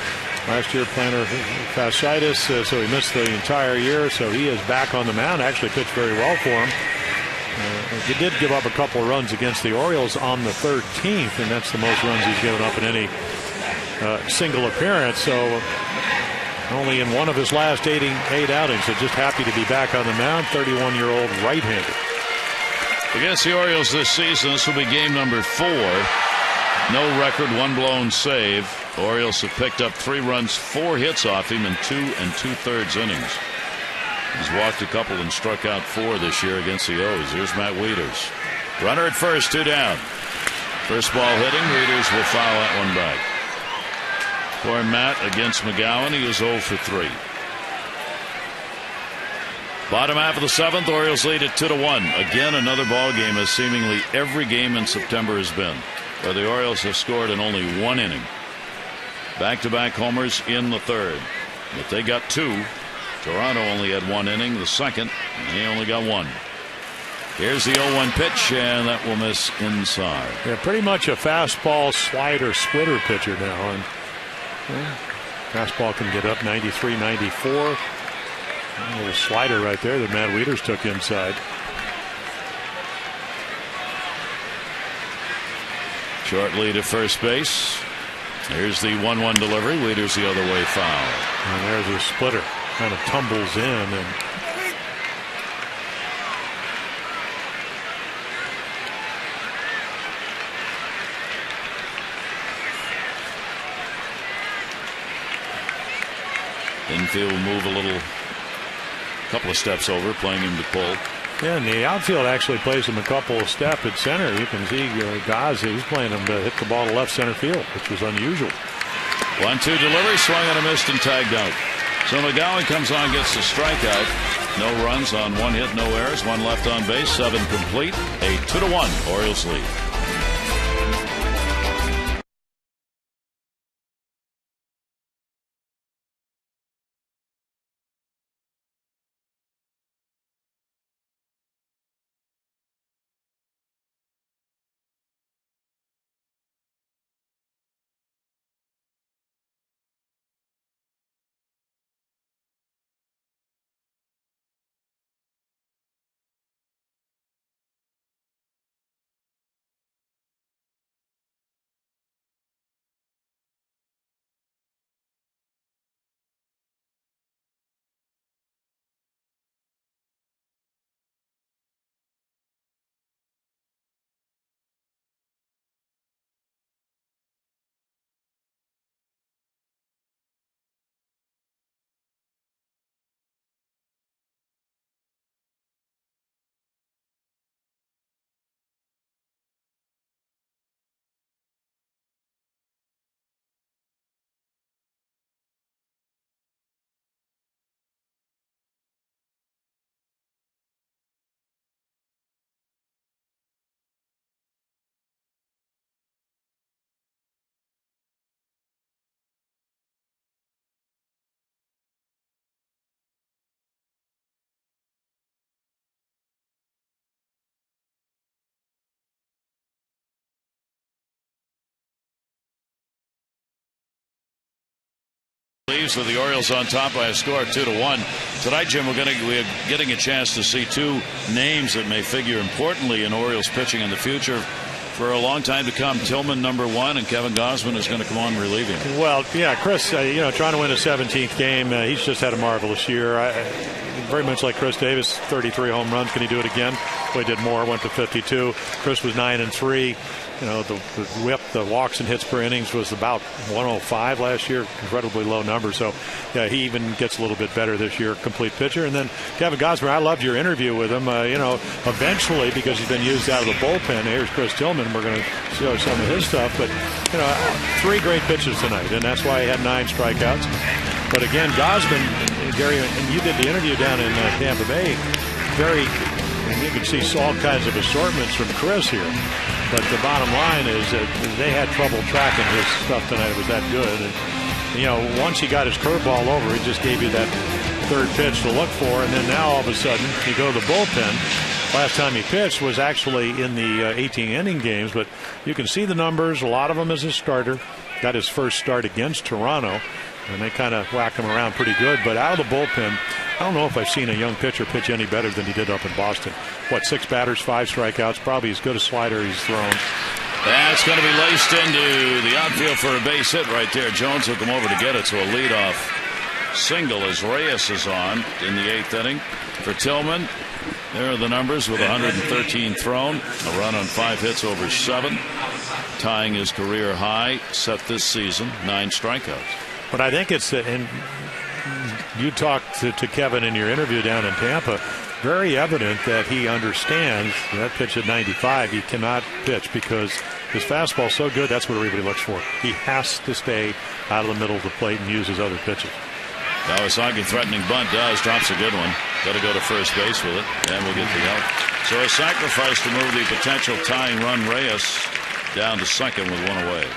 Last year, plantar fasciitis, so he missed the entire year. So he is back on the mound. Actually pitched very well for him. He did give up a couple of runs against the Orioles on the 13th, and that's the most runs he's given up in any single appearance. So only in one of his last eight outings. So just happy to be back on the mound. 31-year-old right-hander. Against the Orioles this season, this will be game number 4. No record, 1 blown save. Orioles have picked up 3 runs, 4 hits off him in 2 2/3 innings. He's walked a couple and struck out 4 this year against the O's. Here's Matt Wieters. Runner at first, 2 down. First ball hitting. Wieters will foul that one back. For Matt against McGowan, he is 0 for 3. Bottom half of the 7th, Orioles lead at 2-1. Again, another ball game, as seemingly every game in September has been, where the Orioles have scored in only 1 inning. Back-to-back homers in the 3rd. But they got 2. Toronto only had 1 inning, the 2nd, and they only got 1. Here's the 0-1 pitch, and that will miss inside. Yeah, pretty much a fastball, slider, splitter pitcher now. And fastball can get up 93, 94. A little slider right there that Matt Wieters took inside. Short lead at first base. Here's the 1-1 delivery. Wieters the other way, foul. And there's a splitter. Kind of tumbles in and infield will move a couple of steps over, playing him to pull. Yeah, and the outfield actually plays him a couple of steps at center. You can see Gaza, he's playing him to hit the ball to left center field, which was unusual. 1-2 delivery, swung and a missed and tagged out. So McGowan comes on, gets the strikeout. No runs on 1 hit, no errors, 1 left on base, 7 complete. A 2-1 Orioles lead. With the Orioles on top by a score of 2-1. Tonight, Jim, we're getting a chance to see 2 names that may figure importantly in Orioles pitching in the future for a long time to come. Tillman, number 1, and Kevin Gausman is going to come on relieving. Well, yeah, Chris, trying to win a 17th game. He's just had a marvelous year. Very much like Chris Davis, 33 home runs. Can he do it again? Well, he did more, went to 52. Chris was 9-3. the whip, the walks and hits per innings was about 105 last year, incredibly low number. So yeah, he even gets a little bit better this year, complete pitcher. And then Kevin Gosper, I loved your interview with him. Eventually, because he's been used out of the bullpen, here's Chris Tillman. We're going to show some of his stuff. But 3 great pitches tonight, and that's why he had 9 strikeouts. But again, Gosman, Gary, and you did the interview down in Tampa Bay. And you can see all kinds of assortments from Chris here. But the bottom line is that they had trouble tracking his stuff tonight. It was that good. And, once he got his curveball over, he just gave you that third pitch to look for. And then now all of a sudden you go to the bullpen. Last time he pitched was actually in the 18-inning games. But you can see the numbers. A lot of them as a starter. Got his first start against Toronto. And they kind of whacked him around pretty good. But out of the bullpen, I don't know if I've seen a young pitcher pitch any better than he did up in Boston. 6 batters, 5 strikeouts, probably as good a slider he's thrown. That's going to be laced into the outfield for a base hit right there. Jones will come over to get it, so a leadoff single as Reyes is on in the 8th inning. For Tillman, there are the numbers with 113 thrown, a run on 5 hits over 7, tying his career high set this season, 9 strikeouts. But I think it's and you talked to Kevin in your interview down in Tampa, very evident that he understands that pitch at 95 he cannot pitch because his fastball's so good. That's what everybody looks for. He has to stay out of the middle of the plate and use his other pitches. Kawasaki threatening bunt drops a good one. Got to go to first base with it, and we'll get the out. So a sacrifice to move the potential tying run Reyes down to second with 1 away.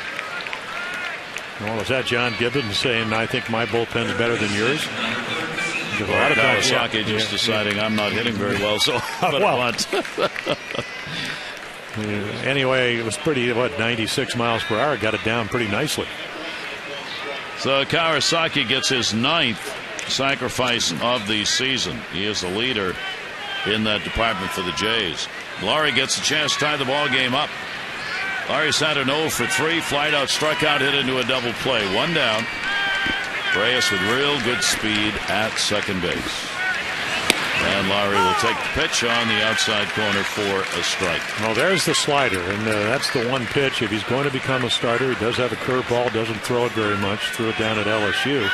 Well, is that John Gibbons saying, I think my bullpen's better than yours? A lot of Kawasaki just deciding I'm not hitting very well, so anyway, it was pretty, 96 miles per hour. Got it down pretty nicely. So Kawasaki gets his 9th sacrifice of the season. He is the leader in that department for the Jays. Laurie gets a chance to tie the ball game up. Laurie's had an 0 for 3, flied out, struck out, hit into a double play. 1 down. Reyes with real good speed at second base. And Laurie will take the pitch on the outside corner for a strike. Well, there's the slider, and that's the one pitch. If he's going to become a starter, he does have a curveball, doesn't throw it very much, threw it down at LSU.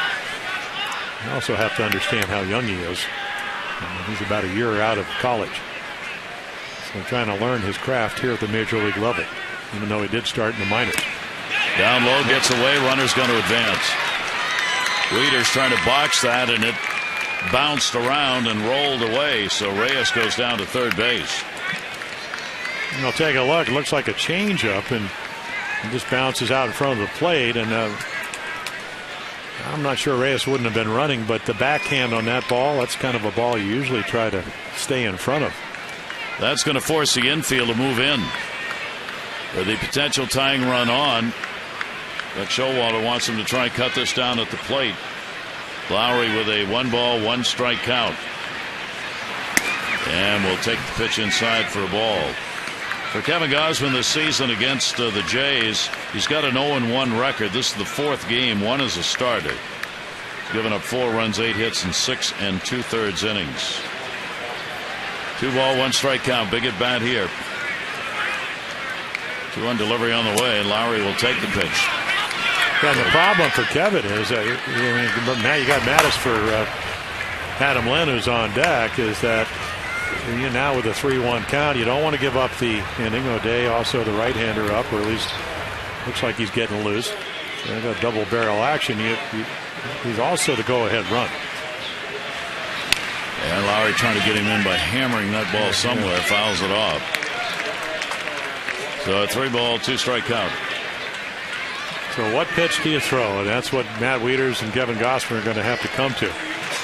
You also have to understand how young he is. He's about a year out of college. So trying to learn his craft here at the major league level, even though he did start in the minors. Down low, gets away, runner's going to advance. Wieters trying to box that, and it bounced around and rolled away, so Reyes goes down to third base. I'll take a look. It looks like a changeup, and it just bounces out in front of the plate, and I'm not sure Reyes wouldn't have been running, but the backhand on that ball, that's kind of a ball you usually try to stay in front of. That's going to force the infield to move in. With the potential tying run on, but Showalter wants him to try and cut this down at the plate. Lowry with a 1-ball, 1-strike count. And will take the pitch inside for a ball. For Kevin Gausman this season against the Jays, he's got an 0-1 record. This is the 4th game, 1 as a starter. He's given up 4 runs, 8 hits in 6 2/3 innings. 2-ball, 1-strike count. Big at bat here. 2-1 delivery on the way. Lowry will take the pitch. And the problem for Kevin is now you got Mattis for Adam Lynn, who's on deck, is that you now with a 3-1 count, you don't want to give up the inning. O'Day also the right-hander up, or at least looks like he's getting loose. So got double barrel action. He's also the go-ahead run. And Lowry trying to get him in by hammering that ball somewhere, fouls it off. So a 3-ball, 2-strike count. So what pitch do you throw? And that's what Matt Wieters and Kevin Gausman are going to have to come to.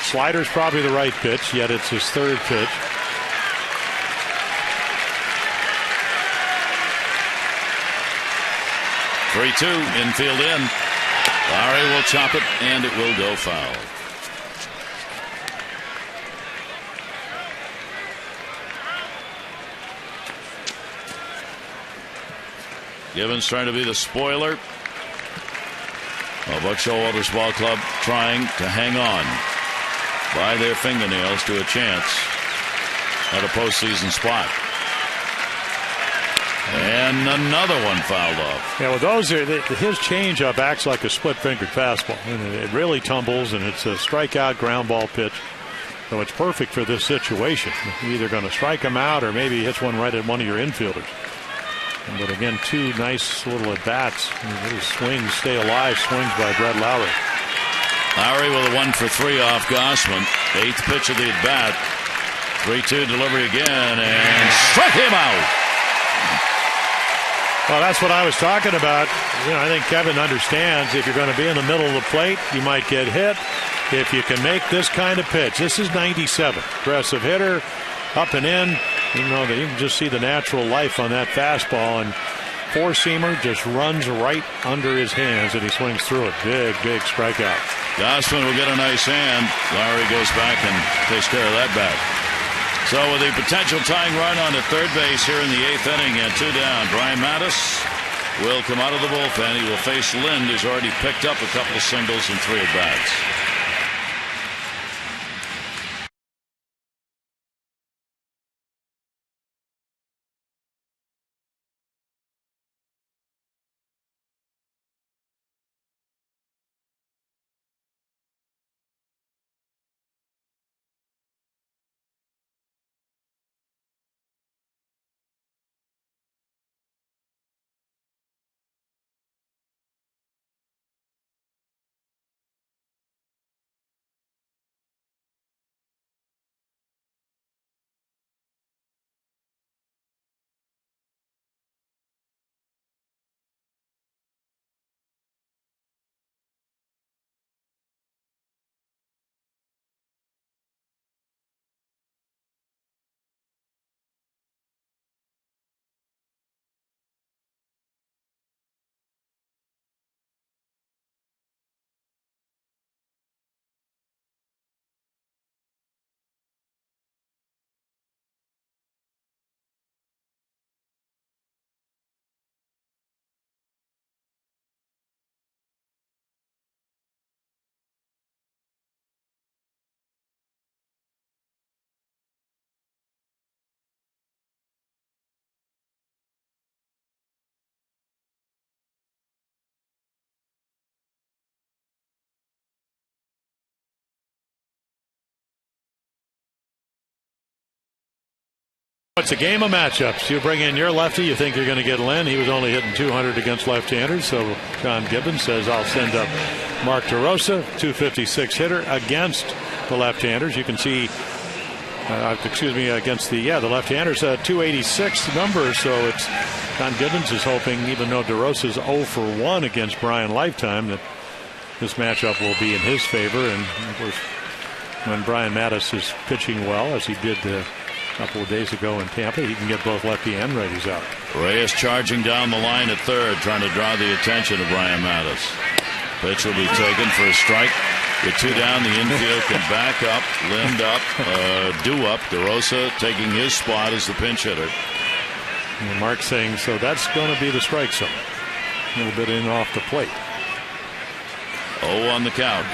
Slider's probably the right pitch, yet it's his 3rd pitch. (3-2) infield in. Lowry will chop it, and it will go foul. Gibbons trying to be the spoiler. Buck Showalter's ball club trying to hang on by their fingernails to a chance at a postseason spot. And another one fouled off. Yeah, well, his changeup acts like a split-fingered fastball. And it really tumbles, and it's a strikeout ground ball pitch. So it's perfect for this situation. You're either going to strike him out or maybe he hits one right at one of your infielders. But again, two nice little at-bats. Little swings, stay alive swings by Brett Lowry. Lowry with a 1-for-3 off Gossman. 8th pitch of the at-bat. 3-2 delivery again, and struck him out. Well, that's what I was talking about. I think Kevin understands if you're going to be in the middle of the plate, you might get hit. If you can make this kind of pitch, this is 97. Aggressive hitter, up and in. You can just see the natural life on that fastball, and four-seamer just runs right under his hands, and he swings through it. Big, big strikeout. Gossman will get a nice hand. Lowry goes back and takes care of that bat. So with a potential tying run on at third base here in the 8th inning and 2 down, Brian Mattis will come out of the bullpen. He will face Lind, who's already picked up a couple of singles and 3 at-bats. It's a game of matchups. You bring in your lefty, you think you're going to get Lynn. He was only hitting 200 against left-handers, so John Gibbons says, I'll send up Mark DeRosa, 256 hitter against the left-handers. You can see, against the left-handers, 286 number, so it's John Gibbons is hoping, even though DeRosa's 0 for 1 against Brian Lifetime, that this matchup will be in his favor. And of course, when Brian Mattis is pitching well, as he did a couple of days ago in Tampa, he can get both lefty and righties out. Reyes charging down the line at third, trying to draw the attention of Brian Mattis. Pitch will be taken for a strike. With 2 down, the infield can back up, Lind up, do up. DeRosa taking his spot as the pinch hitter. And Mark saying, so that's going to be the strike zone. A little bit in off the plate. 0 on the count.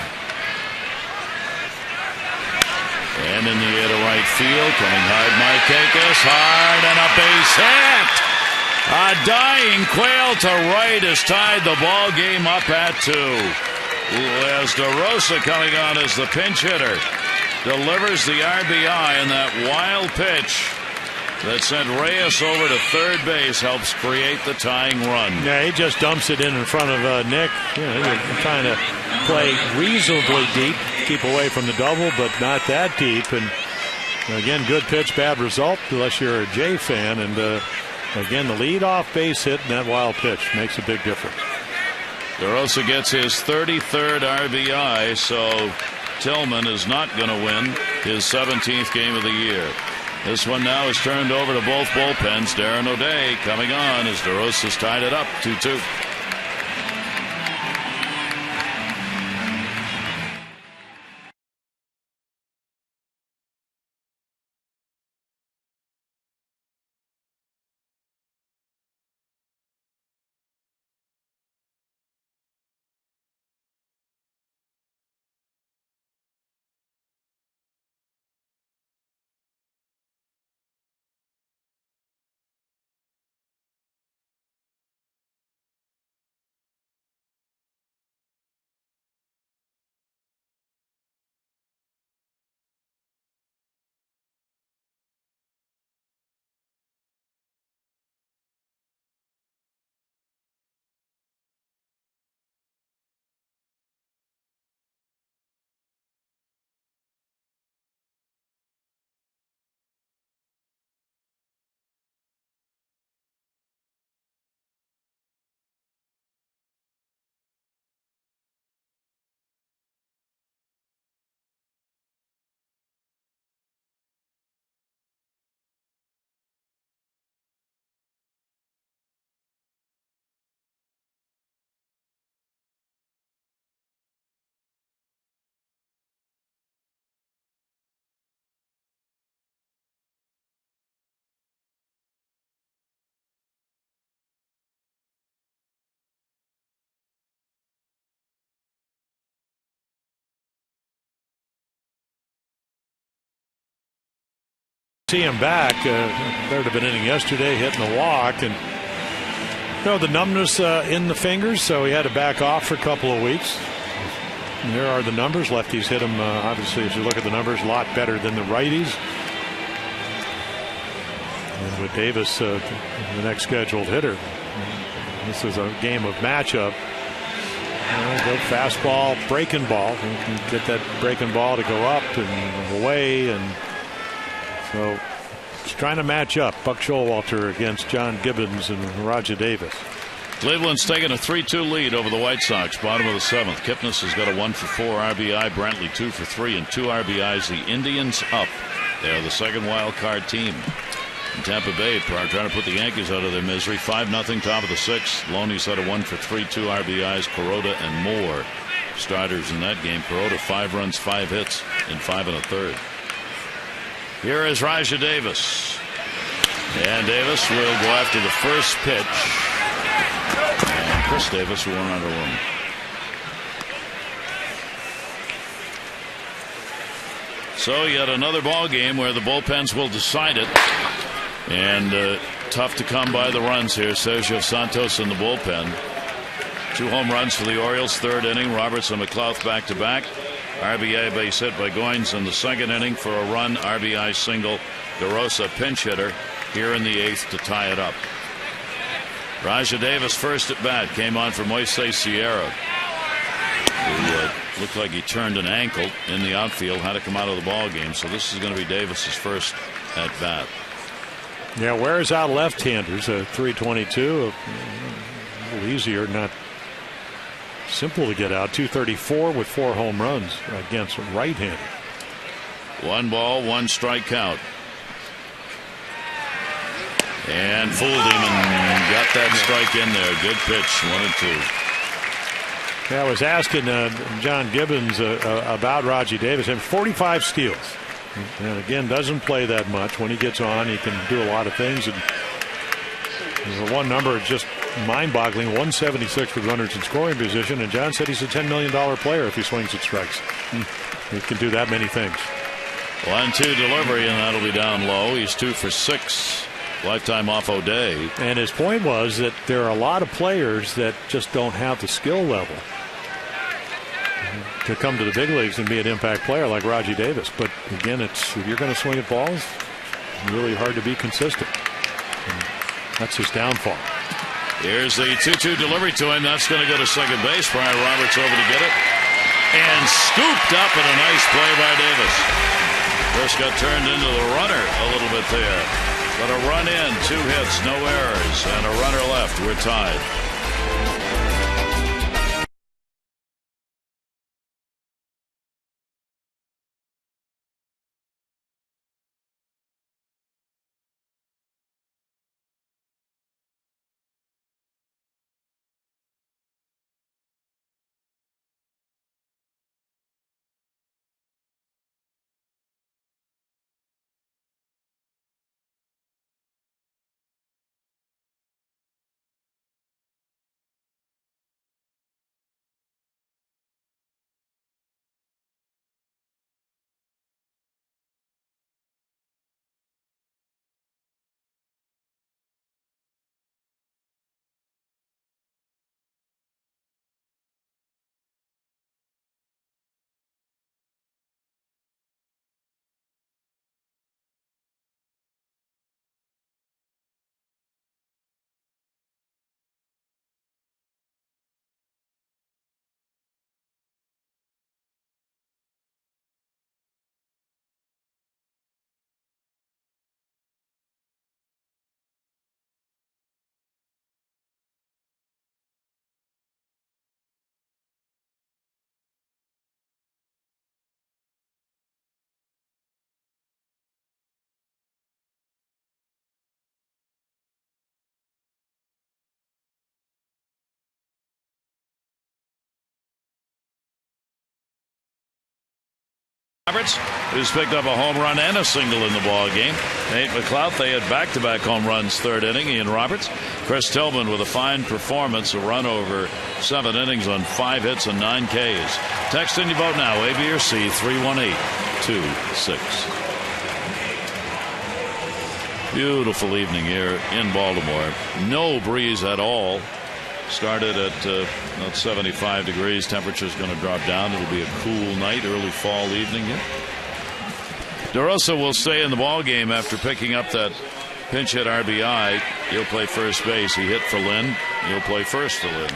And in the air to right field, coming hard, Markakis, hard, and a base hit. A dying Quail to right has tied the ball game up at 2. As DeRosa coming on as the pinch hitter delivers the RBI, and that wild pitch that sent Reyes over to third base helps create the tying run. Yeah, he just dumps it in front of Nick. They're trying to play reasonably deep, keep away from the double, but not that deep. And again, good pitch, bad result, unless you're a Jay fan. And again, the leadoff base hit and that wild pitch makes a big difference. DeRosa gets his 33rd RBI, so Tillman is not going to win his 17th game of the year. This one now is turned over to both bullpens. Darren O'Day coming on as DeRosa's tied it up 2-2. See him back. Third of an inning yesterday, hitting the walk, and the numbness in the fingers, so he had to back off for a couple of weeks. And there are the numbers. Lefties hit him, obviously, if you look at the numbers, a lot better than the righties. And with Davis, the next scheduled hitter, this is a game of matchup. Go fastball, breaking ball. You can get that breaking ball to go up and away, and so he's trying to match up Buck Showalter against John Gibbons and Roger Davis. Cleveland's taking a 3-2 lead over the White Sox, bottom of the 7th. Kipnis has got a 1-for-4 RBI. Brantley 2-for-3 and 2 RBIs. The Indians up. They're the second wild card team. In Tampa Bay, trying to put the Yankees out of their misery. 5-0, top of the 6th. Loney's had a 1-for-3, 2 RBIs. Kuroda and Moore starters in that game. Kuroda 5 runs, 5 hits in 5 1/3. Here is Rajai Davis. And Davis will go after the first pitch. And Chris Davis will run out of room. So yet another ball game where the bullpens will decide it. And tough to come by the runs here. Sergio Santos in the bullpen. 2 home runs for the Orioles, 3rd inning. Roberts and McLouth back to back. RBI base hit by Goins in the 2nd inning for a run. RBI single. DeRosa pinch hitter here in the 8th to tie it up. Rajai Davis first at bat came on for Moises Sierra, who looked like he turned an ankle in the outfield, had to come out of the ball game. So this is going to be Davis's first at bat. Yeah, wears out left-handers. 322, a little easier, not simple to get out. 234 with 4 home runs against right-handed. 1 ball, 1 strike count. And fooled him and got that strike in there. Good pitch, 1-2. Yeah, I was asking John Gibbons about Rajai Davis. And 45 steals. And again, doesn't play that much. When he gets on, he can do a lot of things. And the one number is just mind-boggling: 176 with runners in scoring position. And John said he's a $10 million player if he swings at strikes. He can do that many things. 1-2 delivery, and that'll be down low. He's 2 for 6. Lifetime off O'Day. And his point was that there are a lot of players that just don't have the skill level to come to the big leagues and be an impact player like Rajai Davis. But again, if you're going to swing at balls, it's really hard to be consistent. And that's his downfall. Here's the 2-2 delivery to him. That's going to go to second base. Brian Roberts over to get it. And scooped up, and a nice play by Davis. First got turned into the runner a little bit there. But a run in, 2 hits, no errors, and a runner left. We're tied. Roberts, who's picked up a home run and a single in the ball game. Nate McLouth, they had back-to-back home runs 3rd inning. Ian Roberts. Chris Tillman with a fine performance, a run over 7 innings on 5 hits and 9 Ks. Text in your vote now, A, B, or C, 318-26. Beautiful evening here in Baltimore. No breeze at all. Started at about 75 degrees. Temperature's going to drop down. It'll be a cool night, early fall evening here. DeRosa will stay in the ball game after picking up that pinch hit RBI. He'll play first base. He hit for Lynn. He'll play first for Lynn.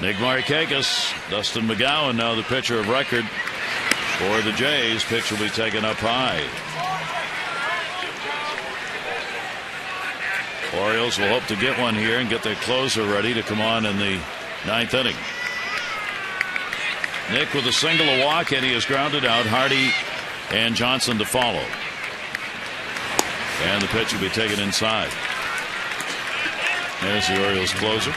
Nick Markakis, Dustin McGowan now the pitcher of record for the Jays. Pitch will be taken up high. Orioles will hope to get one here and get their closer ready to come on in the 9th inning. Nick with a single, a walk, and he is grounded out. Hardy and Johnson to follow. And the pitch will be taken inside. There's the Orioles closer.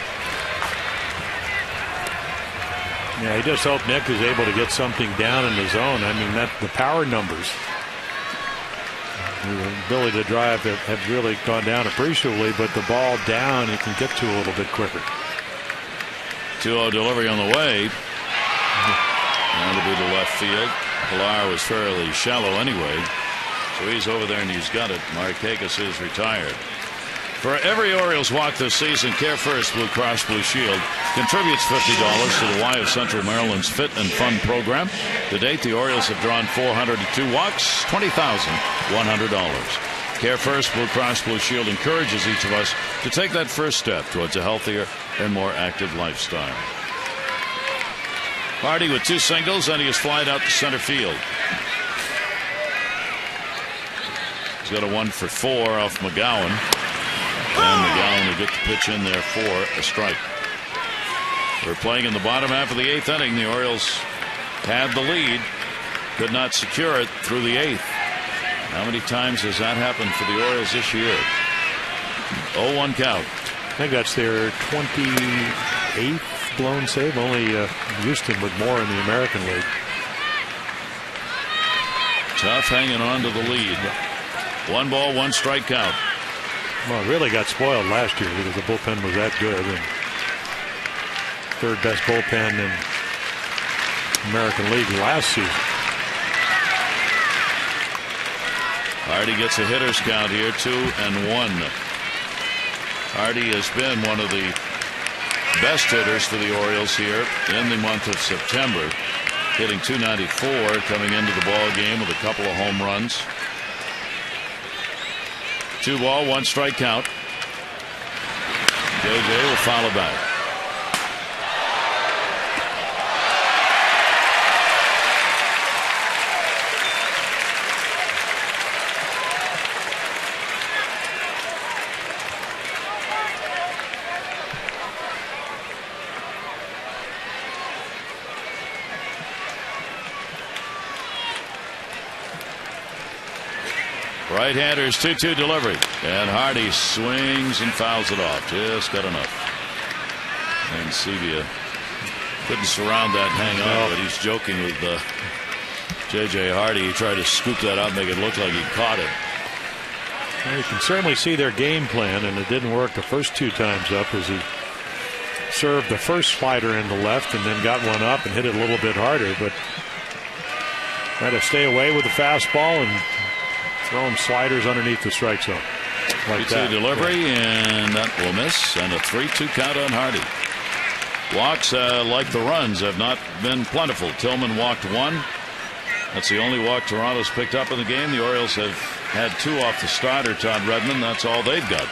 Yeah, he just hoped Nick is able to get something down in the zone. I mean, that the power numbers, the ability to drive have really gone down appreciably, but the ball down he can get to a little bit quicker. 2-0 delivery on the way. That'll be to left field. Pilar was fairly shallow anyway, so he's over there and he's got it. Markakis is retired. For every Orioles walk this season, Care First Blue Cross Blue Shield contributes $50 to the Y of Central Maryland's Fit and Fun program. To date, the Orioles have drawn 402 walks, $20,100. Care First Blue Cross Blue Shield encourages each of us to take that first step towards a healthier and more active lifestyle. Hardy with 2 singles, and he is flied out to center field. He's got a 1 for 4 off McGowan. And McGowan will get the pitch in there for a strike. We're playing in the bottom half of the 8th inning. The Orioles had the lead, could not secure it through the 8th. How many times has that happened for the Orioles this year? 0-1 count. I think that's their 28th blown save. Only Houston with more in the American League. Tough hanging on to the lead. 1 ball, 1 strike count. Well, it really got spoiled last year because the bullpen was that good. And 3rd best bullpen in American League last season. Hardy gets a hitter's count here, 2-1. Hardy has been one of the best hitters for the Orioles here in the month of September, hitting .294 coming into the ball game with a couple of home runs. 2 ball, 1 strike count. JJ will follow back. Right-handers 2-2 delivery, and Hardy swings and fouls it off. Just got enough. And Sevilla couldn't surround that hang on, but he's joking with J.J. Hardy. He tried to scoop that out, make it look like he caught it. Well, you can certainly see their game plan, and it didn't work the first 2 times up as he served the first slider into left and then got one up and hit it a little bit harder, but had to stay away with the fastball and throwing sliders underneath the strike zone. Like 3-2 delivery, and that will miss, and a 3-2 count on Hardy. Walks, like the runs, have not been plentiful. Tillman walked 1. That's the only walk Toronto's picked up in the game. The Orioles have had 2 off the starter, Todd Redmond. That's all they've got.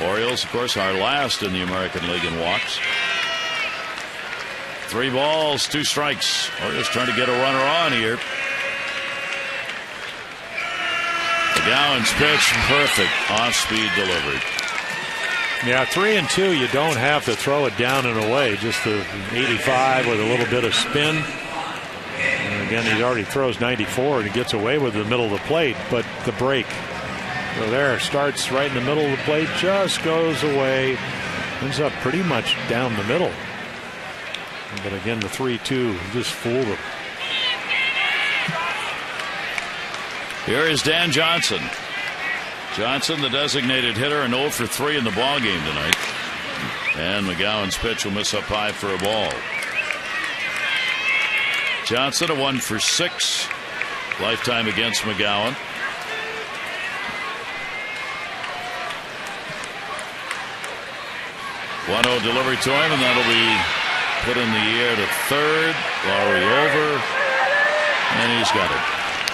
Orioles, of course, are last in the American League in walks. 3 balls, 2 strikes. Orioles trying to get a runner on here. McGowan's pitch, perfect off-speed delivery. Yeah, 3-2, you don't have to throw it down and away. Just the 85 with a little bit of spin. And again, he already throws 94 and he gets away with the middle of the plate, but the break. So there, starts right in the middle of the plate, just goes away, ends up pretty much down the middle. But again, the 3-2 just fooled him. Here is Dan Johnson. Johnson, the designated hitter, and 0 for 3 in the ball game tonight. And McGowan's pitch will miss up high for a ball. Johnson, a 1 for 6 lifetime against McGowan. 1-0 delivery to him, and that'll be put in the air to third. Lowry over, and he's got it.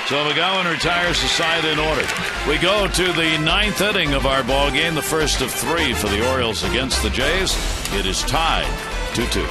So McGowan retires the side in order. We go to the ninth inning of our ball game, the first of three for the Orioles against the Jays. It is tied 2-2.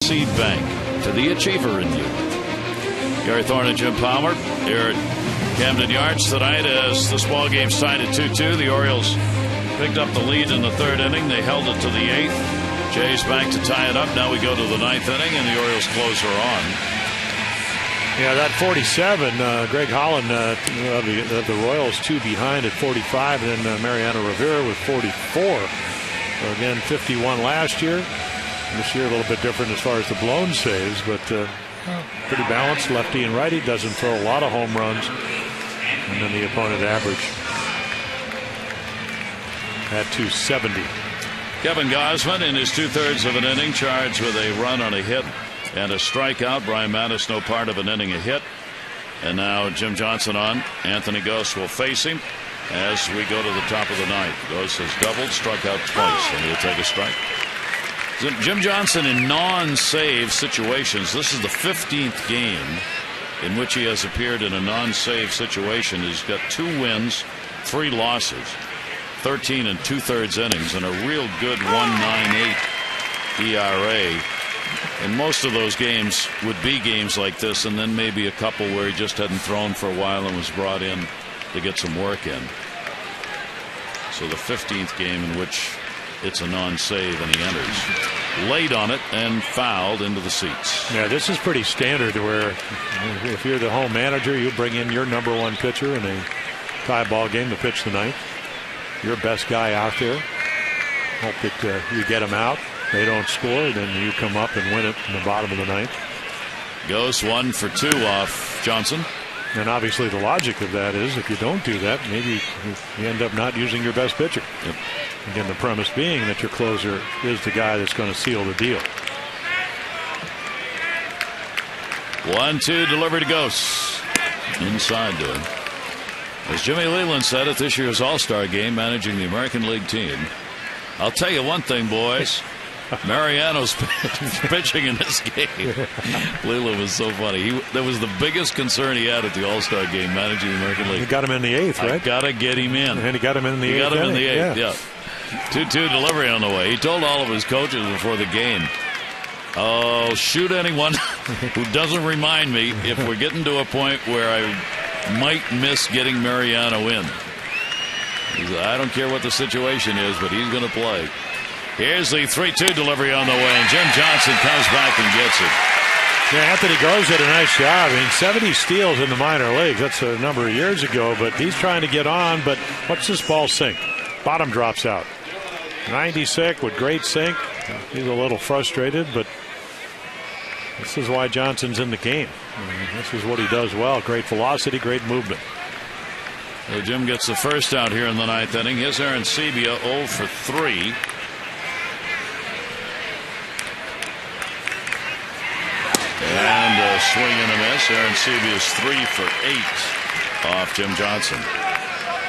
Seed Bank to the achiever in you. Gary Thorne and Jim Palmer here at Camden Yards tonight as this ball game's tied at 2-2. The Orioles picked up the lead in the third inning. They held it to the eighth. Jays back to tie it up. Now we go to the ninth inning, and the Orioles close her on. Yeah, that 47, Greg Holland of the Royals, two behind at 45, and then Mariano Rivera with 44. So again, 51 last year. This year a little bit different as far as the blown saves, but pretty balanced, lefty and righty, doesn't throw a lot of home runs. And then the opponent average at 270. Kevin Gausman in his 2/3 of an inning charged with a run on a hit and a strikeout. Brian Mattis no part of an inning, a hit. And now Jim Johnson on. Anthony Gose will face him as we go to the top of the ninth. Gose has doubled, struck out twice, and he'll take a strike. Jim Johnson in non-save situations. This is the 15th game in which he has appeared in a non-save situation. He's got 2 wins, 3 losses, 13 and 2/3 innings, and a real good 1.98 ERA. And most of those games would be games like this, and then maybe a couple where he just hadn't thrown for a while and was brought in to get some work in. So the 15th game in which it's a non-save, and he enters late on it and fouled into the seats. Yeah, this is pretty standard where if you're the home manager, you bring in your #1 pitcher in a tie ball game to pitch the ninth. Your best guy out there. Hope that you get him out. They don't score, then you come up and win it in the bottom of the ninth. Gose 1 for 2 off Johnson. And obviously the logic of that is if you don't do that, maybe you end up not using your best pitcher. Yep. Again, the premise being that your closer is the guy that's going to seal the deal. 1-2 delivery to Gose. Inside to him. As Jimmy Leland said at this year's All-Star game, managing the American League team, I'll tell you one thing, boys. Mariano's pitching in this game. Leland was so funny. That was the biggest concern he had at the All-Star game, managing the American League. He got him in the 8th, right? Got to get him in. And he got him in the 8th. He got him in the 8th, yeah. 2-2 delivery on the way. He told all of his coaches before the game, "I'll shoot anyone who doesn't remind me if we're getting to a point where I might miss getting Mariano in." He said, "I don't care what the situation is, but he's going to play." Here's the 3-2 delivery on the way, and Jim Johnson comes back and gets it. Yeah, Anthony Gose did a nice job. I mean, 70 steals in the minor leagues. That's a number of years ago, but he's trying to get on. But what's this ball sink? Bottom drops out. 96 with great sink. He's a little frustrated, but This is why Johnson's in the game. This is what he does well. Great velocity, great movement. So Jim gets the first out here in the ninth inning. Here's Aaron Sebia, 0 for 3. And a swing and a miss. Aaron Sebia is 3 for 8 off Jim Johnson.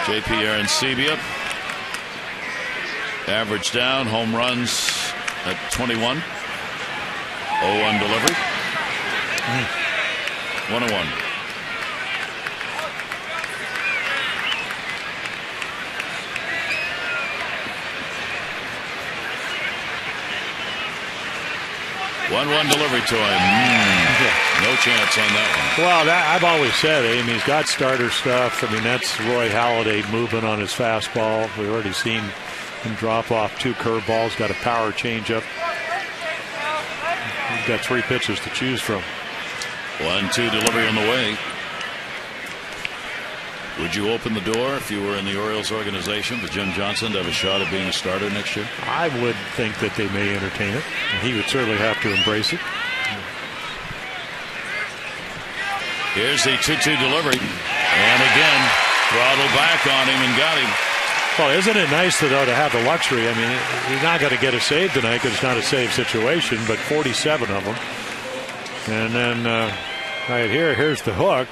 JP Aaron Sebia, average down, home runs at 21. 0-1 delivery. 1-1. One delivery to him. No chance on that one. Well, I've always said, he's got starter stuff. I mean, that's Roy Halladay moving on his fastball. We've already seen him drop off 2 curveballs. Got a power changeup. He's got 3 pitches to choose from. 1-2 delivery on the way. Would you open the door if you were in the Orioles organization for Jim Johnson to have a shot at being a starter next year? I would think that they may entertain it. He would certainly have to embrace it. Here's the 2-2 delivery. And again, throttled back on him and got him. Well, isn't it nice, though, to have the luxury? I mean, he's not going to get a save tonight because it's not a save situation, but 47 of them. And then right here's the hook.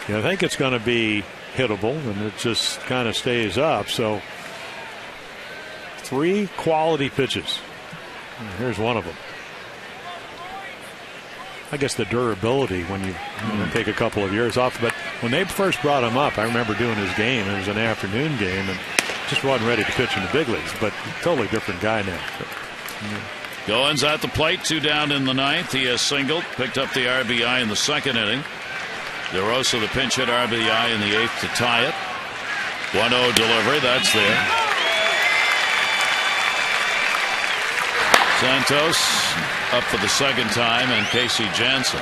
I think it's going to be hittable, and it just kind of stays up. So 3 quality pitches. And here's one of them. I guess the durability when you take a couple of years off. But when they first brought him up, I remember doing his game. It was an afternoon game, and just wasn't ready to pitch in the big leagues. But totally different guy now. Goins at the plate, 2 down in the ninth. He has singled, picked up the RBI in the second inning. DeRosa the pinch hit RBI in the 8th to tie it. 1-0 delivery, that's there. Santos up for the second time, and Casey Jansen.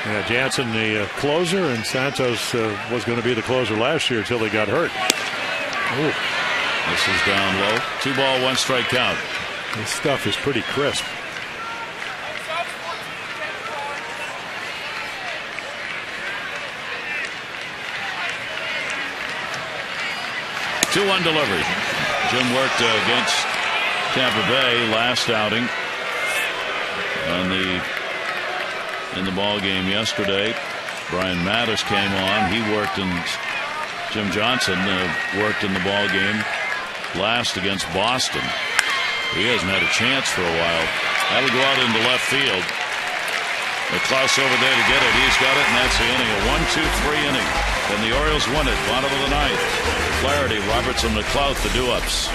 Yeah, Jansen the closer, and Santos was going to be the closer last year until he got hurt. Ooh. This is down low. 2-ball, 1-strike count. This stuff is pretty crisp. 2-1 delivery. Jim worked against Tampa Bay last outing in the ball game yesterday. Brian Mattis came on. He worked, and Jim Johnson worked in the ball game last against Boston. He hasn't had a chance for a while. That'll go out into left field. McClough over there to get it. He's got it, and that's the inning. A 1-2-3 inning. And the Orioles win it. Bottom of the ninth. Flaherty, Robertson, McClough, the do-ups.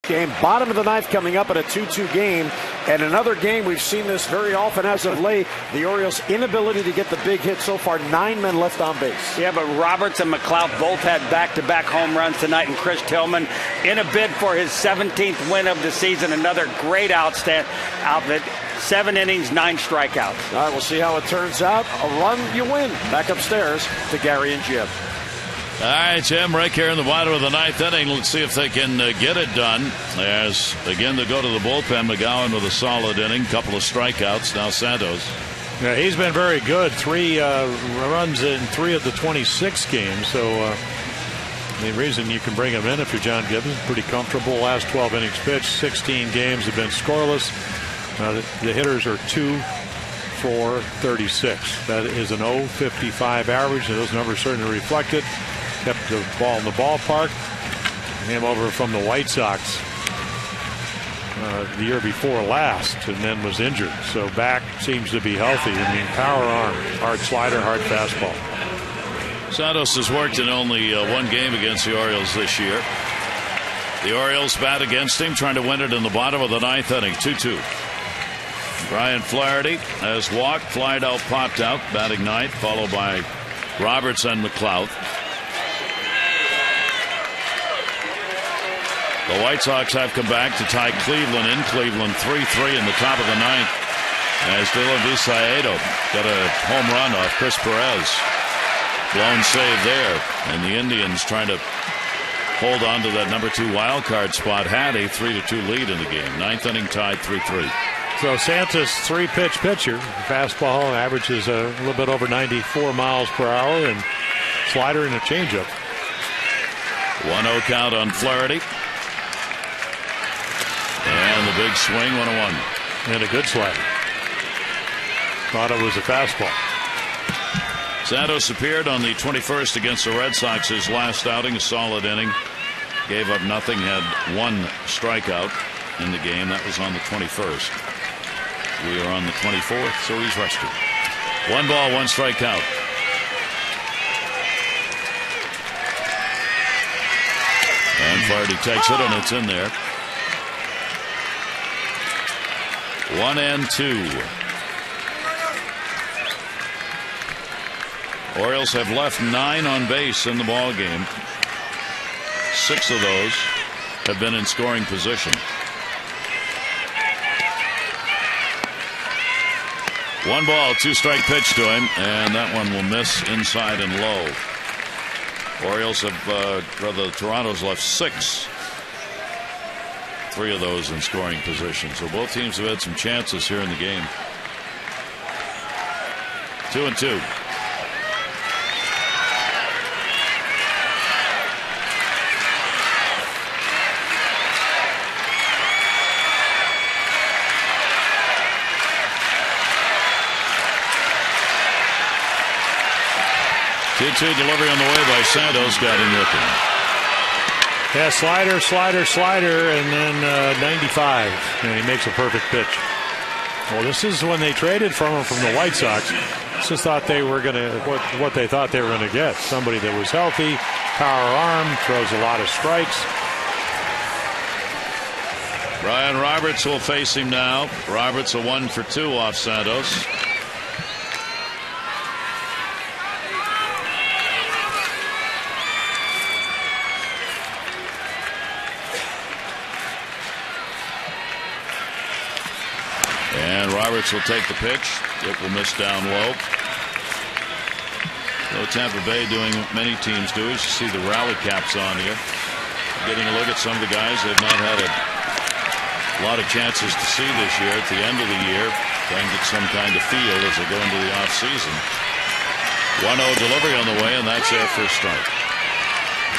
Game, bottom of the ninth coming up at a 2-2 game, and another game we've seen this very often as of late. The Orioles' inability to get the big hit so far. 9 men left on base. Yeah, but Roberts and McClough both had back-to-back home runs tonight, and Chris Tillman in a bid for his 17th win of the season. Another great outlet. 7 innings, 9 strikeouts. All right, we'll see how it turns out. A run, you win. Back upstairs to Gary and Jim. All right, Jim, right here in the bottom of the ninth inning. Let's see if they can get it done. As, again, they go to the bullpen. McGowan with a solid inning. Couple of strikeouts. Now Santos. Yeah, he's been very good. 3 runs in 3 of the 26 games. So the reason you can bring him in if you're John Gibbons, pretty comfortable. Last 12 innings pitched, 16 games have been scoreless. The hitters are 2 for 36. That is an 0.55 average. Those numbers certainly reflect it. Kept the ball in the ballpark. Came over from the White Sox the year before last and then was injured. So back seems to be healthy. I mean, power arm, hard slider, hard fastball. Santos has worked in only one game against the Orioles this year. The Orioles bat against him, trying to win it in the bottom of the 9th inning, 2-2. Brian Flaherty has walked, flied out, popped out, batting 9th, followed by Roberts and McLeod. The White Sox have come back to tie Cleveland in Cleveland 3-3 in the top of the 9th as Dylan Visaedo got a home run off Chris Perez. Blown save there, and the Indians trying to hold on to that number 2 wild card spot. Had a 3-2 lead in the game. 9th inning tied 3-3. So Santos, 3-pitch pitcher. Fastball averages a little bit over 94 miles per hour, and slider and a changeup. 1-0 count on Flaherty. And the big swing, 1-1. And a good slider. Thought it was a fastball. Santos appeared on the 21st against the Red Sox. His last outing, a solid inning. Gave up nothing, had 1 strikeout in the game. That was on the 21st. We are on the 24th, so he's rested. 1 ball, 1 strikeout. And Flaherty takes it, and it's in there. 1-2. Orioles have left 9 on base in the ball game. 6 of those have been in scoring position. 1 ball, 2 strike pitch to him, and that one will miss inside and low. Orioles have, the Toronto's left 6. 3 of those in scoring position. So both teams have had some chances here in the game. 2-2. Delivery on the way by Santos, got him looking. Yeah, slider, and then 95, and he makes a perfect pitch. Well, this is when they traded from him from the White Sox. Just thought they were going to what they thought they were going to get. Somebody that was healthy, power arm, throws a lot of strikes. Brian Roberts will face him now. Roberts a 1 for 2 off Santos. And Roberts will take the pitch. It will miss down low. So Tampa Bay doing what many teams do is you see the rally caps on here. Getting a look at some of the guys they've not had a lot of chances to see this year at the end of the year. Trying to get some kind of feel as they go into the offseason. 1-0 delivery on the way, and that's their first strike.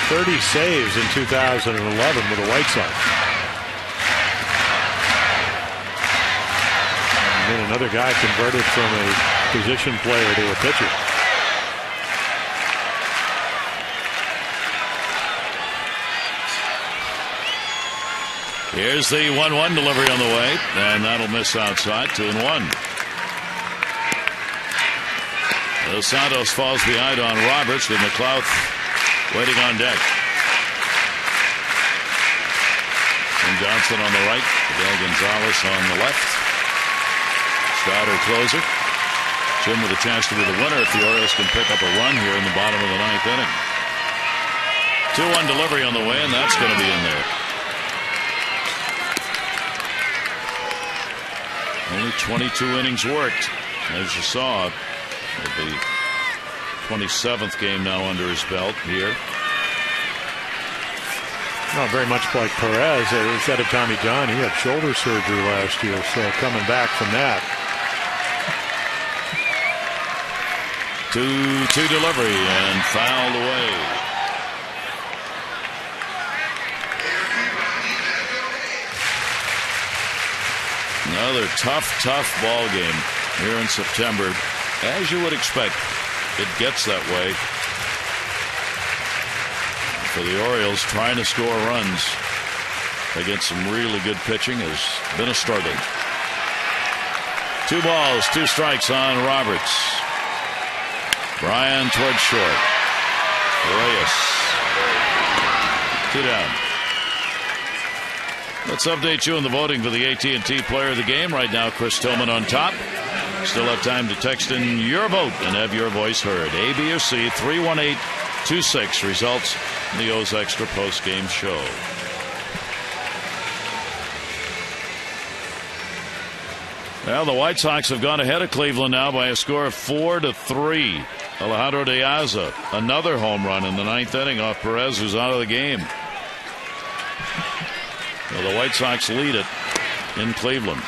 30 saves in 2011 with the White Sox. And then another guy converted from a position player to a pitcher. Here's the 1-1 delivery on the way, and that'll miss outside. 2-1. Dos Santos falls behind on Roberts with McLeod waiting on deck. Jim Johnson on the right, Miguel Gonzalez on the left. Strouder closer. Jim with a chance to be the winner if the Orioles can pick up a run here in the bottom of the 9th inning. 2-1 delivery on the way, and that's going to be in there. Only 22 innings worked, as you saw, with the 27th game now under his belt here. Not very much like Perez. Instead of Tommy John, he had shoulder surgery last year, so coming back from that. 2-2 delivery and fouled away. Another tough ball game here in September. As you would expect, it gets that way for the Orioles. Trying to score runs against some really good pitching has been a struggle. 2 balls, 2 strikes on Roberts. Bryan towards short. Reyes 2 down. Let's update you on the voting for the AT&T Player of the Game. Right now, Chris Tillman on top. Still have time to text in your vote and have your voice heard. A, B, or C, 31826. Results in the O's Extra post-game show. Well, the White Sox have gone ahead of Cleveland now by a score of 4-3. Alejandro De Aza, another home run in the 9th inning off Perez, who's out of the game. Well, the White Sox lead it in Cleveland.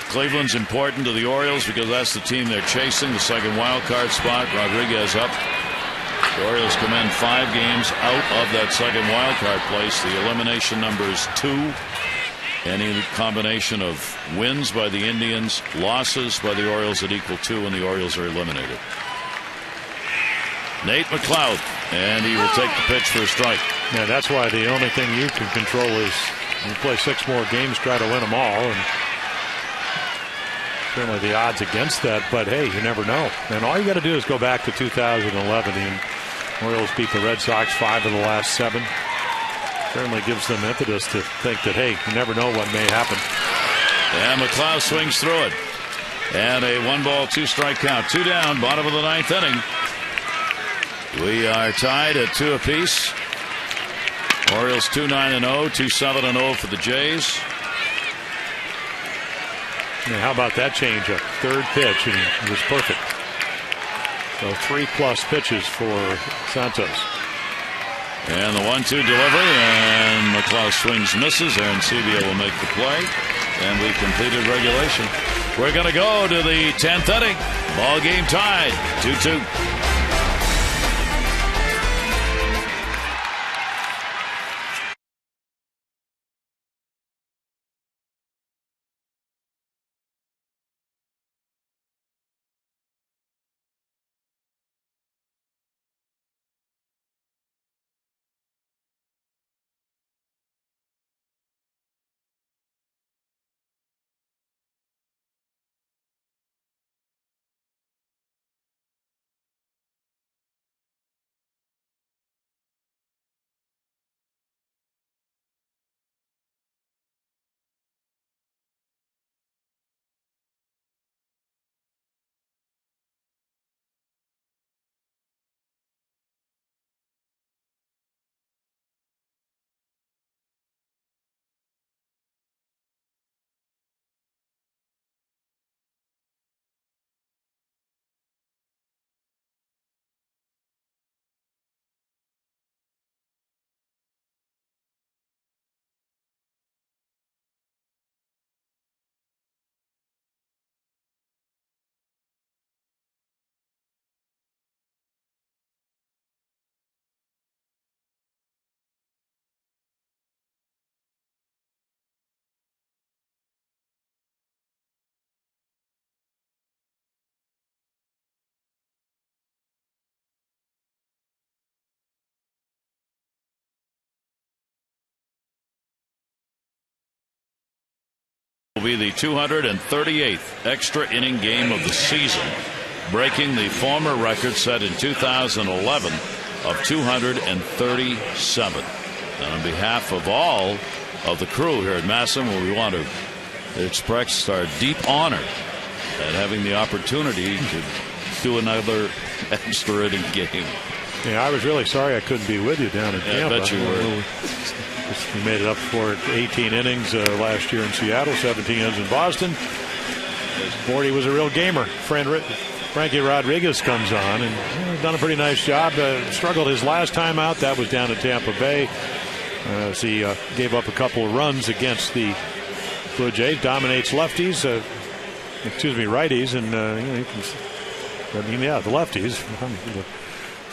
Cleveland's important to the Orioles because that's the team they're chasing, the second wild card spot. Rodriguez up. The Orioles come in 5 games out of that second wild card place. The elimination number is 2. Any combination of wins by the Indians, losses by the Orioles that equal 2, and the Orioles are eliminated. Nate McLeod, and he will take the pitch for a strike. Yeah, that's why the only thing you can control is you play 6 more games, try to win them all, and certainly the odds against that. But hey, you never know. And all you got to do is go back to 2011. The Orioles beat the Red Sox 5 of the last 7. Certainly gives them impetus to think that, hey, you never know what may happen. And McLeod swings through it. And a 1-ball, 2-strike count. 2 down, bottom of the 9th inning. We are tied at 2 apiece. Orioles 2-9-0, 2-7-0 for the Jays. Yeah, how about that changeup? 3rd pitch, and it was perfect. So 3+ pitches for Santos. And the 1-2 delivery, and McLeod swings, misses. Aaron Sebia will make the play, and we've completed regulation. We're going to go to the 10th inning. Ball game tied, 2-2. Will be the 238th extra inning game of the season, breaking the former record set in 2011 of 237. And on behalf of all of the crew here at Massimo, we want to express our deep honor at having the opportunity to do another extra inning game. Yeah, I was really sorry I couldn't be with you down in Tampa. I bet you were. We made it up for 18 innings last year in Seattle, 17 innings in Boston. Morty was a real gamer. Frankie Rodriguez comes on and done a pretty nice job. Struggled his last time out. That was down in Tampa Bay. As he gave up a couple of runs against the Blue Jays. Dominates lefties, righties, and I mean, yeah, the lefties.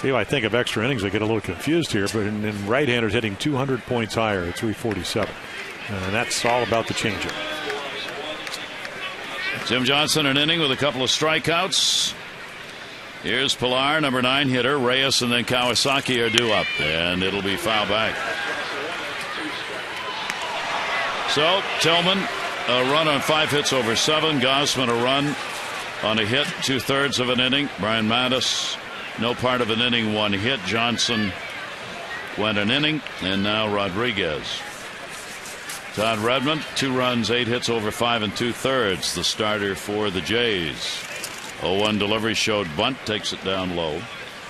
See, I think of extra innings, I get a little confused here, but in right-handers hitting 200 points higher at 347. And that's all about the changeup. Jim Johnson, an inning with a couple of strikeouts. Here's Pilar, number 9 hitter. Reyes and then Kawasaki are due up, and it'll be foul back. So Tillman, a run on 5 hits over 7. Gausman, a run on a hit, 2/3 of an inning. Brian Mattis, no part of an inning, 1 hit. Johnson went an inning, and now Rodriguez. Todd Redmond, 2 runs, 8 hits over 5 2/3. The starter for the Jays. 0-1 delivery showed bunt, takes it down low.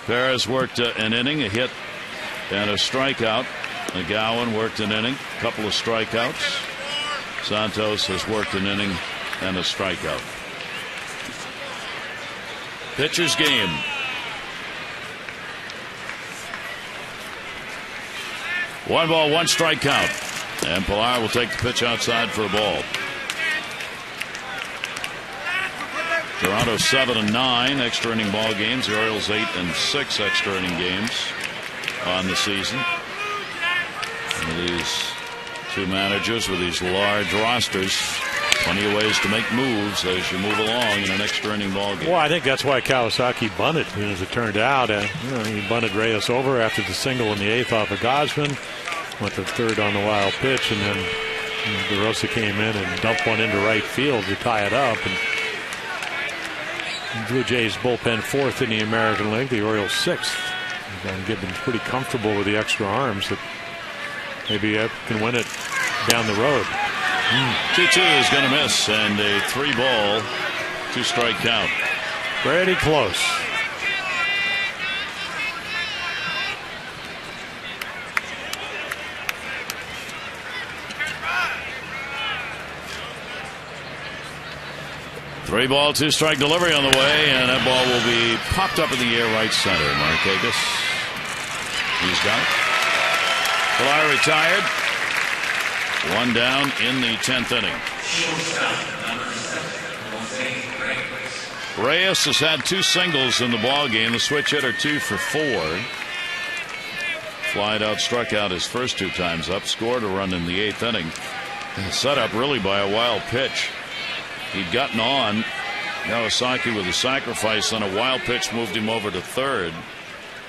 Perez worked an inning, a hit and a strikeout. McGowan worked an inning, a couple of strikeouts. Santos has worked an inning and a strikeout. Pitcher's game. One ball, 1 strike count. And Pilar will take the pitch outside for a ball. Toronto 7-9 extra inning ball games. The Orioles 8-6 extra inning games on the season. And these two managers with these large rosters, plenty of ways to make moves as you move along in an extra inning ball game. Well, I think that's why Kawasaki bunted. As it turned out, he bunted Reyes over after the single in the 8th off of Gausman. Went to 3rd on the wild pitch, and then DeRosa came in and dumped one into right field to tie it up. And Blue Jays bullpen 4th in the American League, the Orioles 6th. And Gibbons pretty comfortable with the extra arms that maybe can win it down the road. 2-2 is going to miss, and a 3-ball, 2-strike count. Pretty close. Three-ball, 2-strike delivery on the way, and that ball will be popped up in the air right center. Markakis, he's got it. Pilar retired. 1 down in the 10th inning. Reyes has had 2 singles in the ball game. The switch hitter 2 for 4. Flied out, struck out his first 2 times up. Scored a run in the 8th inning. Set up really by a wild pitch. He'd gotten on Kawasaki with a sacrifice on a wild pitch, moved him over to 3rd.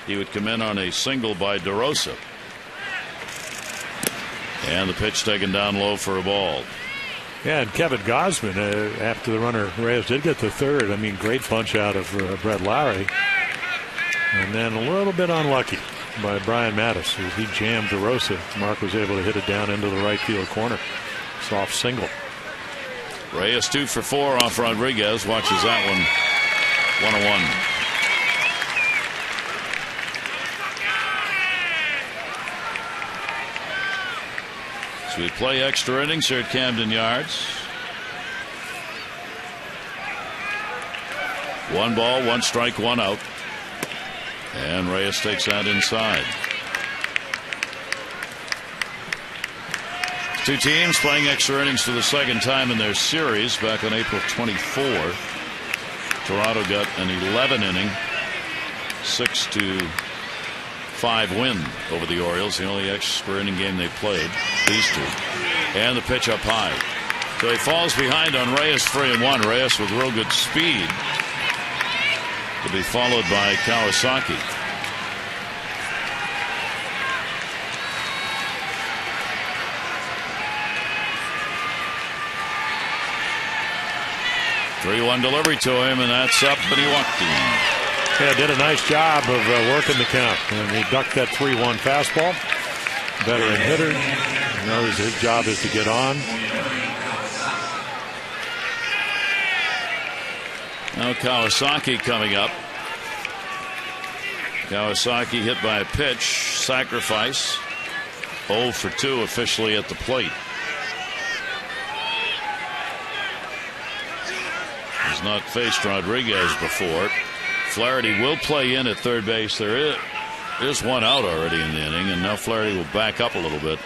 He would come in on a single by DeRosa. And the pitch taken down low for a ball. Yeah, and Kevin Gausman, after the runner Reyes did get to 3rd, I mean, great punch out of Brett Lowry. And then a little bit unlucky by Brian Mattis as he jammed DeRosa. Mark was able to hit it down into the right field corner. Soft single. Reyes 2 for 4 off Rodriguez. Watches that one. 1-1. So we play extra innings here at Camden Yards. 1 ball, 1 strike, 1 out. And Reyes takes that inside. 2 teams playing extra innings for the 2nd time in their series. Back on April 24, Toronto got an 11-inning, 6-5 win over the Orioles. The only extra inning game they played. These 2. And the pitch up high. So he falls behind on Reyes 3-1. Reyes with real good speed. To be followed by Kawasaki. Three-one delivery to him, and that's up, and he walked in. Yeah, did a nice job of working the count. And he ducked that 3-1 fastball. Veteran hitter. He knows his job is to get on. Now Kawasaki coming up. Kawasaki hit by a pitch. Sacrifice. 0 for 2 officially at the plate. Has not faced Rodriguez before. Flaherty will play in at 3rd base. There is 1 out already in the inning, and now Flaherty will back up a little bit.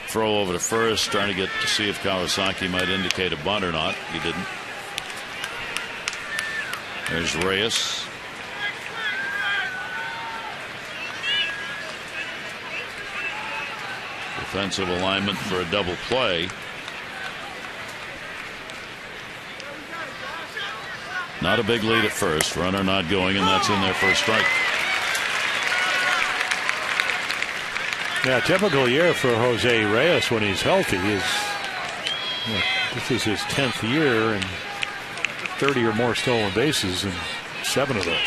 Throw over to 1st, trying to get to see if Kawasaki might indicate a bunt or not. He didn't. There's Reyes. Defensive alignment for a double play. Not a big lead at first. Runner not going, and that's in there for a strike. Yeah, typical year for Jose Reyes when he's healthy is, this is his 10th year and 30 or more stolen bases, and 7 of those.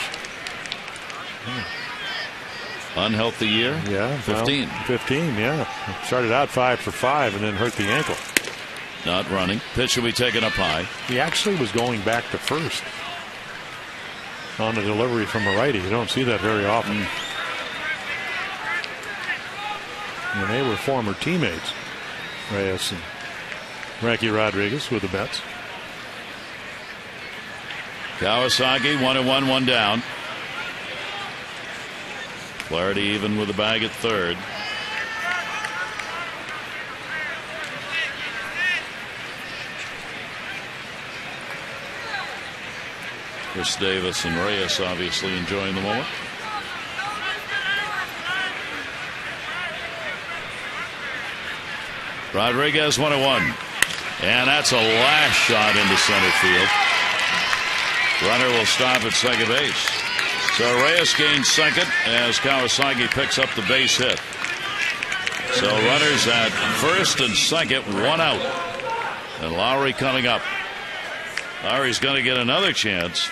Unhealthy year? Yeah. 15. Well, 15, yeah. Started out 5 for 5 and then hurt the ankle. Not running. Pitch will be taken up high. He actually was going back to first on a delivery from a righty. You don't see that very often. And they were former teammates, Reyes and Frankie Rodriguez, with the Mets. Kawasaki 1-1, 1 down. Flaherty even with the bag at third. Chris Davis and Reyes obviously enjoying the moment. Rodriguez 1-1. And that's a last shot into center field. Runner will stop at second base. So Reyes gains second as Kawasaki picks up the base hit. So runners at first and second, 1 out. And Lowry coming up. Lowry's going to get another chance,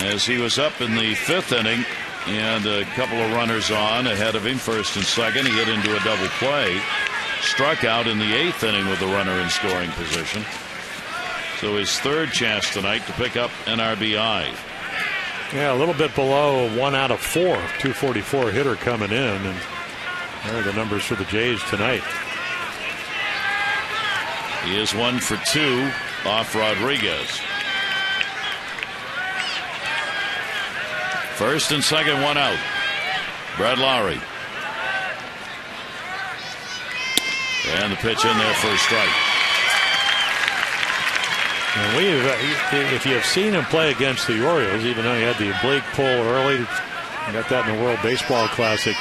as he was up in the 5th inning and a couple of runners on ahead of him, first and second. He hit into a double play. Struck out in the 8th inning with the runner in scoring position. So his 3rd chance tonight to pick up an RBI. Yeah, a little bit below 1 out of 4. 244 hitter coming in, and there are the numbers for the Jays tonight. He is 1 for 2 off Rodriguez. First and second, 1 out. Brad Lowry. And the pitch in there for a strike. And if you have seen him play against the Orioles, even though he had the oblique pull early, you got that in the World Baseball Classic.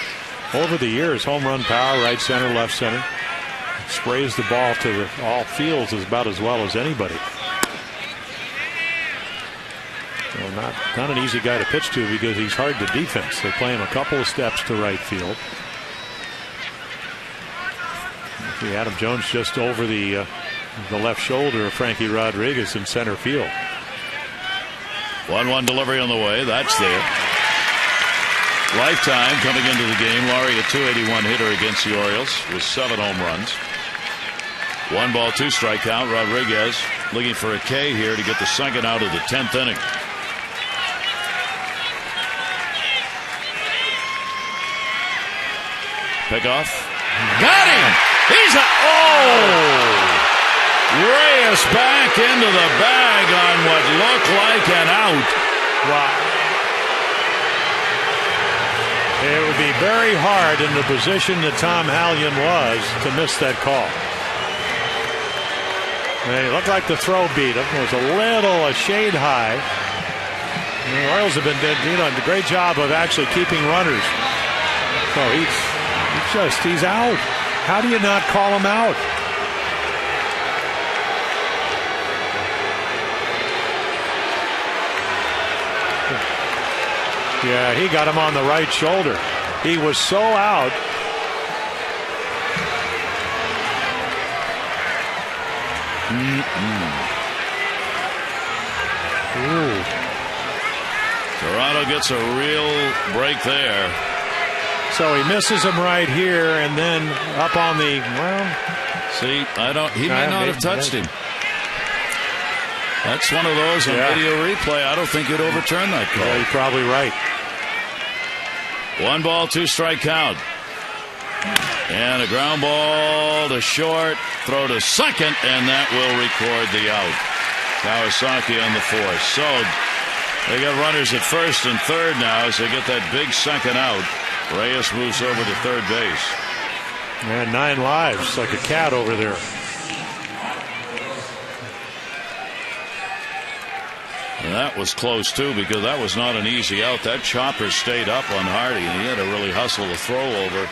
Over the years, home run power, right center, left center. Sprays the ball to all fields is about as well as anybody. So not an easy guy to pitch to because he's hard to defense. They play him a couple of steps to right field. See Adam Jones just over the left shoulder of Frankie Rodriguez in center field. 1-1 delivery on the way. That's there. Lifetime coming into the game. Lowry a .281 hitter against the Orioles with 7 home runs. 1 ball, 2 strikeout. Rodriguez looking for a K here to get the second out of the 10th inning. Pickoff. Got him! He's a... Oh! Reyes back into the bag on what looked like an out. Wow. It would be very hard in the position that Tom Hallion was to miss that call. And it looked like the throw beat him. It was a shade high. And the Royals have been doing a great job of actually keeping runners. So he's out. How do you not call him out? Yeah, he got him on the right shoulder. He was so out. Ooh. Toronto gets a real break there. So he misses him right here, and then up on the, See, he may not have touched him. That's one of those on video replay. I don't think you'd overturn that call. Yeah, you're probably right. 1 ball, 2 strike count. And a ground ball to short. Throw to second, and that will record the out. Kawasaki on the 4th. So they got runners at first and third now as they get that big second out. Reyes moves over to third base. And 9 lives, like a cat over there. And that was close, too, because that was not an easy out. That chopper stayed up on Hardy, and he had to really hustle the throw over.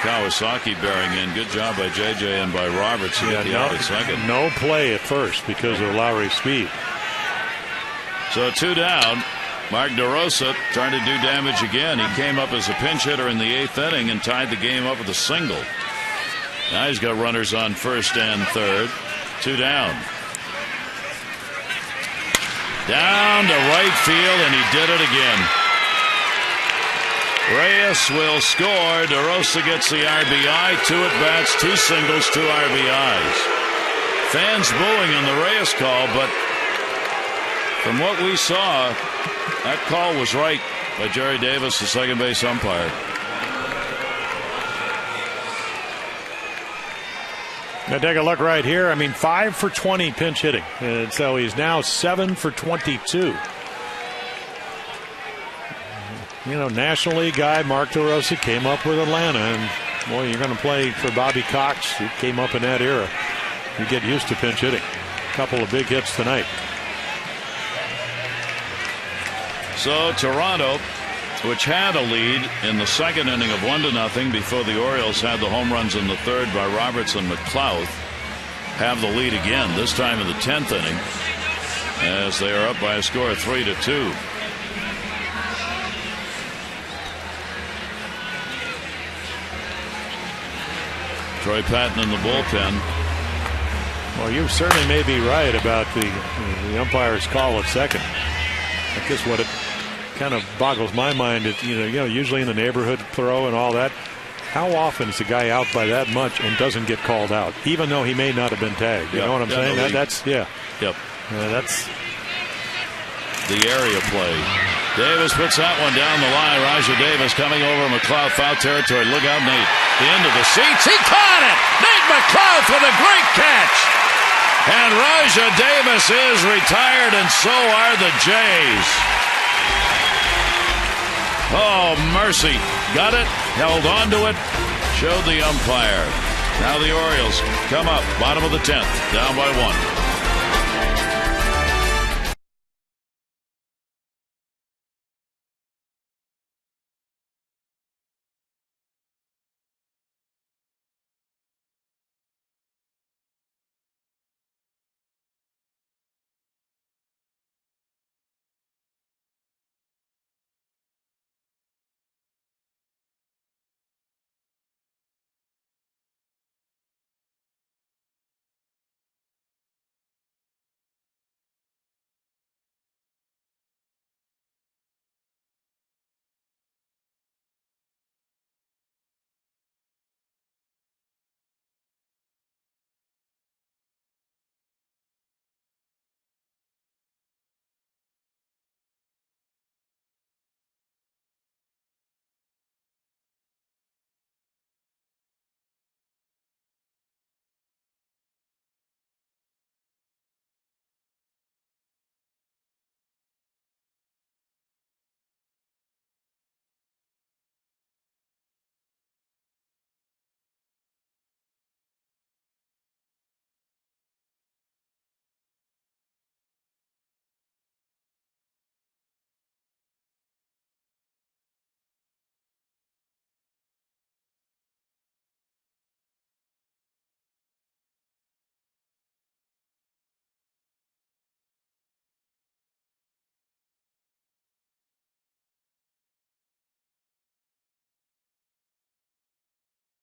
Kawasaki bearing in. Good job by JJ and by Roberts to get the out at second. No play at first because of Lowry's speed. So 2 down. Mark DeRosa trying to do damage again. He came up as a pinch hitter in the 8th inning and tied the game up with a single. Now he's got runners on first and third. 2 down. Down to right field, and he did it again. Reyes will score. DeRosa gets the RBI. 2 at-bats, 2 singles, 2 RBIs. Fans booing on the Reyes call, but from what we saw, that call was right by Jerry Davis, the second base umpire. Now take a look right here. I mean, 5 for 20 pinch hitting. And so he's now 7 for 22. You know, National League guy Mark DeRosa came up with Atlanta. And, boy, you're going to play for Bobby Cox. He came up in that era. You get used to pinch hitting. A couple of big hits tonight. So Toronto, which had a lead in the second inning of 1-0 before the Orioles had the home runs in the third by Roberts and McLeod, have the lead again, this time in the 10th inning, as they are up by a score of 3-2. Troy Patton in the bullpen. Well, you certainly may be right about the umpire's call at second. I guess what it kind of boggles my mind is, you know, usually in the neighborhood throw and all that, how often is a guy out by that much and doesn't get called out, even though he may not have been tagged? You know what I'm saying? That's the area play. Davis puts that one down the line. Roger Davis coming over McLeod, foul territory. Look out, Nate. The end of the seats. He caught it. Nate McLeod with a great catch. And Roger Davis is retired, and so are the Jays. Oh, mercy. Got it, held on to it, showed the umpire. Now the Orioles come up, bottom of the 10th, down by 1.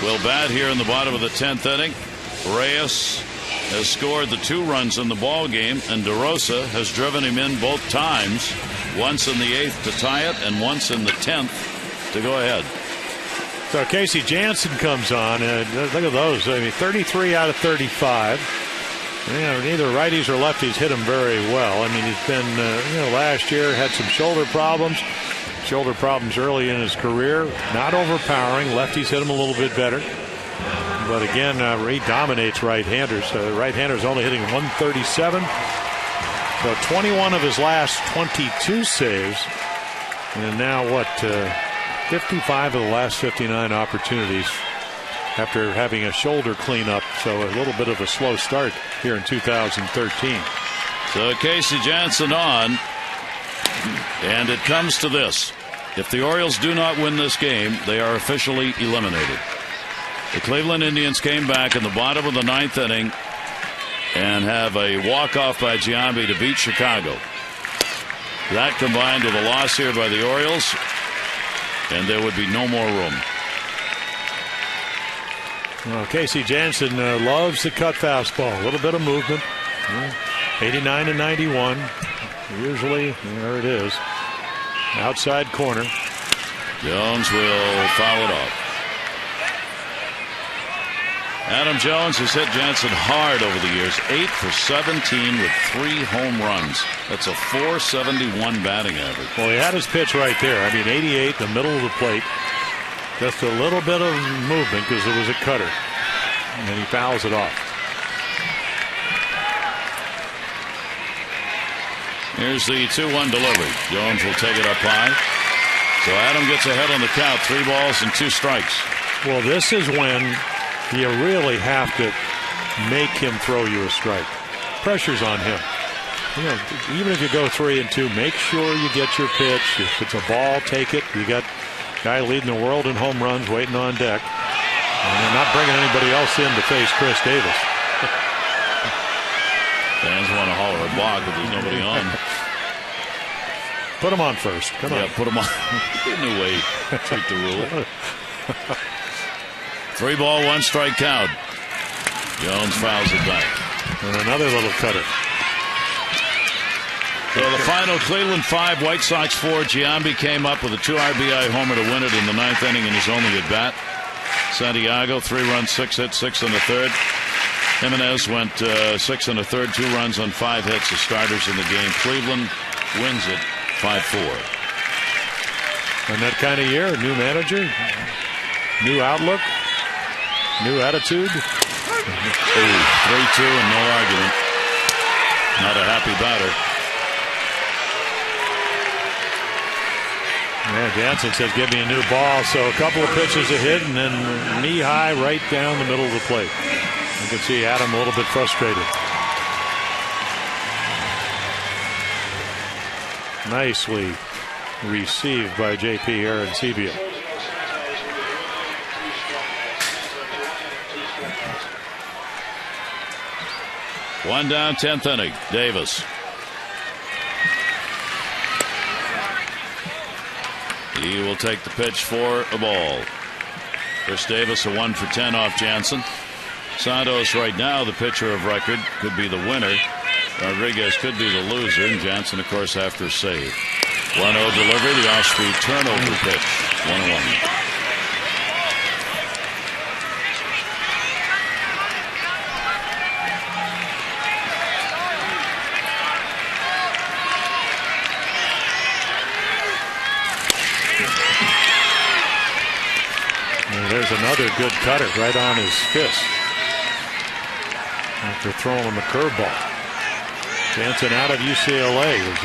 Will bat here in the bottom of the 10th inning. Reyes has scored the 2 runs in the ball game, and DeRosa has driven him in both times, once in the 8th to tie it and once in the 10th to go ahead. So Casey Jansen comes on, and look at those. I mean, 33 out of 35. You know, neither righties or lefties hit him very well. I mean, he's been, last year had some shoulder problems early in his career. Not overpowering. Lefties hit him a little bit better. But again, he dominates right-handers. Right-handers only hitting 137. So 21 of his last 22 saves. And now 55 of the last 59 opportunities after having a shoulder cleanup. So a little bit of a slow start here in 2013. So Casey Janssen on. And it comes to this. If the Orioles do not win this game, they are officially eliminated. The Cleveland Indians came back in the bottom of the 9th inning and have a walk-off by Giambi to beat Chicago. That combined with a loss here by the Orioles, and there would be no more room. Well, Casey Janssen loves the cut fastball. A little bit of movement. 89 and 91. Usually, there it is. Outside corner. Jones will foul it off. Adam Jones has hit Janssen hard over the years. 8 for 17 with 3 home runs. That's a .471 batting average. Well, he had his pitch right there. I mean, 88, the middle of the plate. Just a little bit of movement because it was a cutter. And he fouls it off. Here's the 2-1 delivery. Jones will take it up high. So Adam gets ahead on the count. 3 balls and 2 strikes. Well, this is when you really have to make him throw you a strike. Pressure's on him. You know, even if you go 3-2, make sure you get your pitch. If it's a ball, take it. You got a guy leading the world in home runs waiting on deck. And they're not bringing anybody else in to face Chris Davis. Fans want to holler a block, but there's nobody on. Put him on first. Come on. Yeah, put him on. New way to treat the rule. 3 ball, 1 strike count. Jones fouls it back. And another little cutter. So the final, Cleveland 5, White Sox 4. Giambi came up with a 2 RBI homer to win it in the 9th inning in his only at bat. Santiago, 3 runs, 6 hits, 6 in the 3rd. Jimenez went 6 in the 3rd, 2 runs on 5 hits as starters in the game. Cleveland wins it 5-4. And that kind of year, new manager, new outlook, new attitude. 3-2 and no argument. Not a happy batter. Yeah, Jansen says, give me a new ball. So a couple of pitches a hit and then knee high right down the middle of the plate. You can see Adam a little bit frustrated. Nicely received by J.P. Arencibia. One down, 10th inning. Davis. He will take the pitch for a ball. Chris Davis, a 1 for 10 off Jansen. Santos right now the pitcher of record, could be the winner. Rodriguez could be the loser, and Jansen of course after a save. 1-0 delivery, the off-speed turnover pitch. 1-1. There's another good cutter right on his fist after throwing him a curveball. Jansen out of UCLA is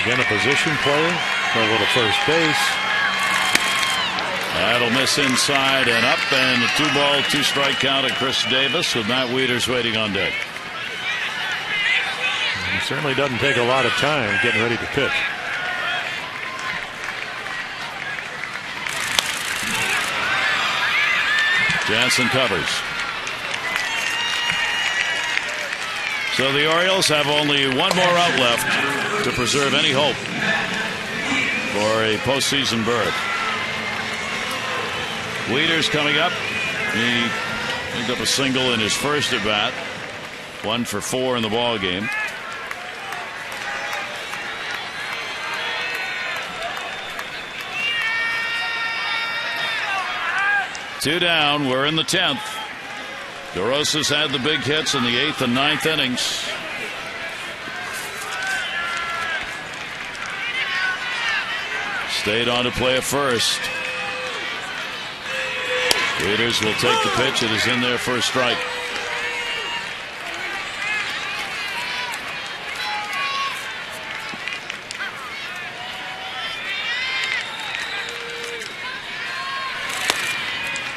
again a position player, a little first base. That'll miss inside and up, and a 2 ball, 2 strike count at Chris Davis with Matt Wieters waiting on deck. He certainly doesn't take a lot of time getting ready to pitch. Jansen covers. So the Orioles have only 1 more out left to preserve any hope for a postseason berth. Wieters coming up. He picked up a single in his first at bat. 1 for 4 in the ball game. Two down. We're in the 10th. DeRosa's had the big hits in the 8th and 9th innings. Stayed on to play at first. Wieters will take the pitch. It is in there for a strike.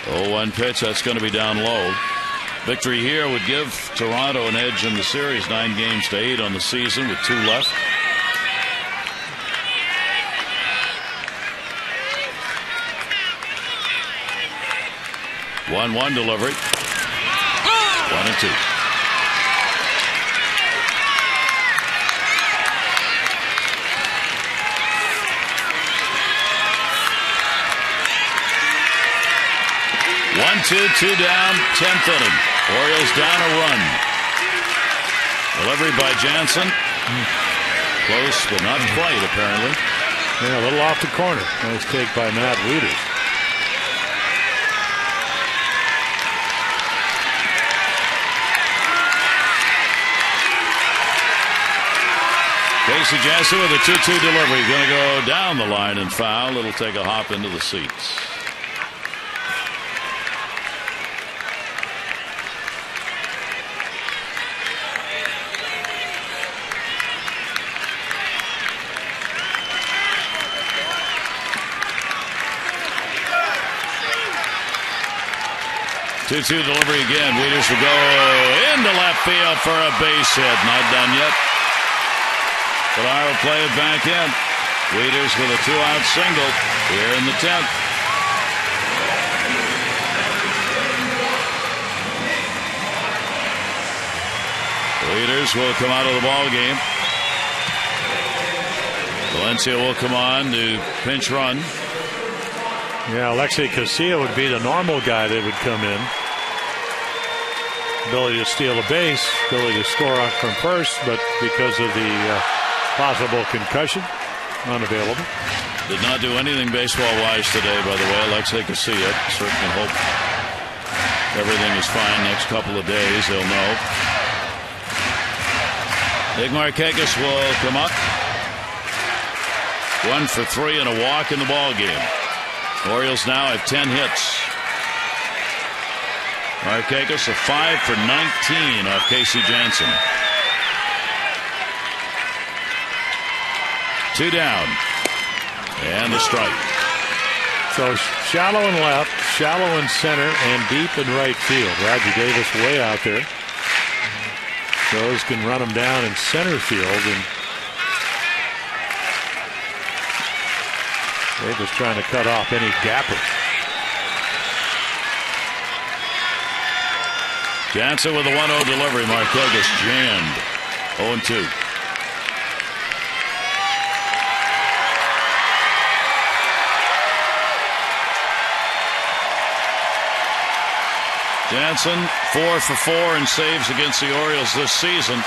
Oh, 1 pitch. That's going to be down low. Victory here would give Toronto an edge in the series, 9-8 on the season with 2 left. One delivery. 1-2. Two down, 10th inning. Orioles down a run. Delivery by Jansen. Close, but not quite, apparently. Yeah, a little off the corner. Nice take by Matt Wieters. Casey Jansen with a 2-2 delivery. Going to go down the line and foul. It'll take a hop into the seats. Two delivery again. Wieters will go into left field for a base hit. Not done yet. But I will play it back in. Wieters with a 2-out single here in the 10th. Wieters will come out of the ball game. Valencia will come on to pinch run. Yeah, Alexei Casilla would be the normal guy that would come in. Ability to steal a base, ability to score from first, but because of the possible concussion, unavailable. Did not do anything baseball-wise today, by the way. Alexei Casilla. Certainly hope everything is fine next couple of days. They'll know. Nick Markakis will come up. 1 for 3 and a walk in the ball game. Orioles now have 10 hits. Markakis a 5 for 19 off Casey Jansen. 2 down. And a strike. So shallow in left, shallow in center, and deep in right field. Roger Davis way out there. Those can run him down in center field, and they're just trying to cut off any gappers. Jansen with a 1-0 delivery. Markakis jammed. 0-2. Jansen 4 for 4 in saves against the Orioles this season.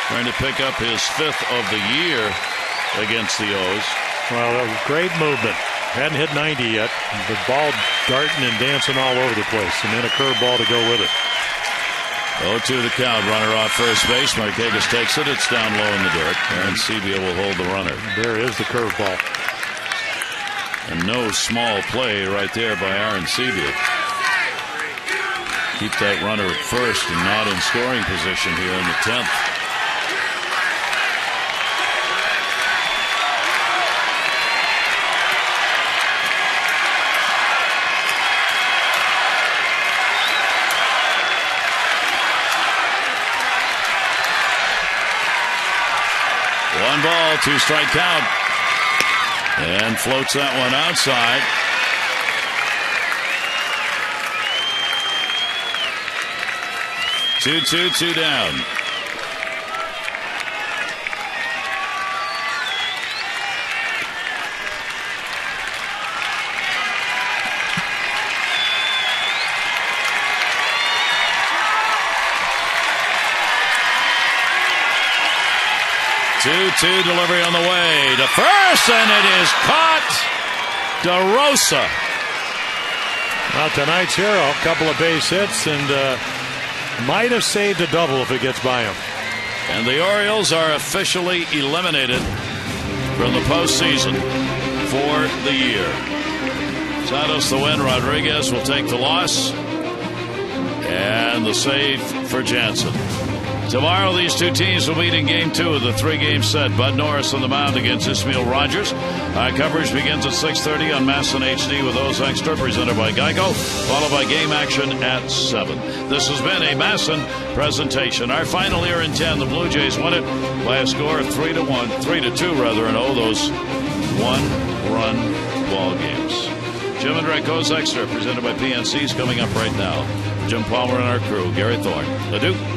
Trying to pick up his 5th of the year against the O's. Well, that was great movement. Hadn't hit 90 yet. The ball darting and dancing all over the place, and then a curveball to go with it. 0-2 the count. Runner off first base. Markakis takes it. It's down low in the dirt. And Sebia will hold the runner. There is the curveball. And no small play right there by Aaron Sebia. Keep that runner at first and not in scoring position here in the 10th. One ball, 2-strike count. And floats that one outside. Two down. Two delivery on the way to first, and it is caught. DeRosa. Well, tonight's hero, a couple of base hits, and might have saved a double if it gets by him. And the Orioles are officially eliminated from the postseason for the year. Santos the win. Rodriguez will take the loss. And the save for Jansen. Tomorrow, these two teams will meet in Game 2 of the 3-game set. Bud Norris on the mound against Ismael Rogers. Our coverage begins at 6:30 on MASN HD with O's Extra, presented by Geico, followed by game action at 7. This has been a MASN presentation. Our final here in 10, the Blue Jays won it by a score of 3-2 rather, in those one-run ball games. Jim and O's Extra, presented by PNC, is coming up right now. Jim Palmer and our crew, Gary Thorne. Adieu.